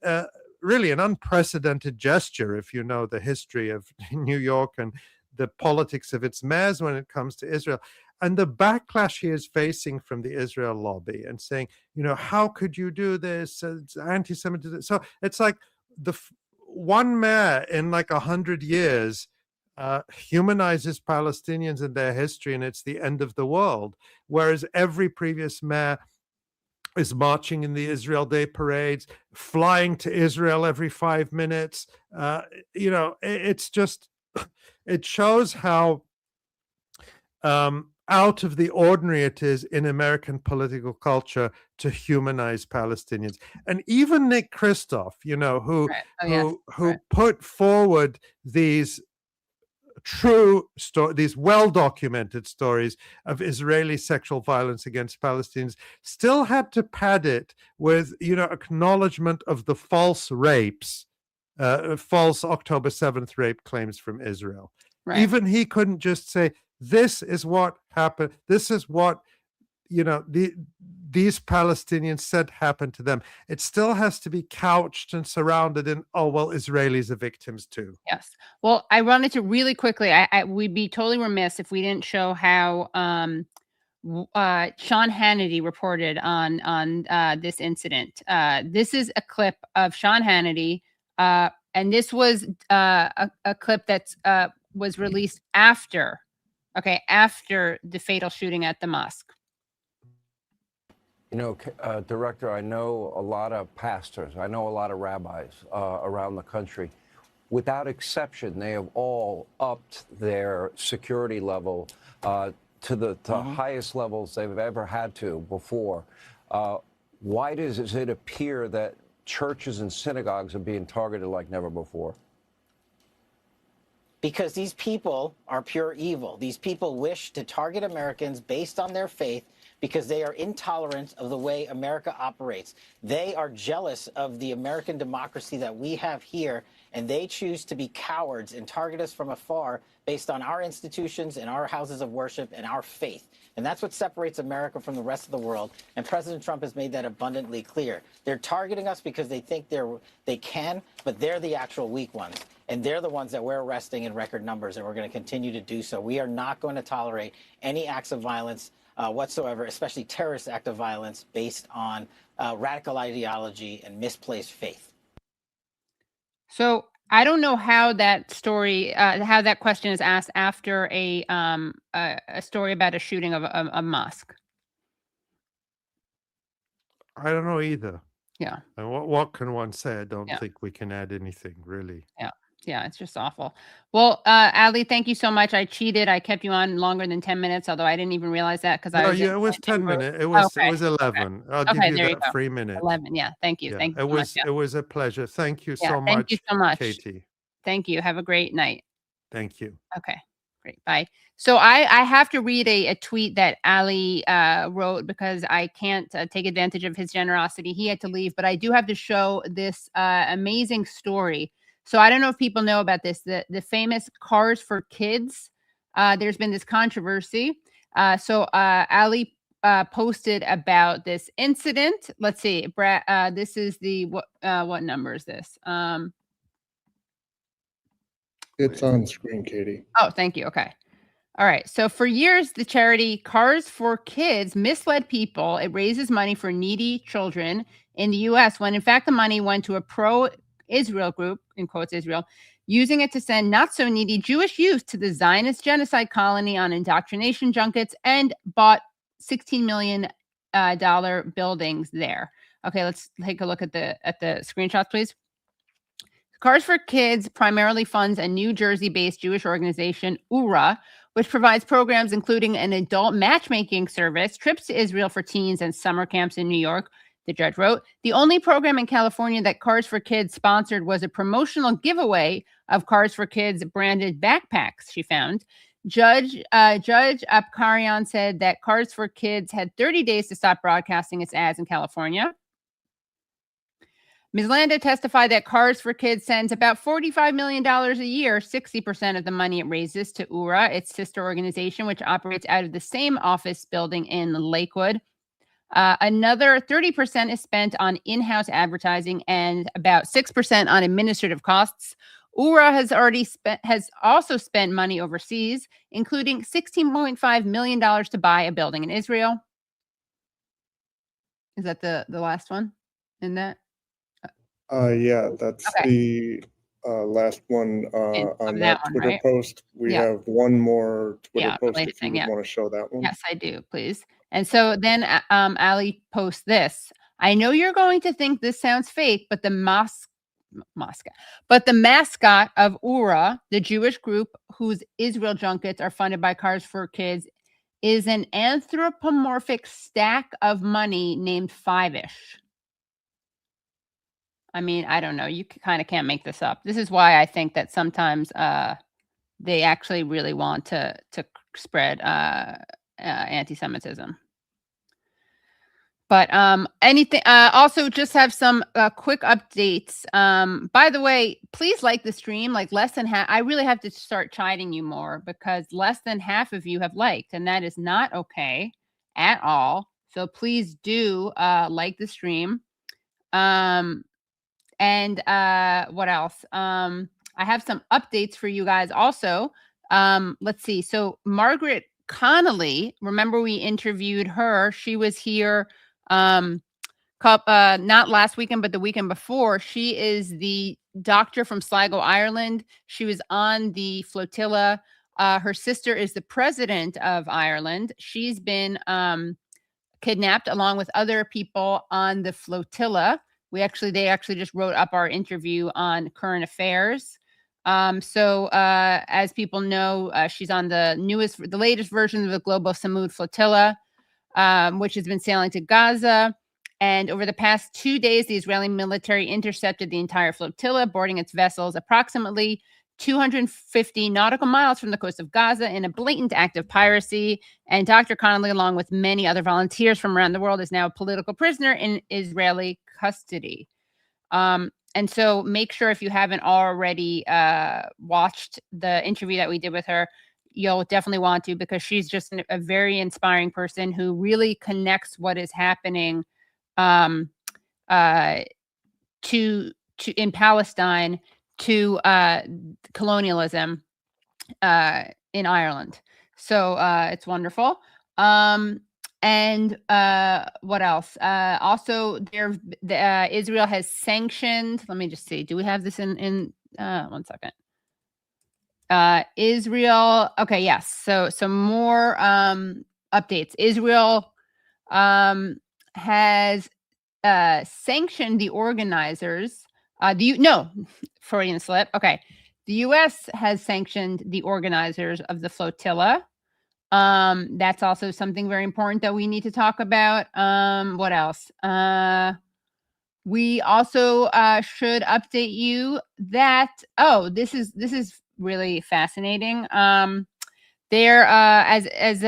really an unprecedented gesture if you know the history of New York and the politics of its mayors when it comes to Israel. and the backlash he is facing from the Israel lobby and saying, how could you do this? It's anti-Semitism. So it's like one mayor in like 100 years humanizes Palestinians and their history, and it's the end of the world. Whereas every previous mayor is marching in the Israel Day parades, flying to Israel every 5 minutes. It's just, it shows how out of the ordinary it is in American political culture to humanize Palestinians. And even Nick Kristof, who put forward these these well-documented stories of Israeli sexual violence against Palestinians, still had to pad it with, acknowledgement of the false rapes, false October 7th rape claims from Israel. Right. Even he couldn't just say, this is what happened. This is what, these Palestinians said happened to them. It still has to be couched and surrounded in, Israelis are victims too. Yes. Well, I wanted to really quickly, we'd be totally remiss if we didn't show how Sean Hannity reported on this incident. This is a clip of Sean Hannity, and this was a clip that was released after the fatal shooting at the mosque. Director, I know a lot of pastors, I know a lot of rabbis around the country. Without exception, they have all upped their security level to the highest levels they've ever had to before. Why does it appear that churches and synagogues are being targeted like never before? Because these people are pure evil. These people wish to target Americans based on their faith because they are intolerant of the way America operates. They are jealous of the American democracy that we have here, and they choose to be cowards and target us from afar based on our institutions and our houses of worship and our faith. And that's what separates America from the rest of the world. And President Trump has made that abundantly clear. They're targeting us because they think they can, but they're the actual weak ones. And they're the ones that we're arresting in record numbers, and we're going to continue to do so. We are not going to tolerate any acts of violence whatsoever, especially terrorist act of violence based on radical ideology and misplaced faith. So I don't know how that story, how that question is asked after a story about a shooting of a mosque. I don't know either. Yeah. And what can one say? I don't think we can add anything, really. Yeah. Yeah, it's just awful. Well, Ali, thank you so much. I cheated. I kept you on longer than 10 minutes, although I didn't even realize that because it was 10 minutes. It was 11. I'll give you that 3 minutes. 11. Yeah. Thank you. Yeah, thank you. It was a pleasure. Thank you so much. Thank you so much, Katie. Thank you. Have a great night. Thank you. Okay. Great. Bye. So I have to read a tweet that Ali wrote because I can't take advantage of his generosity. He had to leave, but I do have to show this amazing story. So I don't know if people know about this, the famous Cars for Kids. There's been this controversy. So Ali posted about this incident. Let's see, Brad. This is the what number is this? It's on screen, Katie. Oh, thank you. Okay. All right. So for years, the charity Cars for Kids misled people. It raises money for needy children in the U.S. when in fact the money went to a pro-Israel group, in quotes Israel, using it to send not so needy Jewish youth to the Zionist genocide colony on indoctrination junkets and bought $16 million buildings there. Okay, let's take a look at the screenshots, please. Cars for Kids primarily funds a New Jersey-based Jewish organization, URA, which provides programs including an adult matchmaking service, trips to Israel for teens, and summer camps in New York. The judge wrote, the only program in California that Cars for Kids sponsored was a promotional giveaway of Cars for Kids branded backpacks, she found. Judge Apkarian said that Cars for Kids had 30 days to stop broadcasting its ads in California. Ms. Landa testified that Cars for Kids sends about $45 million a year, 60% of the money it raises, to URA, its sister organization, which operates out of the same office building in Lakewood. Another 30% is spent on in-house advertising and about 6% on administrative costs. URA has also spent money overseas, including $16.5 million to buy a building in Israel. Is that the last one in that? Yeah, that's okay. the last one on that one, Twitter right? post. We have one more Twitter post if you thing, want to show that one. Yes, I do, please. And so then Ali posts this. I know you're going to think this sounds fake, but the mascot of URA, the Jewish group whose Israel junkets are funded by Cars for Kids, is an anthropomorphic stack of money named Five-ish. I mean, I don't know. You kind of can't make this up. This is why I think that sometimes they actually really want to spread anti-Semitism. But anything. Also, just have some quick updates. By the way, please like the stream. Like less than half. I really have to start chiding you more because less than half of you have liked, and that is not okay at all. So please do like the stream. And what else? I have some updates for you guys also. Let's see. So Margaret Connolly, remember we interviewed her. She was here not last weekend, but the weekend before. She is the doctor from Sligo, Ireland. She was on the flotilla. Her sister is the president of Ireland. She's been kidnapped along with other people on the flotilla. They actually just wrote up our interview on current affairs. So as people know, she's on the latest version of the Global Samud flotilla, which has been sailing to Gaza. And over the past 2 days, the Israeli military intercepted the entire flotilla, boarding its vessels approximately 250 nautical miles from the coast of Gaza in a blatant act of piracy. And Dr. Connolly, along with many other volunteers from around the world, is now a political prisoner in Israeli custody. And so make sure if you haven't already watched the interview that we did with her, you'll definitely want to, because she's just a very inspiring person who really connects what is happening in Palestine to colonialism in Ireland. So it's wonderful. And what else? Also, Israel has sanctioned. Let me just see. Do we have this in 1 second? Israel. Okay, yes. So some more updates. Israel has sanctioned the organizers. Freudian slip. Okay. The U.S. has sanctioned the organizers of the flotilla. That's also something very important that we need to talk about. What else? We also should update you that, this is really fascinating. They're as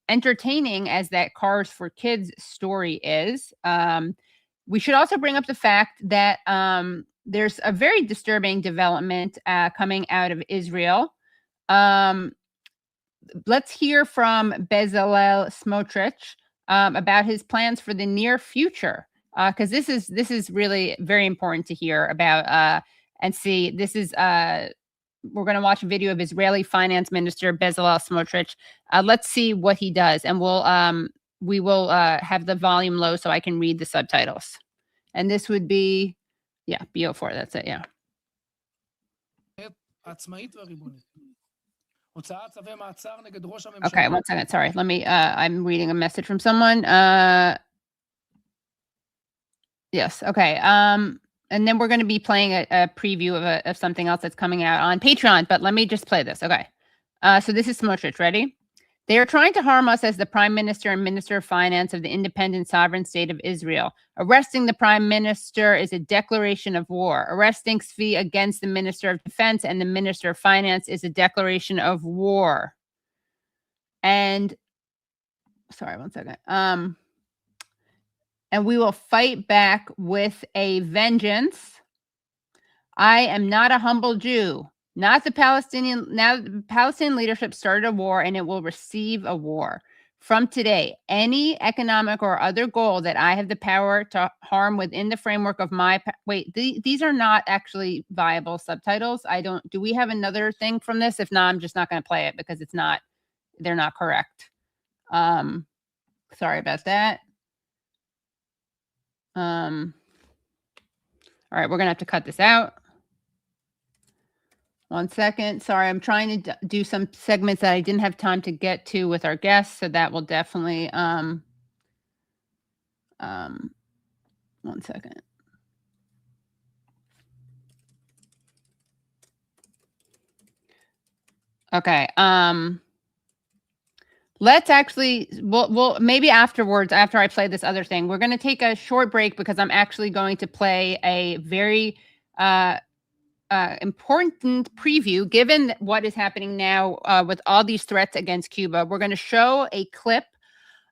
entertaining as that Cars for Kids story is. We should also bring up the fact that there's a very disturbing development coming out of Israel. Let's hear from Bezalel Smotritch about his plans for the near future, because this is really very important to hear about and see. This is we're going to watch a video of Israeli Finance Minister Bezalel Smotritch. Let's see what he does, and we will have the volume low so I can read the subtitles. And this would be, BO4. That's it. Yeah. Okay, 1 second. Sorry. Let me, I'm reading a message from someone. Yes. Okay. And then we're going to be playing a preview of something else that's coming out on Patreon, but let me just play this. Okay. So this is Smotritch. Ready? They are trying to harm us as the Prime Minister and Minister of Finance of the independent sovereign state of Israel. Arresting the Prime Minister is a declaration of war. Arresting Tzvi against the Minister of Defense and the Minister of Finance is a declaration of war. And, sorry, 1 second. And we will fight back with a vengeance. I am not a humble Jew. Now the Palestinian leadership started a war, and it will receive a war. from today, any economic or other goal that I have the power to harm within the framework of my wait, these are not actually viable subtitles. Do we have another thing from this? If not, I'm just not going to play it because they're not correct. Sorry about that. All right, we're going to have to cut this out. 1 second. Sorry, I'm trying to do some segments that I didn't have time to get to with our guests, so that will definitely 1 second. Okay. Let's actually, we'll maybe afterwards, after I play this other thing, we're going to take a short break because I'm actually going to play a very important preview, given what is happening now with all these threats against Cuba. We're going to show a clip,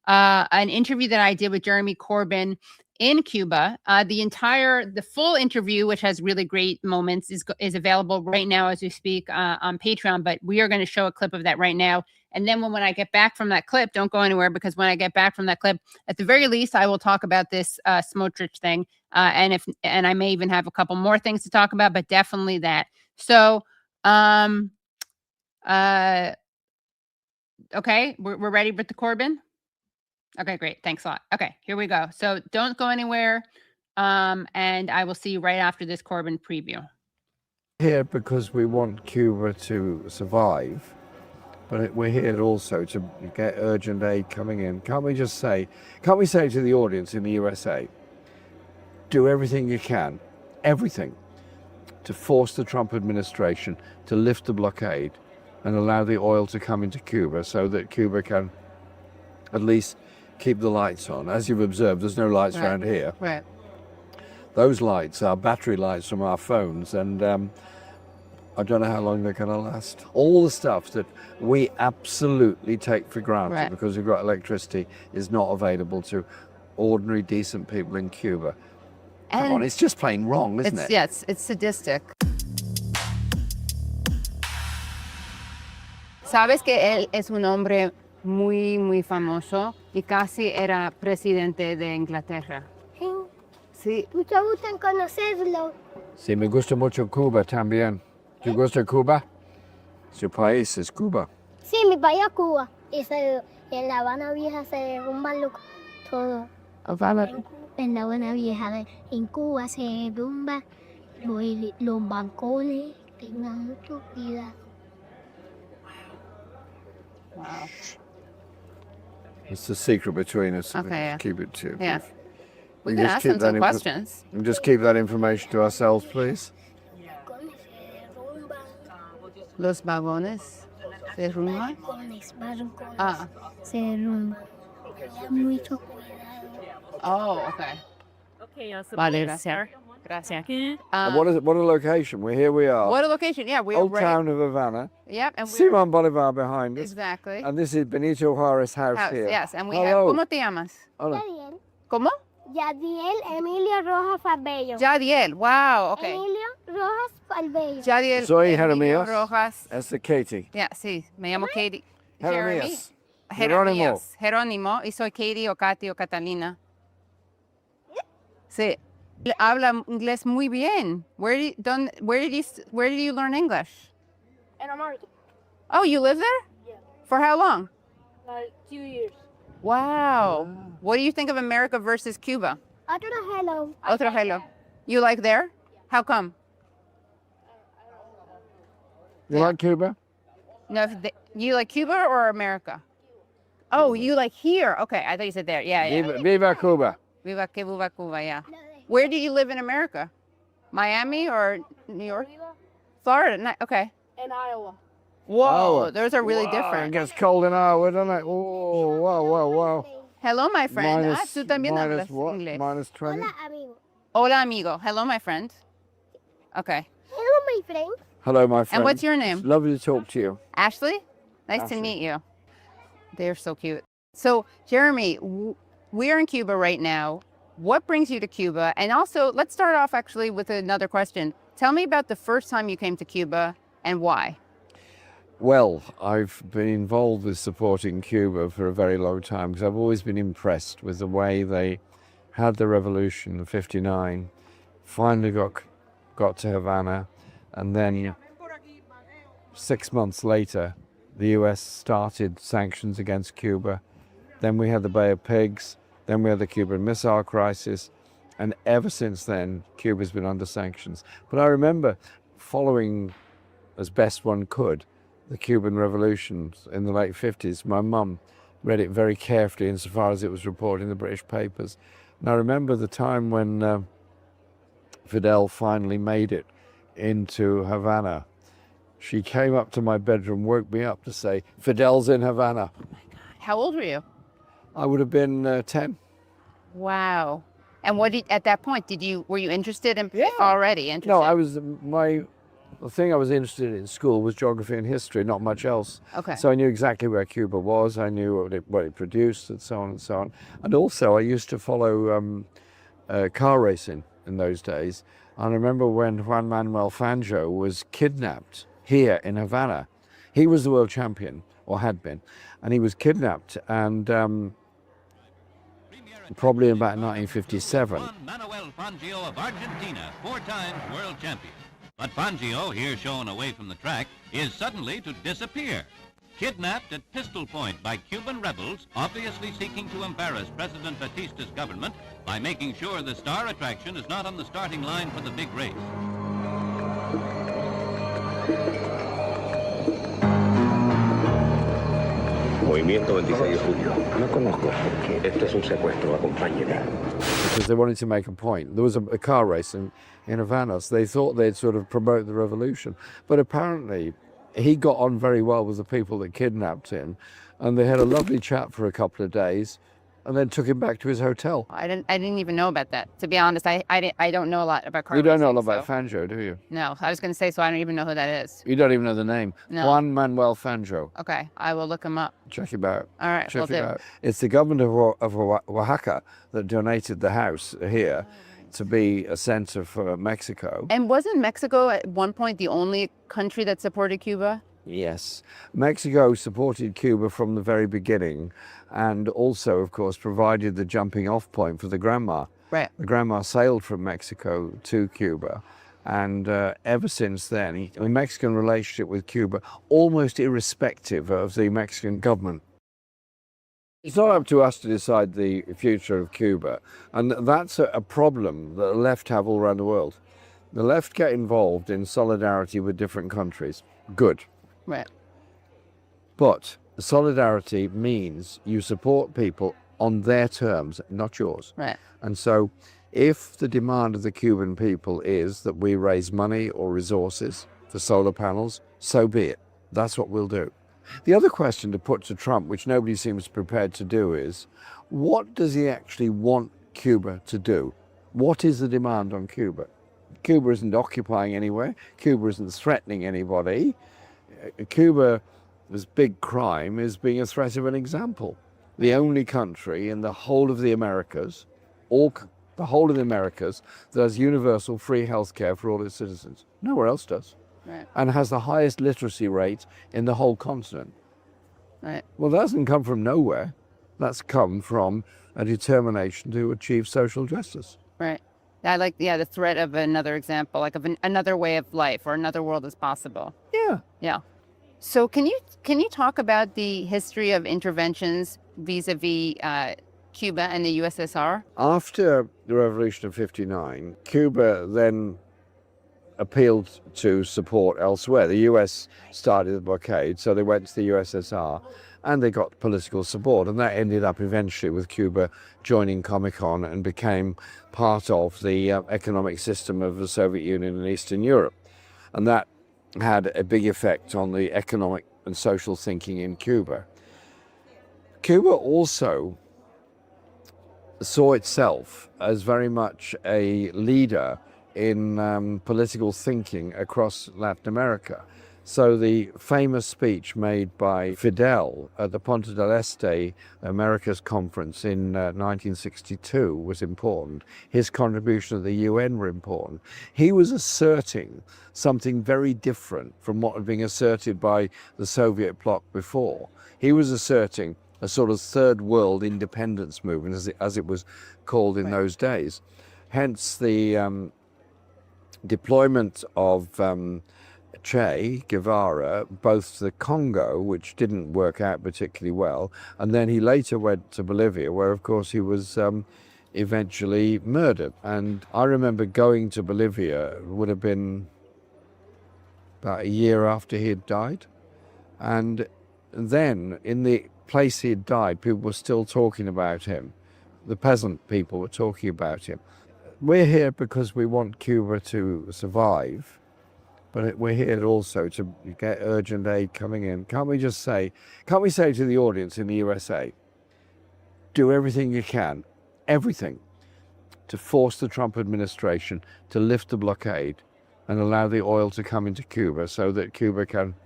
an interview that I did with Jeremy Corbyn in Cuba. The full interview, which has really great moments, is available right now as we speak on Patreon. But we are going to show a clip of that right now. And then when I get back from that clip, don't go anywhere, because when I get back from that clip, at the very least, I will talk about this Smotritch thing. And I may even have a couple more things to talk about, but definitely that. So, okay, we're ready with the Corbyn? Okay, great. Thanks a lot. Okay, here we go. So don't go anywhere. And I will see you right after this Corbyn preview. Here because we want Cuba to survive, but we're here also to get urgent aid coming in. Can't we say to the audience in the USA, do everything you can, everything, to force the Trump administration to lift the blockade and allow the oil to come into Cuba so that Cuba can at least keep the lights on. As you've observed, there's no lights around here. Right. Those lights are battery lights from our phones, and I don't know how long they're going to last. All the stuff that we absolutely take for granted because we've got electricity is not available to ordinary, decent people in Cuba. And come on, it's just plain wrong, isn't it? Yes, it's sadistic. Sabes que él es un hombre muy, muy famoso y casi era presidente de Inglaterra. Sí. Mucho gusto en conocerlo. Sí, me gusta mucho Cuba también. ¿Te gusta Cuba? Su país es Cuba. Sí, mi país es Cuba. Y en La Habana Vieja se derrumban todo. En La Habana Vieja, en Cuba se derrumban los balcones. Tengan mucho cuidado. Wow. It's the secret between us. Okay, yeah. Keep it to. Yeah. We can ask them some questions. And just keep that information to ourselves, please. Los vagones se derrumban. Ah. Se derrumban. Mucho cuidado. Oh, okay. Okay, vale, gracias. Gracias. What is it? What a location! Here we are. What a location! Yeah, we're Old town of Havana. Yep, and Simon Bolivar behind us. Exactly. And this is Benito Juarez house here. Yes, and we have. ¿Cómo te llamas? Yadiel. ¿Cómo? Yadiel Emilio Rojas Farbello. Yadiel. Wow. Okay. Emilio Rojas Farbello. Yadiel. Soy Jeremías. Rojas. That's Katie. Yeah, sí. Me llamo Katie. Jeremías. Jerónimo. Y soy Katie o Katy o Catalina. Sí. Habla inglés muy bien. Where did you learn English? In America. Oh, you live there? Yeah. For how long? Like 2 years. Wow. What do you think of America versus Cuba? Otro hello. Otro hello. You like there? Yeah. How come? You like Cuba? No, you like Cuba or America? Oh, you like here. Okay, I thought you said there. Yeah. Viva Cuba. Viva Cuba, yeah. Where do you live in America? Miami or New York? Florida. Okay. In Iowa. Whoa, Iowa. Those are really It different. gets cold in Iowa, doesn't it? Oh, wow. Hello, my friend. Tú también minus hablas what? inglés. Minus 20? Hola, amigo. Hola, amigo. Hello, my friend. Okay. Hello, my friend. Hello, my friend. And what's your name? It's lovely to talk to you. Ashley? Nice to meet you. They're so cute. So, Jeremy, we're in Cuba right now. What brings you to Cuba? And also, let's start off actually with another question. Tell me about the first time you came to Cuba and why. Well, I've been involved with supporting Cuba for a very long time because I've always been impressed with the way they had the revolution of '59, finally got to Havana, and then 6 months later, the US started sanctions against Cuba. Then we had the Bay of Pigs, then we had the Cuban Missile Crisis, and ever since then, Cuba's been under sanctions. But I remember following, as best one could, the Cuban Revolution in the late 50s. My mum read it very carefully insofar as it was reported in the British papers. And I remember the time when Fidel finally made it into Havana. She came up to my bedroom, woke me up to say, "Fidel's in Havana." Oh my God. How old were you? I would have been 10. Wow. And at that point, were you interested in already? Interested? No, I was, the thing I was interested in school was geography and history, not much else. Okay. So I knew exactly where Cuba was. I knew what it produced, and so on and so on. And also, I used to follow car racing in those days. And I remember when Juan Manuel Fangio was kidnapped here in Havana. He was the world champion, or had been, and he was kidnapped, and probably in about 1957. Juan Manuel Fangio of Argentina, 4 times world champion. But Fangio, here shown away from the track, is suddenly to disappear. Kidnapped at pistol point by Cuban rebels, obviously seeking to embarrass President Batista's government by making sure the star attraction is not on the starting line for the big race. Movimiento 26 de julio. No conozco. Esto es un secuestro. Acompáñeme. Because they wanted to make a point. There was a car race in Havana, so they thought they'd sort of promote the revolution. But apparently, he got on very well with the people that kidnapped him, and they had a lovely chat for a couple of days, and then took him back to his hotel. I didn't even know about that. To be honest, I don't know a lot about car You don't know a racing, lot about Fangio, do you? No, I was going to say, so I don't even know who that is. You don't even know the name. No. Juan Manuel Fangio. Okay, I will look him up. Check him out. All right, Check will it do. out. It's the governor of Oaxaca that donated the house here to be a center for Mexico. And wasn't Mexico at one point the only country that supported Cuba? Yes. Mexico supported Cuba from the very beginning, and also, of course, provided the jumping off point for the Grandma. Right. The Grandma sailed from Mexico to Cuba, and ever since then, the Mexican relationship with Cuba, almost irrespective of the Mexican government. It's not up to us to decide the future of Cuba, and that's a problem that the left have all around the world. The left get involved in solidarity with different countries. Good. Right. But solidarity means you support people on their terms, not yours. Right. And so if the demand of the Cuban people is that we raise money or resources for solar panels, so be it. That's what we'll do. The other question to put to Trump, which nobody seems prepared to do, is what does he actually want Cuba to do? What is the demand on Cuba? Cuba isn't occupying anywhere. Cuba isn't threatening anybody. Cuba's big crime is being a threat of an example. The only country in the whole of the Americas, the whole of the Americas, that has universal free health care for all its citizens. Nowhere else does. Right. And has the highest literacy rate in the whole continent. Right. Well, that doesn't come from nowhere. That's come from a determination to achieve social justice. Right. I like, the threat of another example, like of another way of life or another world is possible. Yeah. Yeah. So can you talk about the history of interventions vis-a-vis Cuba and the USSR? After the revolution of '59, Cuba then appealed to support elsewhere. The US started the blockade, so they went to the USSR and they got political support, and that ended up eventually with Cuba joining Comecon and became part of the economic system of the Soviet Union and Eastern Europe. And that had a big effect on the economic and social thinking in Cuba. Cuba also saw itself as very much a leader in political thinking across Latin America. So the famous speech made by Fidel at the Ponte del Este Americas conference in 1962 was important. His contribution to the UN were important. He was asserting something very different from what had been asserted by the Soviet bloc before. He was asserting a sort of third world independence movement, as it was called in those days. Hence the deployment of Che Guevara, both to the Congo, which didn't work out particularly well, and then he later went to Bolivia, where of course he was eventually murdered. And I remember going to Bolivia, it would have been about a year after he had died, and then in the place he had died, people were still talking about him. The peasant people were talking about him. We're here because we want Cuba to survive, but we're here also to get urgent aid coming in. Can't we say to the audience in the USA, do everything you can, everything, to force the Trump administration to lift the blockade and allow the oil to come into Cuba so that Cuba can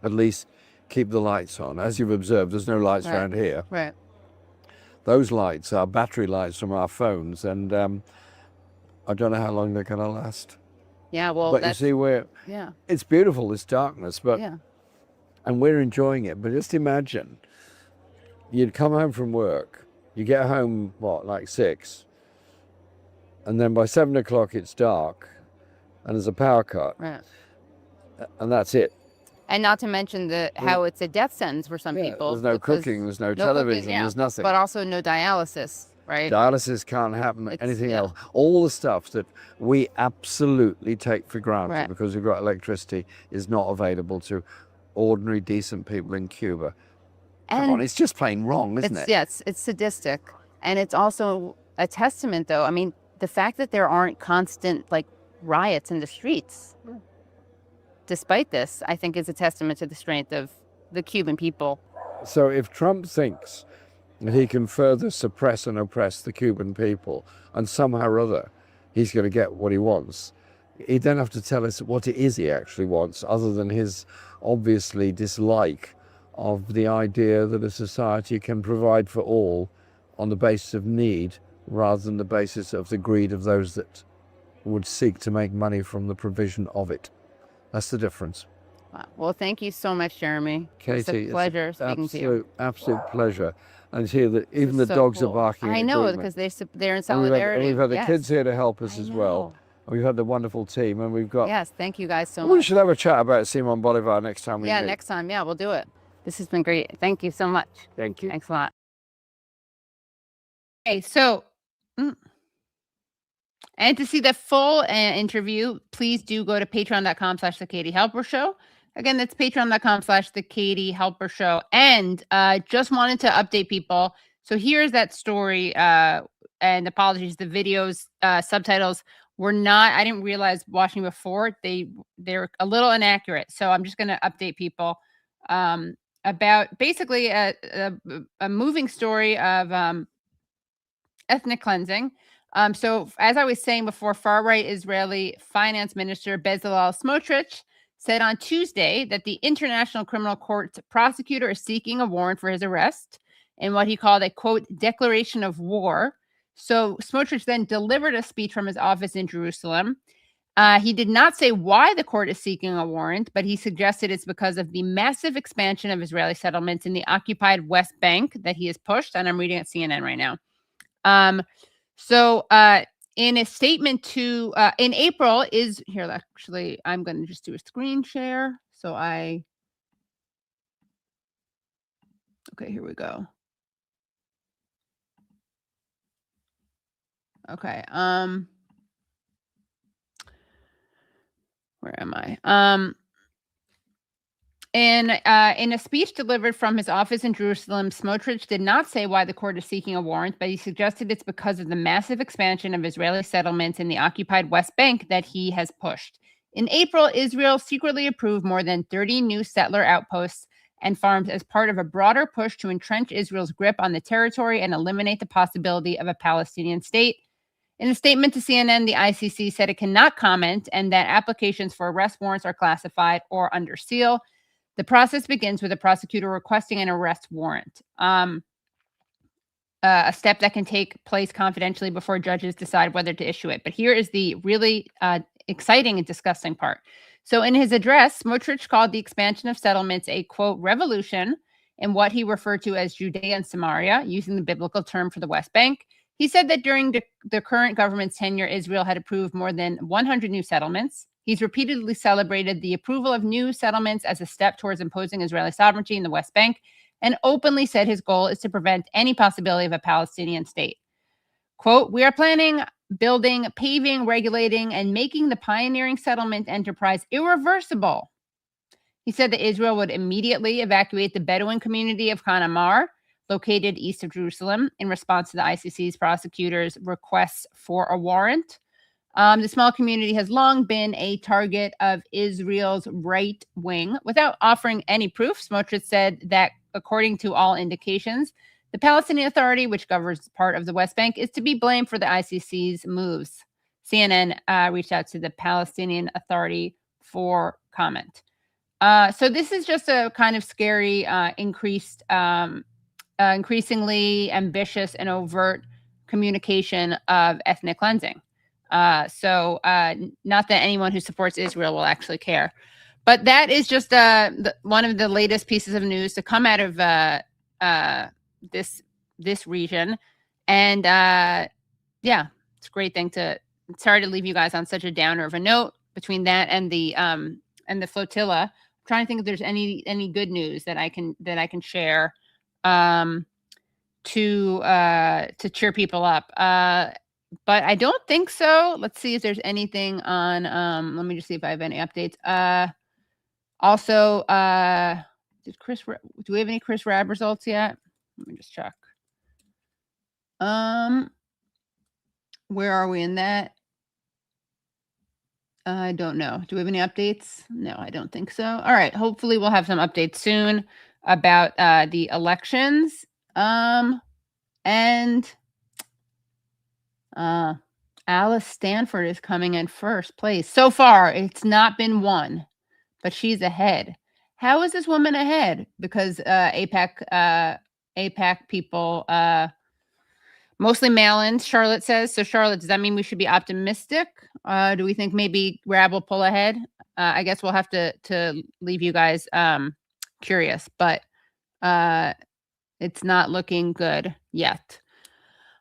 at least keep the lights on. As you've observed, there's no lights around here. Right. Those lights are battery lights from our phones, and I don't know how long they're going to last. Yeah, well, but you see, it's beautiful, this darkness, but and we're enjoying it. But just imagine, you'd come home from work, you get home, like 6, and then by 7 o'clock it's dark, and there's a power cut, and that's it. And not to mention how it's a death sentence for some people. There's no cooking, there's no television, there's nothing. But also no dialysis, right? Dialysis can't happen, anything else. All the stuff that we absolutely take for granted because we've got electricity is not available to ordinary, decent people in Cuba. Come on, it's just plain wrong, isn't it? Yes, it's sadistic. And it's also a testament, though. I mean, the fact that there aren't constant, riots in the streets, despite this, I think is a testament to the strength of the Cuban people. So if Trump thinks that he can further suppress and oppress the Cuban people and somehow or other he's going to get what he wants, he'd then have to tell us what it is he actually wants, other than his obviously dislike of the idea that a society can provide for all on the basis of need rather than the basis of the greed of those that would seek to make money from the provision of it. That's the difference. Wow. Well, thank you so much, Jeremy. Katie, it's a pleasure speaking to you. Absolute pleasure. And here that even the dogs are barking. I know, because they're in solidarity. And we've had the kids here to help us as well. And we've had the wonderful team, and we've got. Yes, thank you guys so much. We should have a chat about Simon Bolivar next time we meet. Next time. Yeah, we'll do it. This has been great. Thank you so much. Thank you. Thanks a lot. Okay, so. And to see the full interview, please do go to patreon.com/The Katie Halper Show. Again, that's patreon.com/The Katie Halper Show. And just wanted to update people. So here's that story. And apologies, the videos subtitles were not. I didn't realize watching before they're a little inaccurate. So I'm just going to update people about basically a moving story of ethnic cleansing. So as I was saying before, far-right Israeli Finance Minister Bezalel Smotritch said on Tuesday that the International Criminal Court's prosecutor is seeking a warrant for his arrest in what he called a, quote, declaration of war. So Smotritch then delivered a speech from his office in Jerusalem. He did not say why the court is seeking a warrant, but he suggested it's because of the massive expansion of Israeli settlements in the occupied West Bank that he has pushed. And I'm reading at CNN right now. So in a statement to in April actually, I'm going to just do a screen share. So okay, here we go. Okay. Where am I? In a speech delivered from his office in Jerusalem, Smotritch did not say why the court is seeking a warrant, but he suggested it's because of the massive expansion of Israeli settlements in the occupied West Bank that he has pushed. In April, Israel secretly approved more than 30 new settler outposts and farms as part of a broader push to entrench Israel's grip on the territory and eliminate the possibility of a Palestinian state. In a statement to CNN, the ICC said it cannot comment and that applications for arrest warrants are classified or under seal. The process begins with a prosecutor requesting an arrest warrant, a step that can take place confidentially before judges decide whether to issue it. But here is the really exciting and disgusting part. So in his address, Smotritch called the expansion of settlements a, quote, revolution in what he referred to as Judea and Samaria, using the biblical term for the West Bank. He said that during the current government's tenure, Israel had approved more than 100 new settlements. He's repeatedly celebrated the approval of new settlements as a step towards imposing Israeli sovereignty in the West Bank, and openly said his goal is to prevent any possibility of a Palestinian state. Quote, we are planning, building, paving, regulating, and making the pioneering settlement enterprise irreversible. He said that Israel would immediately evacuate the Bedouin community of Khan Amar, located east of Jerusalem, in response to the ICC's prosecutors' requests for a warrant. The small community has long been a target of Israel's right wing. Without offering any proof, Smotritch said that, according to all indications, the Palestinian Authority, which governs part of the West Bank, is to be blamed for the ICC's moves. CNN reached out to the Palestinian Authority for comment. So this is just a kind of scary, increasingly ambitious and overt communication of ethnic cleansing. So not that anyone who supports Israel will actually care. But that is just one of the latest pieces of news to come out of this region. And yeah, it's a great thing to. Sorry to leave you guys on such a downer of a note between that and the flotilla. I'm trying to think if there's any good news that I can share to cheer people up. But I don't think so. Let's see if there's anything on. Let me just see if I have any updates. Also, do we have any Chris Rabb results yet? Let me just check. Where are we in that? I don't know. Do we have any updates? No, I don't think so. All right. Hopefully we'll have some updates soon about the elections. And Alice Stanford is coming in first place. So far, it's not been won, but she's ahead. How is this woman ahead? Because APAC people, mostly mail-ins, Charlotte says. So Charlotte, does that mean we should be optimistic? Do we think maybe Rab will pull ahead? I guess we'll have to leave you guys curious, but it's not looking good yet.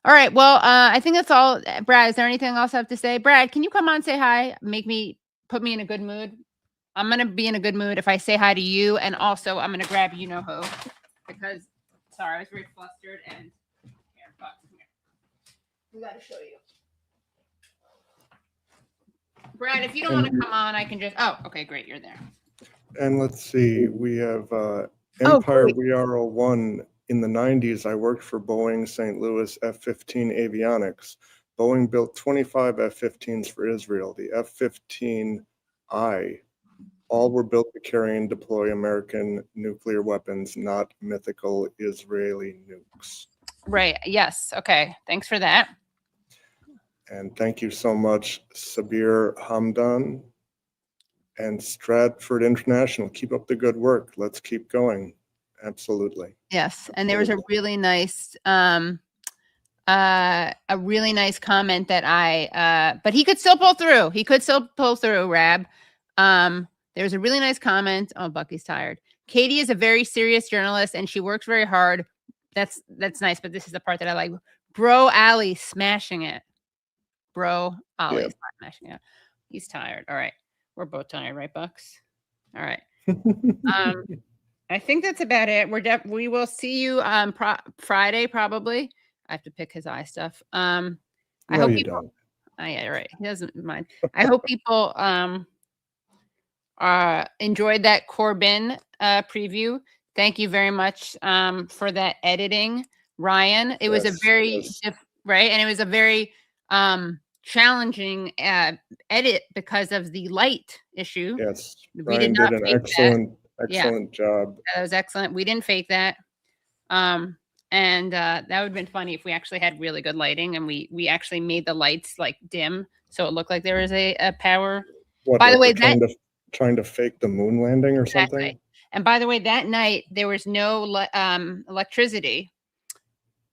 All right. Well, I think that's all. Brad, is there anything else I have to say? Brad, can you come on, say hi, put me in a good mood? I'm going to be in a good mood if I say hi to you. And also I'm going to grab you-know-who because, sorry, I was very flustered and here, we got to show you. Brad, if you don't want to come on, I can just, oh, okay, great. You're there. And let's see, we have Empire VR01. In the 90s, I worked for Boeing St. Louis F-15 Avionics. Boeing built 25 F-15s for Israel. The F-15I, all were built to carry and deploy American nuclear weapons, not mythical Israeli nukes. Right. Yes. Okay. Thanks for that. And thank you so much, Sabir Hamdan and Stratford International. Keep up the good work. Let's keep going. Absolutely. Yes. And there was a really nice comment that but he could still pull through. Rab. There's a really nice comment. Oh, Bucky's tired. Katie is a very serious journalist and she works very hard. That's nice. But this is the part that I like. Bro Ali smashing it. Smashing it. He's tired. All right. We're both tired, right, Bucks? All right. I think that's about it. We will see you Friday probably. I have to pick his eye stuff. I hope you don't. Oh, yeah, right. He doesn't mind. I hope people enjoyed that Corbyn preview. Thank you very much for that editing, Ryan. It was a very right, and it was a very challenging edit because of the light issue. Yes, we did not fake excellent job. That was excellent. We didn't fake that. And And that would have been funny if we actually had really good lighting and we actually made the lights like dim so it looked like there was a power. What, by the way, trying to fake the moon landing or something? And by the way, that night there was no electricity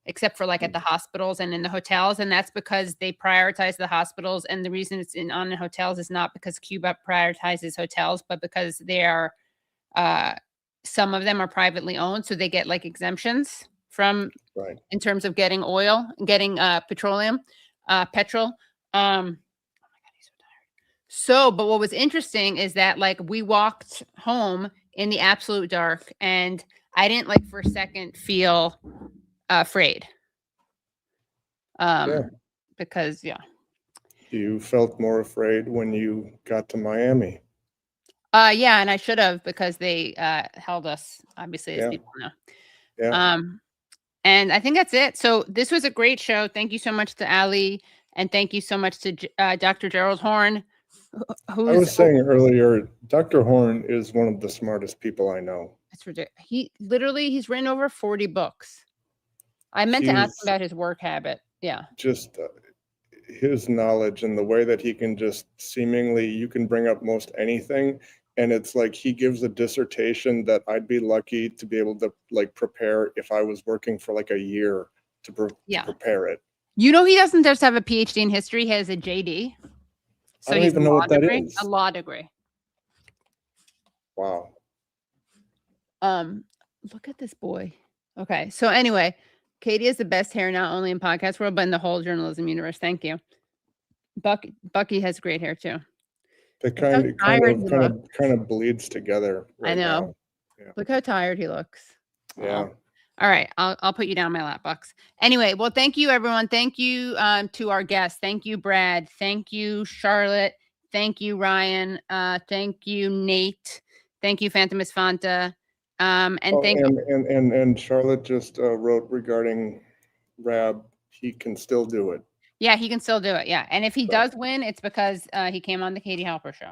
except for like at the hospitals and in the hotels, and that's because they prioritize the hospitals. And the reason it's on the hotels is not because Cuba prioritizes hotels, but because they are some of them are privately owned, so they get like exemptions from in terms of getting oil, getting petroleum, petrol. Oh my God, he's so tired. So, but what was interesting is that like we walked home in the absolute dark, and I didn't like for a second feel afraid. Because you felt more afraid when you got to Miami. Yeah, and I should have, because they held us, obviously, as people know. Yeah. And I think that's it. So this was a great show. Thank you so much to Ali, and thank you so much to Dr. Gerald Horne. I was saying earlier, Dr. Horne is one of the smartest people I know. It's ridiculous. He's written over 40 books. I meant to ask him about his work habit. Yeah. Just his knowledge and the way that he can just seemingly, you can bring up most anything. And it's like he gives a dissertation that I'd be lucky to be able to like prepare if I was working for like a year to prepare it. You know, he doesn't just have a PhD in history, he has a JD. So I don't even know what that is. A law degree. Wow. Look at this boy. Okay. So anyway, Katie has the best hair, not only in podcast world, but in the whole journalism universe. Thank you. Bucky has great hair too. It kind of bleeds together. I know. Now. Yeah. Look how tired he looks. Yeah. All right. I'll put you down my lap, Bucks. Anyway, well, thank you, everyone. Thank you to our guests. Thank you, Brad. Thank you, Charlotte. Thank you, Ryan. Thank you, Nate. Thank you, Phantomus Fanta. And Charlotte just wrote regarding Rab, he can still do it. Yeah, he can still do it. Yeah. And if he does win, it's because he came on the Katie Halper show.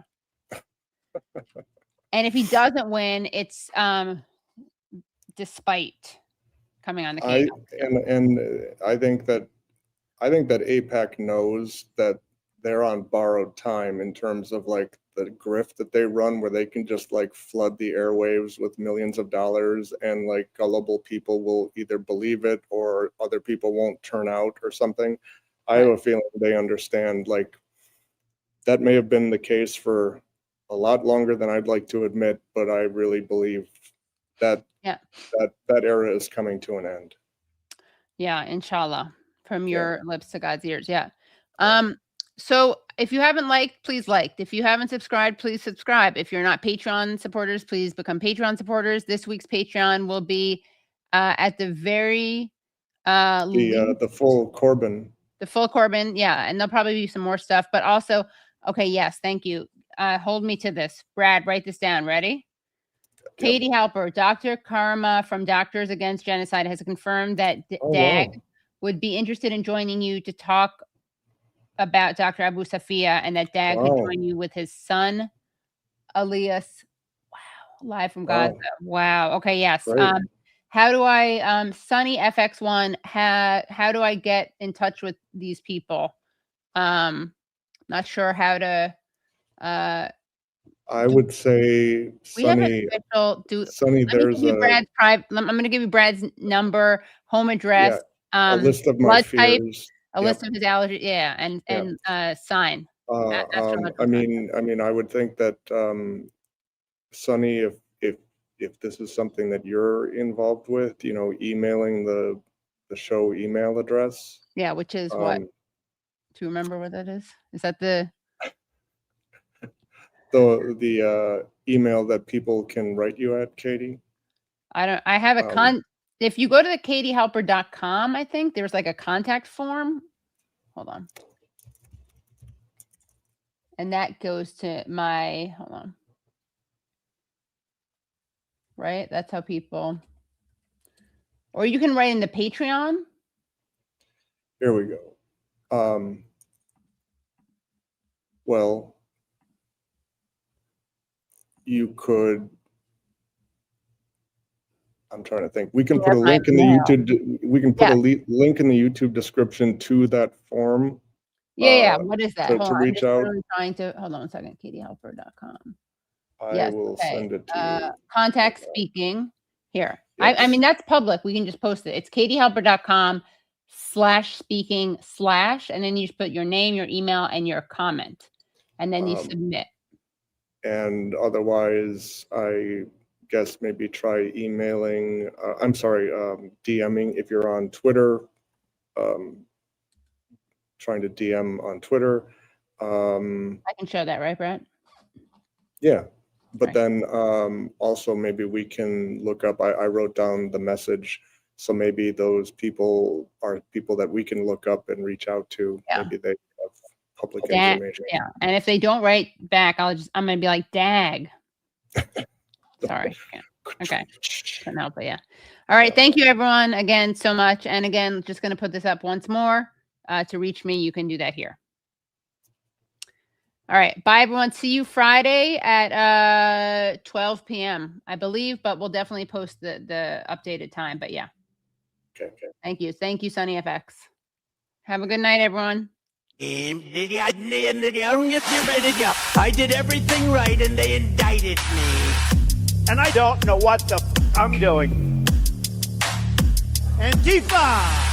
And if he doesn't win, it's despite coming on the Katie and I think that AIPAC knows that they're on borrowed time in terms of like the grift that they run, where they can just like flood the airwaves with millions of dollars, and like gullible people will either believe it or other people won't turn out or something. I have a feeling they understand, like, that may have been the case for a lot longer than I'd like to admit, but I really believe that that era is coming to an end. Yeah, inshallah, from your lips to God's ears. Yeah. So if you haven't liked, please like. If you haven't subscribed, please subscribe. If you're not Patreon supporters, please become Patreon supporters. This week's Patreon will be at the very the full Corbyn. The full Corbyn, yeah, and there'll probably be some more stuff, but also, okay, yes, thank you. Hold me to this. Brad, write this down. Ready? Yep. Katie Halper, Dr. Karma from Doctors Against Genocide has confirmed that DAG would be interested in joining you to talk about Dr. Abu Safia, and that Dag could join you with his son, Elias. Wow, live from Gaza. Wow. Okay, yes. How do I, Sunny FX1, how do I get in touch with these people? Not sure how to. I would say, Sunny, Sunny, there's Brad's private. I'm going to give you Brad's number, home address, a list of my fears. A list of his allergies, and sign. I mean, I would think that Sunny, if this is something that you're involved with, you know, emailing the show email address. Yeah, which is what? Do you remember what that is? Is that the email that people can write you at, Katie? I have a if you go to the katiehalper.com, I think there's like a contact form. Hold on. And that goes to my, hold on. Right? That's how people, or you can write in the Patreon. Here we go. Well, you could, I'm trying to think. We can put a link in the YouTube. We can put a link in the YouTube description to that form. Yeah. What is that? To reach out. Really trying to hold on a second. katiehelper.com. I will send it to you. Contact speaking here. Yes. I mean, that's public. We can just post it. It's katiehelper.com/speaking/ and then you just put your name, your email, and your comment, and then you submit. And otherwise, I guess maybe try emailing. DMing if you're on Twitter. Trying to DM on Twitter. I can show that, right, Brett? Yeah. But then also maybe we can look up, I wrote down the message. So maybe those people are people that we can look up and reach out to. Yeah. Maybe they have public information. Yeah. And if they don't write back, I'm going to be like, dag. Sorry. Yeah. Okay. Couldn't help it. Yeah. All right. Thank you, everyone, again, so much. And again, just going to put this up once more. To reach me, you can do that here. All right. Bye, everyone. See you Friday at 12 p.m., I believe, but we'll definitely post the updated time. But yeah. Okay. Thank you. Thank you, Sunny FX. Have a good night, everyone. I did everything right and they indicted me. And I don't know what the I'm doing. Antifa!